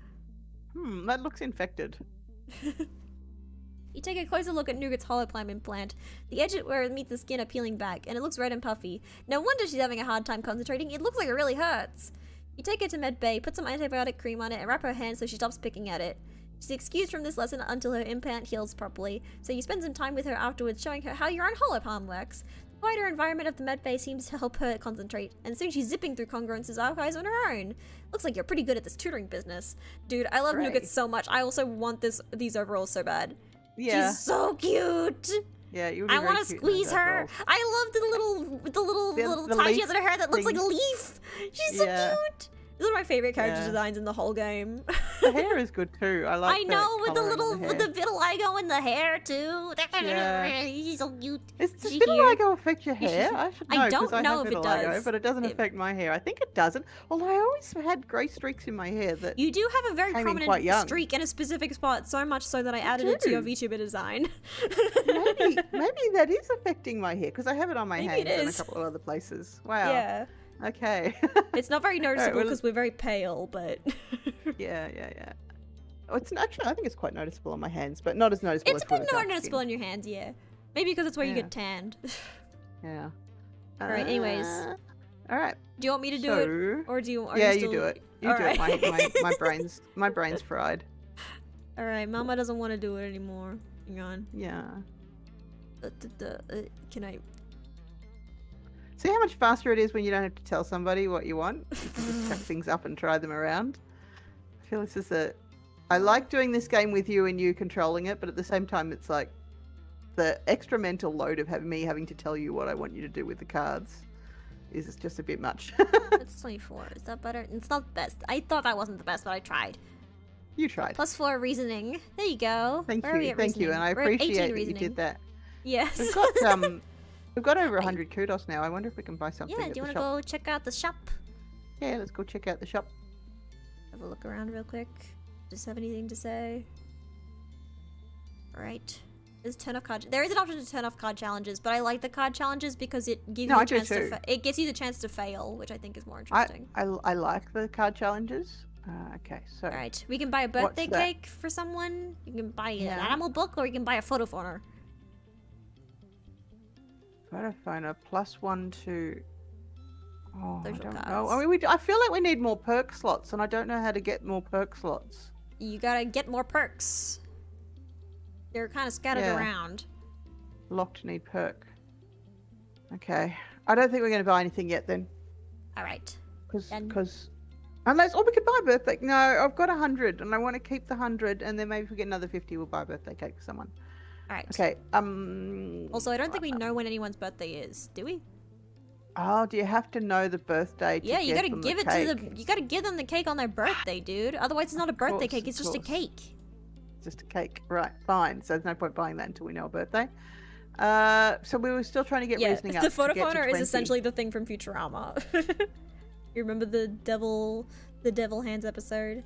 That looks infected. You take a closer look at Nougat's hollow palm implant. The edge where it meets the skin are peeling back, and it looks red and puffy. No wonder she's having a hard time concentrating. It looks like it really hurts. You take her to med bay, put some antibiotic cream on it, and wrap her hand so she stops picking at it. She's excused from this lesson until her implant heals properly, so you spend some time with her afterwards showing her how your own hollow palm works. The quieter environment of the med bay seems to help her concentrate, and soon she's zipping through Congruence's archives on her own. Looks like you're pretty good at this tutoring business. Dude, I love Hooray. Nougat so much. I also want these overalls so bad. Yeah. She's so cute. Yeah, you would be I very want to cute in squeeze those her. overalls. I love the little The tie she leaf has in her hair that looks like a things. leaf. She's so Yeah. cute. This is one of my favorite character Yeah. designs in the whole game. The hair is good too. I like I know, with the colouring on little with the vitiligo in the hair too. Yeah. She's so cute. Does She here. vitiligo affect your hair? I should know I 'cause don't know have if it vitiligo, does. but it doesn't It- affect my hair. I think it doesn't. Although I always had grey streaks in my hair that You do have a very Came in quite prominent young. streak in a specific spot, so much so that I added it to your do. VTuber design. maybe that is affecting my hair because I have it on my Maybe hands it and a is. couple of other places. Wow. Yeah. Okay. It's not very noticeable well- because we're very pale, but yeah. Oh, it's actually I think it's quite noticeable on my hands, but not as noticeable it's as a for bit the more dark noticeable skin. on your hands, yeah. Maybe because it's where you Yeah. get tanned. Yeah. Alright, anyways. All right. Do you want me to do So, it? Or do you are yeah, you you still... do it. You do Alright. it. My brain's fried. Alright, Mama doesn't want to do it anymore. Hang on. Yeah. Can I... See how much faster it is when you don't have to tell somebody what you want? You can just chuck things up and try them around. I feel this is I like doing this game with you and you controlling it, but at the same time it's like, the extra mental load of having to tell you what I want you to do with the cards is just a bit much. It's 24. Is that better? It's not the best. I thought that wasn't the best, but I tried. You tried. +4 reasoning. There you go. Thank Where are we you, at thank you, reasoning? and I We're at 18 appreciate that you reasoning. did that. Yes. We've got over 100 kudos now. I wonder if we can buy something. Yeah, at do you the want to shop. go check out the shop? Yeah, let's go check out the shop. Have a look around real quick. Just have anything to say? Alright. Is turn off card. There is an option to turn off card challenges, but I like the card challenges because it gives you a chance to. It gives you the chance to fail, which I think is more interesting. I like the card challenges. Okay, so. Alright, we can buy a birthday cake for someone. You can buy an animal book, or you can buy a photo phoner. Photo phoner +1 to. Oh, I don't cards. know. I mean, I feel like we need more perk slots, and I don't know how to get more perk slots. You gotta get more perks. They're kind of scattered around. Locked need perk. Okay. I don't think we're going to buy anything yet then. Alright. Because unless, we could buy a birthday. No, I've got 100 and I want to keep the 100 and then maybe if we get another 50 we'll buy a birthday cake for someone. Alright. Okay. Also, I don't think we know when anyone's birthday is, do we? Oh, do you have to know the birthday? Yeah, you gotta give it to the. You gotta give them the cake on their birthday, dude. Otherwise, it's not a birthday cake. It's just a cake. Just a cake, right? Fine. So there's no point buying that until we know a birthday. So we were still trying to get reasoning up. The photo phoner is essentially the thing from Futurama. You remember the devil hands episode?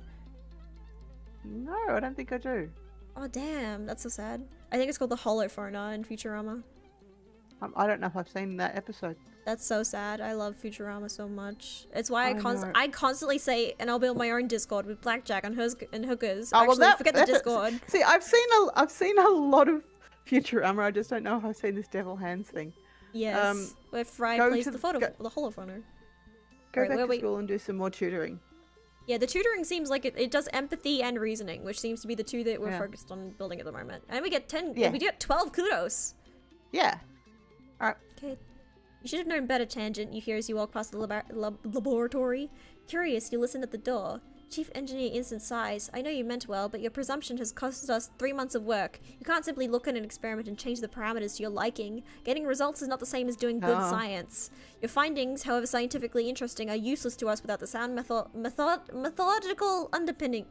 No, I don't think I do. Oh damn, that's so sad. I think it's called the Hollow Phoner in Futurama. I don't know if I've seen that episode. That's so sad. I love Futurama so much. It's why I constantly say, and I'll build my own Discord with Blackjack and hookers. Oh, actually, well, forget the Discord. See, I've seen a lot of Futurama. I just don't know if I've seen this devil hands thing. Yes, where Fry plays the Hollow Phoner. Go back to school and do some more tutoring. Yeah, the tutoring seems like it does empathy and reasoning, which seems to be the two that we're focused on building at the moment. And we get 10. Yeah. We get 12 kudos. Yeah. All right. Okay. You should have known better, Tangent, you hear as you walk past the laboratory. Curious, you listen at the door. Chief Engineer Instant sighs. I know you meant well, but your presumption has costed us 3 months of work. You can't simply look at an experiment and change the parameters to your liking. Getting results is not the same as doing good science. Your findings, however scientifically interesting, are useless to us without the sound methodological underpinnings.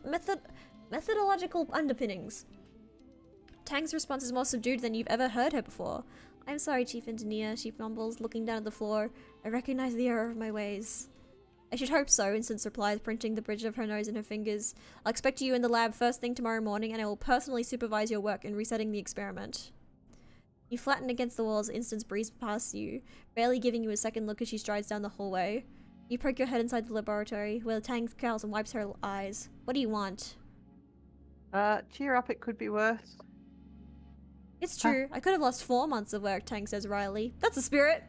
Tang's response is more subdued than you've ever heard her before. I'm sorry, Chief Engineer, she mumbles, looking down at the floor. I recognize the error of my ways. I should hope so, Instance replies, printing the bridge of her nose in her fingers. I'll expect you in the lab first thing tomorrow morning, and I will personally supervise your work in resetting the experiment. You flatten against the wall as Instance breezes past you, barely giving you a second look as she strides down the hallway. You poke your head inside the laboratory, where Tang scowls and wipes her eyes. What do you want? Cheer up, it could be worse. It's true. I could have lost 4 months of work, Tang says wryly. That's the spirit!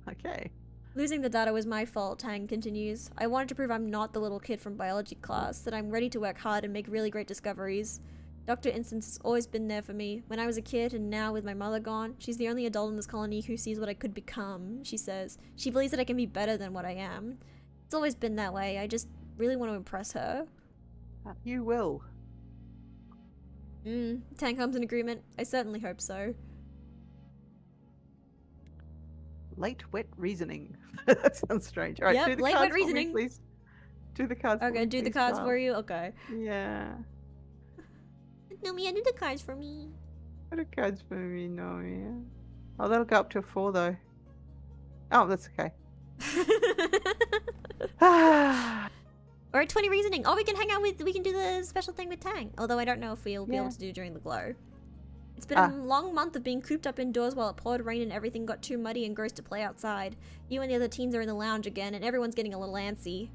Okay. Losing the data was my fault, Tang continues. I wanted to prove I'm not the little kid from biology class, that I'm ready to work hard and make really great discoveries. Dr. Instance has always been there for me. When I was a kid, and now with my mother gone, she's the only adult in this colony who sees what I could become, she says. She believes that I can be better than what I am. It's always been that way. I just really want to impress her. You will. Tang comes in agreement. I certainly hope so. Late wet reasoning. That sounds strange. All right, yep, do the late cards wet reasoning. For me, please. Do the cards. Okay, for me, do the please, cards Charles. for you. Okay. Yeah. Nomia, do the cards for me. Do the cards for me, Nomia. Oh, that'll go up to a 4 though. Oh, that's okay. Or 20 reasoning. Oh, we can hang out with. We can do the special thing with Tang. Although I don't know if we'll be able to do during the glow. It's been a long month of being cooped up indoors while it poured rain and everything got too muddy and gross to play outside. You and the other teens are in the lounge again, and everyone's getting a little antsy.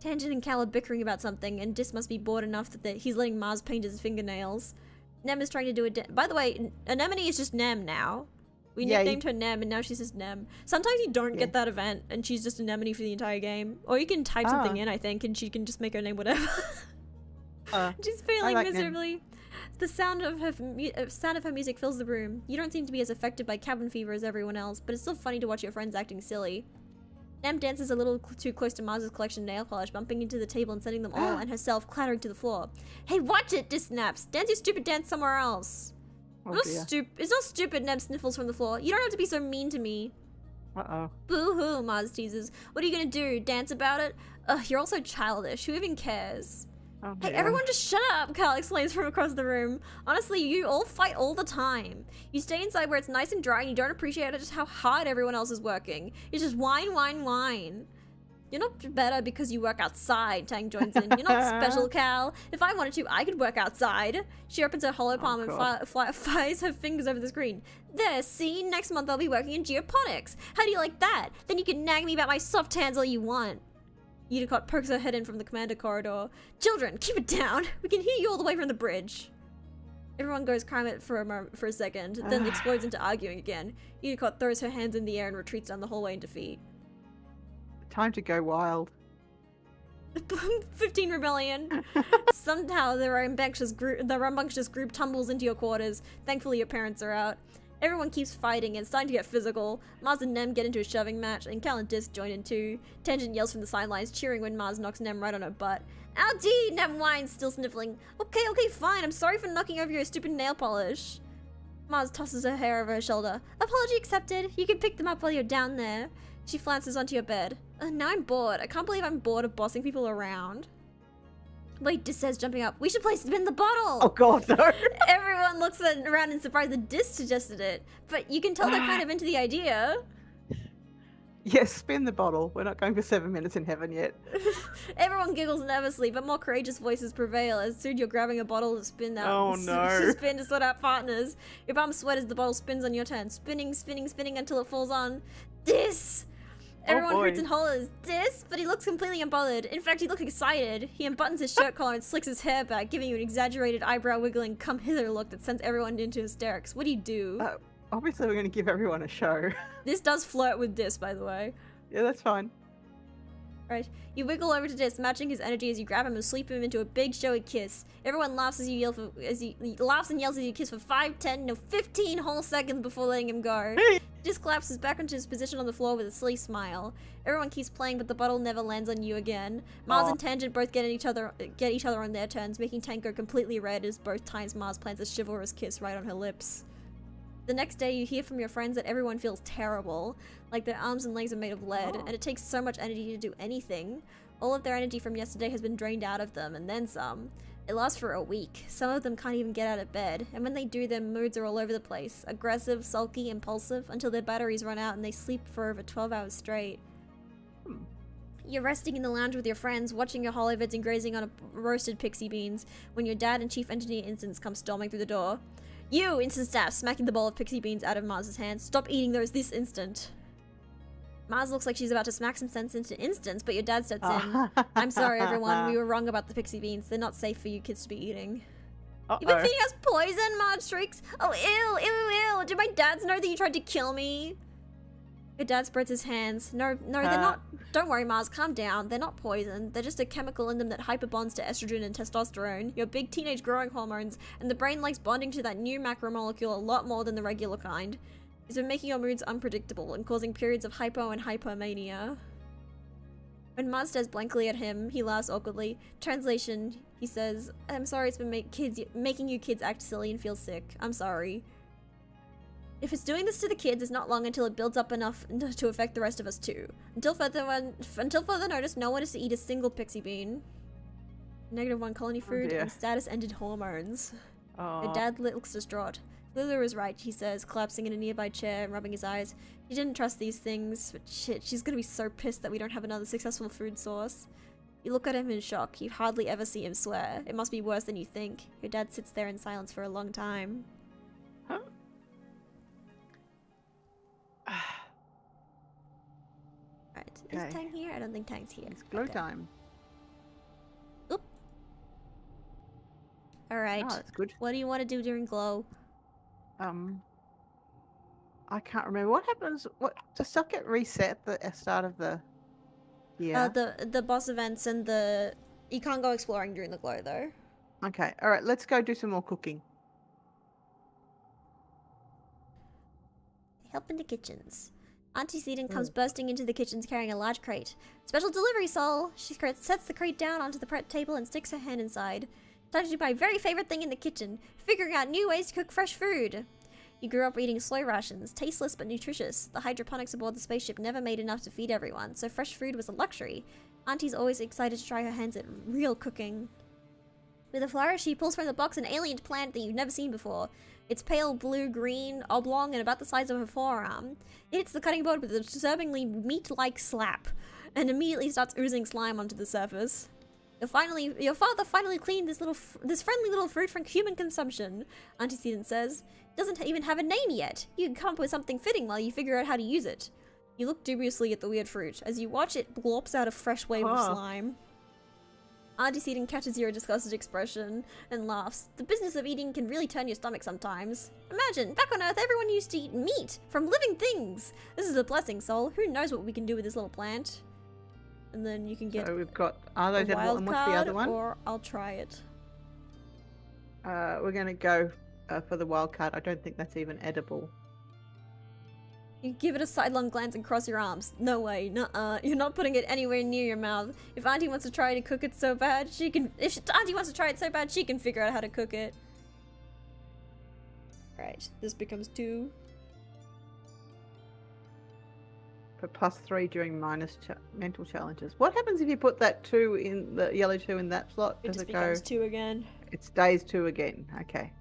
Tangent and Cal are bickering about something, and Dis must be bored enough that he's letting Mars paint his fingernails. Nem is trying to do it. By the way, Anemone is just Nem now. We nicknamed her Nem, and now she's just Nem. Sometimes you don't get that event, and she's just Anemone for the entire game. Or you can type something in, I think, and she can just make her name whatever. She's failing miserably. Nem. The sound of her music fills the room. You don't seem to be as affected by cabin fever as everyone else, but it's still funny to watch your friends acting silly. Nem dances a little too close to Mars's collection of nail polish, bumping into the table and sending them all and herself clattering to the floor. Hey, watch it! Dis snaps. Dance your stupid dance somewhere else. Oh dear. It's not stupid, Neb sniffles from the floor. You don't have to be so mean to me. Uh-oh. Boo-hoo, Mars teases. What are you gonna do, dance about it? Ugh, you're all so childish. Who even cares? Oh Hey, dear. everyone just shut up, Cal exclaims from across the room. Honestly, you all fight all the time. You stay inside where it's nice and dry and you don't appreciate just how hard everyone else is working. You just whine, whine, whine. You're not better because you work outside, Tang joins in. You're not special, Cal. If I wanted to, I could work outside. She opens her hollow palm and flies her fingers over the screen. There, see? Next month I'll be working in geoponics. How do you like that? Then you can nag me about my soft hands all you want. Udicott pokes her head in from the commander corridor. Children, keep it down. We can hear you all the way from the bridge. Everyone goes quiet for a second, then explodes into arguing again. Udicott throws her hands in the air and retreats down the hallway in defeat. Time to go wild. 15 rebellion. Somehow the rambunctious group tumbles into your quarters. Thankfully your parents are out. Everyone keeps fighting and it's starting to get physical. Mars and Nem get into a shoving match and Cal and Disc join in too. Tangent yells from the sidelines, cheering when Mars knocks Nem right on her butt. Ouchie! Nem whines, still sniffling. Okay, fine. I'm sorry for knocking over your stupid nail polish. Mars tosses her hair over her shoulder. Apology accepted. You can pick them up while you're down there. She flounces onto your bed. Now I'm bored. I can't believe I'm bored of bossing people around. Wait, Dis says, jumping up. We should play spin the bottle! Oh god, no! Everyone looks around in surprise that Dis suggested it. But you can tell they're kind of into the idea. Yes, spin the bottle. We're not going for 7 minutes in heaven yet. Everyone giggles nervously, but more courageous voices prevail as soon you're grabbing a bottle to spin out. Oh no. Spin to sort out partners. Your bum sweat as the bottle spins on your turn. Spinning until it falls on. Dis! Everyone hoots and hollers, Dis, but he looks completely unbothered. In fact, he looks excited. He unbuttons his shirt collar and slicks his hair back, giving you an exaggerated eyebrow wiggling come hither look that sends everyone into hysterics. What do you do? Obviously we're going to give everyone a show. This does flirt with Dis, by the way. Yeah, that's fine. Right. You wiggle over to Dis, matching his energy as you grab him and sweep him into a big showy kiss. Everyone laughs as you laughs and yells as you kiss for 5, 10, no 15 whole seconds before letting him go. Dis collapses back into his position on the floor with a silly smile. Everyone keeps playing, but the bottle never lands on you again. Mars and Tangent both get each other on their turns, making Tank go completely red as both times Mars plants a chivalrous kiss right on her lips. The next day, you hear from your friends that everyone feels terrible, like their arms and legs are made of lead, and it takes so much energy to do anything. All of their energy from yesterday has been drained out of them, and then some. It lasts for a week. Some of them can't even get out of bed, and when they do, their moods are all over the place. Aggressive, sulky, impulsive, until their batteries run out and they sleep for over 12 hours straight. You're resting in the lounge with your friends, watching your holovids and grazing on roasted pixie beans, when your dad and Chief Engineer Instance come storming through the door. You, Instant Staff, smacking the bowl of pixie beans out of Mars's hands. Stop eating those this instant. Mars looks like she's about to smack some sense into Instance, but your dad steps in. I'm sorry, everyone. We were wrong about the pixie beans. They're not safe for you kids to be eating. You've been feeding us poison, Mars shrieks. Oh, ew. Did my dads know that you tried to kill me? Your dad spreads his hands. No, they're not. Don't worry, Mars. Calm down. They're not poison. They're just a chemical in them that hyperbonds to estrogen and testosterone, your big teenage growing hormones, and the brain likes bonding to that new macromolecule a lot more than the regular kind. It's been making your moods unpredictable and causing periods of hypo and hypomania. When Mars stares blankly at him, he laughs awkwardly. Translation, he says, I'm sorry it's been making you kids act silly and feel sick. I'm sorry. If it's doing this to the kids, it's not long until it builds up enough to affect the rest of us too. Until further notice, no one is to eat a single pixie bean. -1 colony food and status ended hormones. Her dad looks distraught. Lulu was right, he says, collapsing in a nearby chair and rubbing his eyes. She didn't trust these things, but shit, she's gonna be so pissed that we don't have another successful food source. You look at him in shock. You hardly ever see him swear. It must be worse than you think. Your dad sits there in silence for a long time. Huh? Right, is Tang here? I don't think Tang's here. It's glow time. Oop. Alright. Oh, that's good. What do you want to do during glow? I can't remember. What happens? Does stuff get reset at the start of the year? The boss events and the... You can't go exploring during the glow, though. Okay, alright, let's go do some more cooking. Help in the kitchens. Auntie Seaton comes bursting into the kitchens carrying a large crate. Special delivery, Sol! She sets the crate down onto the prep table and sticks her hand inside. Time to do my very favorite thing in the kitchen, figuring out new ways to cook fresh food. You grew up eating slow rations, tasteless but nutritious. The hydroponics aboard the spaceship never made enough to feed everyone, so fresh food was a luxury. Auntie's always excited to try her hands at real cooking. With a flourish, she pulls from the box an alien plant that you've never seen before. It's pale blue-green, oblong, and about the size of her forearm. It hits the cutting board with a disturbingly meat-like slap, and immediately starts oozing slime onto the surface. Your father finally cleaned this friendly little fruit from human consumption, Auntie Seaton says. It doesn't even have a name yet. You can come up with something fitting while you figure out how to use it. You look dubiously at the weird fruit. As you watch, it glorps out a fresh wave of slime. Auntie Seaton catches your disgusted expression and laughs. The business of eating can really turn your stomach sometimes. Imagine, back on Earth, everyone used to eat meat from living things. This is a blessing, Sol. Who knows what we can do with this little plant? And then you can get. So we've got. Are those wild and what's the other one? Or I'll try it. We're gonna go for the wild card. I don't think that's even edible. You give it a sidelong glance and cross your arms. No way, nuh-uh. You're not putting it anywhere near your mouth. If Auntie wants to try to cook it so bad, she can. If Auntie wants to try it so bad, she can figure out how to cook it. Right, this becomes 2. For +3 during mental challenges. What happens if you put that 2 in the yellow 2 in that slot? It just becomes 2 again. It stays 2 again. Okay.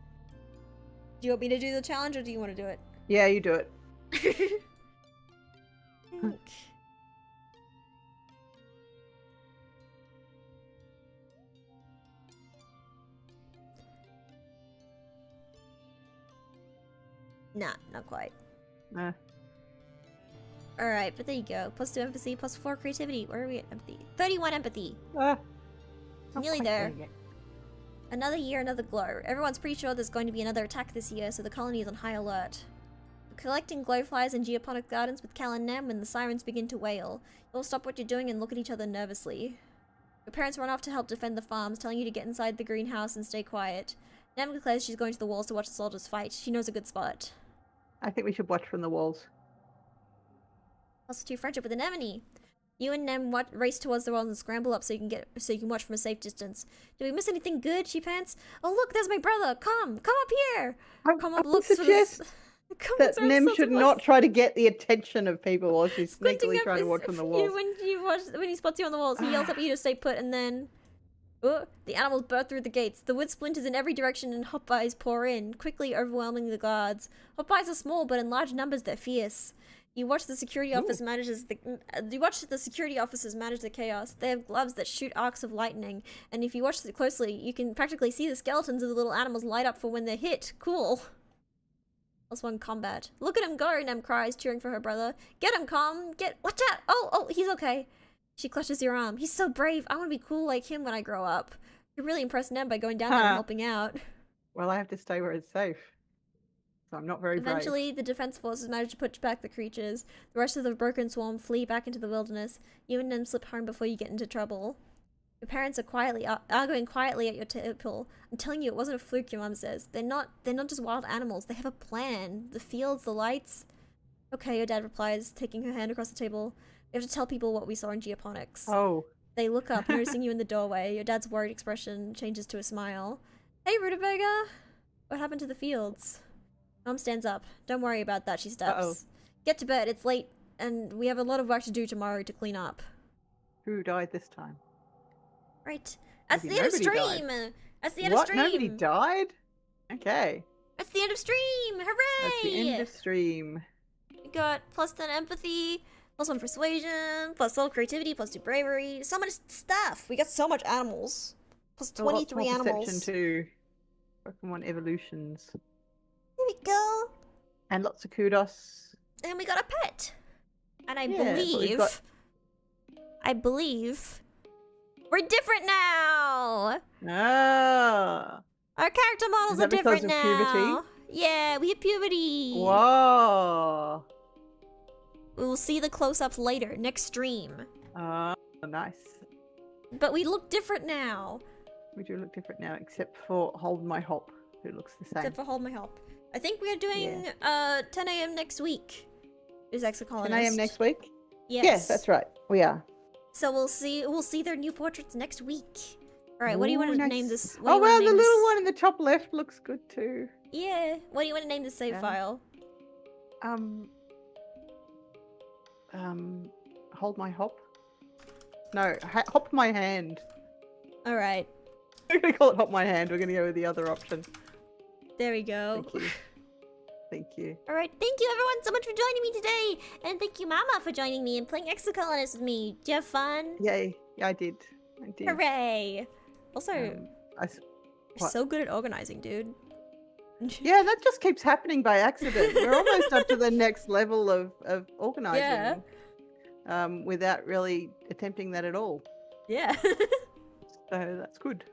Do you want me to do the challenge or do you want to do it? Yeah, you do it. Nah, not quite. Nah. Alright, but there you go. +2 empathy, +4 creativity. Where are we at empathy? 31 empathy. Nearly there. Another year, another glow. Everyone's pretty sure there's going to be another attack this year, so the colony is on high alert. Collecting glowflies in geoponic gardens with Cal and Nem when the sirens begin to wail. You'll stop what you're doing and look at each other nervously. Your parents run off to help defend the farms, telling you to get inside the greenhouse and stay quiet. Nem declares she's going to the walls to watch the soldiers fight. She knows a good spot. I think we should watch from the walls. +2 friendship with Anemone. You and Nem race towards the walls and scramble up so you can watch from a safe distance. Do we miss anything good? She pants. Oh look, there's my brother. Come up here. Come up, looks suggest that Nem should not try to get the attention of people while she's sneakily trying to watch from the walls. When he spots you on the walls, he yells up at you to stay put, and then the animals burst through the gates. The wood splinters in every direction and hot eyes pour in, quickly overwhelming the guards. Hot eyes are small, but in large numbers they're fierce. You watch the security office manage the chaos. They have gloves that shoot arcs of lightning, and if you watch it closely, you can practically see the skeletons of the little animals light up for when they're hit. Cool. +1 combat. Look at him go, Nem cries, cheering for her brother. Get him, Com! Watch out! Oh, he's okay. She clutches your arm. He's so brave. I want to be cool like him when I grow up. You really impressed Nem by going down there and helping out. Well, I have to stay where it's safe. So I'm not very Eventually, the defense forces manage to push back the creatures. The rest of the broken swarm flee back into the wilderness. You and Nem slip home before you get into trouble. Your parents are arguing quietly at your table. I'm telling you, it wasn't a fluke, your mum says. They're not just wild animals. They have a plan. The fields, the lights. Okay, your dad replies, taking her hand across the table. We have to tell people what we saw in geoponics. Oh. They look up, noticing you in the doorway. Your dad's worried expression changes to a smile. Hey, Rutabaga! What happened to the fields? Mom stands up. Don't worry about that, she steps. Get to bed, it's late, and we have a lot of work to do tomorrow to clean up. Who died this time? Right. That's the end of stream! That's the end of stream! What? Nobody died? Okay. That's the end of stream! Hooray! That's the end of stream. We got +10 empathy, +1 persuasion, +12 creativity, +2 bravery. So much stuff! We got so much animals. +23 animals. Perception too. Pokemon evolutions. There we go. And lots of kudos. And we got a pet. And I believe we're different now. Ah. Our character models are different now. Puberty? Yeah, we have puberty. Whoa. We will see the close-ups later, next stream. Nice. But we look different now. We do look different now, except for Hold My Hop, who looks the same. Except for Hold My Hop. I think we are doing 10 a.m. next week. Is EXOCOLONIST. 10 a.m. next week? Yes. Yes, that's right. We are. So we'll see their new portraits next week. Alright, what do you want to Ooh, name nice. this? What do Oh you wanna wow, the name little this? one in the top left looks good too. Yeah. What do you want to name the save file? Hold my hop. No, hop my hand. Alright. We're gonna call it hop my hand. We're gonna go with the other option. There we go. Thank you. Thank you. Alright, thank you everyone so much for joining me today! And thank you Mama for joining me and playing EXOCOLONIST with me. Did you have fun? Yay. Yeah, I did. I did. Hooray! Also, What? you're so good at organizing, dude. Yeah, that just keeps happening by accident. We're almost up to the next level of organizing. Without really attempting that at all. Yeah. So that's good.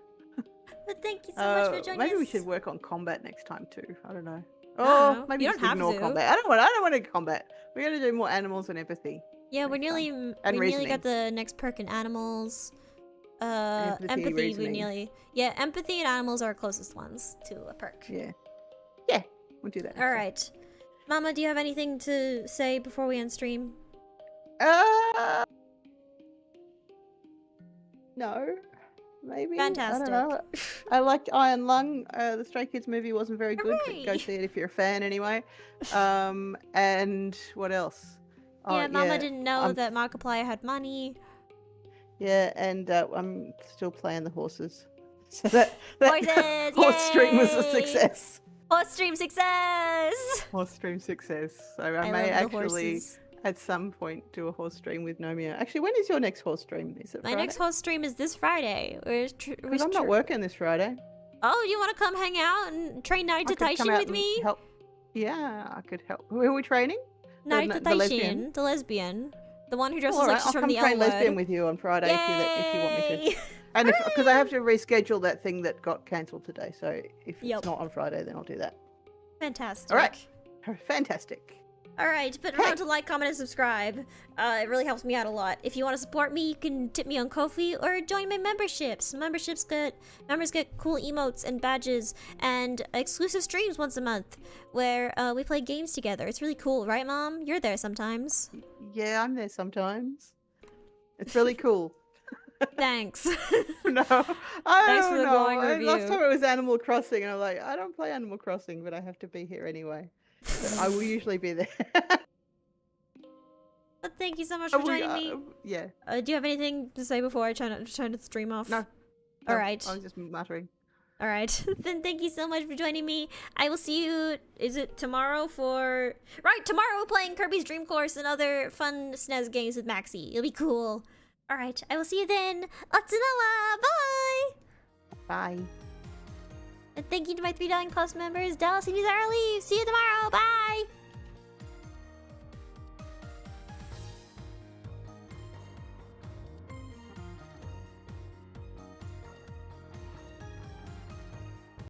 But thank you so much for joining us. Maybe we should work on combat next time too. I don't know. I don't know. Maybe You just don't have ignore to. combat. I don't want to combat. We're gonna do more animals and empathy. Yeah, we're next nearly time. we And nearly reasoning. got the next perk in animals. Empathy, We reasoning. nearly empathy and animals are our closest ones to a perk. Yeah. Yeah. We'll do that. next All time. right, Mama, do you have anything to say before we end stream? No. Maybe. Fantastic. I don't know. I liked Iron Lung. The Stray Kids movie wasn't very good, but go Hooray! see it if you're a fan anyway. And what else? Oh, Yeah, Mama didn't know that Markiplier had money. Yeah, and I'm still playing the horses. So that Horses! horse stream was a Yay! success. Horse stream success! Horse stream success. So I I may love the actually horses. at some point do a horse stream with Nomia. Actually, when is your next horse stream? Is it My Friday? next horse stream is this Friday. Because I'm not working this Friday. Oh, you want to come hang out and train I Narita could come Taishin out with and me? help. Yeah, I could help. Who are we training? Narita the lesbian? Taishin, the lesbian. The one who dresses All like right, she's I'll from come the train L lesbian word. with you on Friday if you want me to. Yay! And because I have to reschedule that thing that got cancelled today, so if Yep. it's not on Friday, then I'll do that. Fantastic. All right. Fantastic. Alright, but remember to like, comment, and subscribe. It really helps me out a lot. If you want to support me, you can tip me on Ko-fi or join my memberships. Members get cool emotes and badges and exclusive streams once a month where we play games together. It's really cool, right, Mom? You're there sometimes. Yeah, I'm there sometimes. It's really cool. Thanks. No, Thanks I for don't the know. glowing Last review. time it was Animal Crossing, and I'm like, I don't play Animal Crossing, but I have to be here anyway. So I will usually be there. But thank you so much for joining me. Yeah. Do you have anything to say before I turn the stream off? No. Alright. I was just muttering. Alright. Then thank you so much for joining me. I will see you, is it tomorrow for... Right, tomorrow we're playing Kirby's Dream Course and other fun SNES games with Maxie. It'll be cool. Alright, I will see you then. Otsunawa! Bye! Bye. And thank you to my $3 Plus members, Dallas and Early. See you tomorrow. Bye!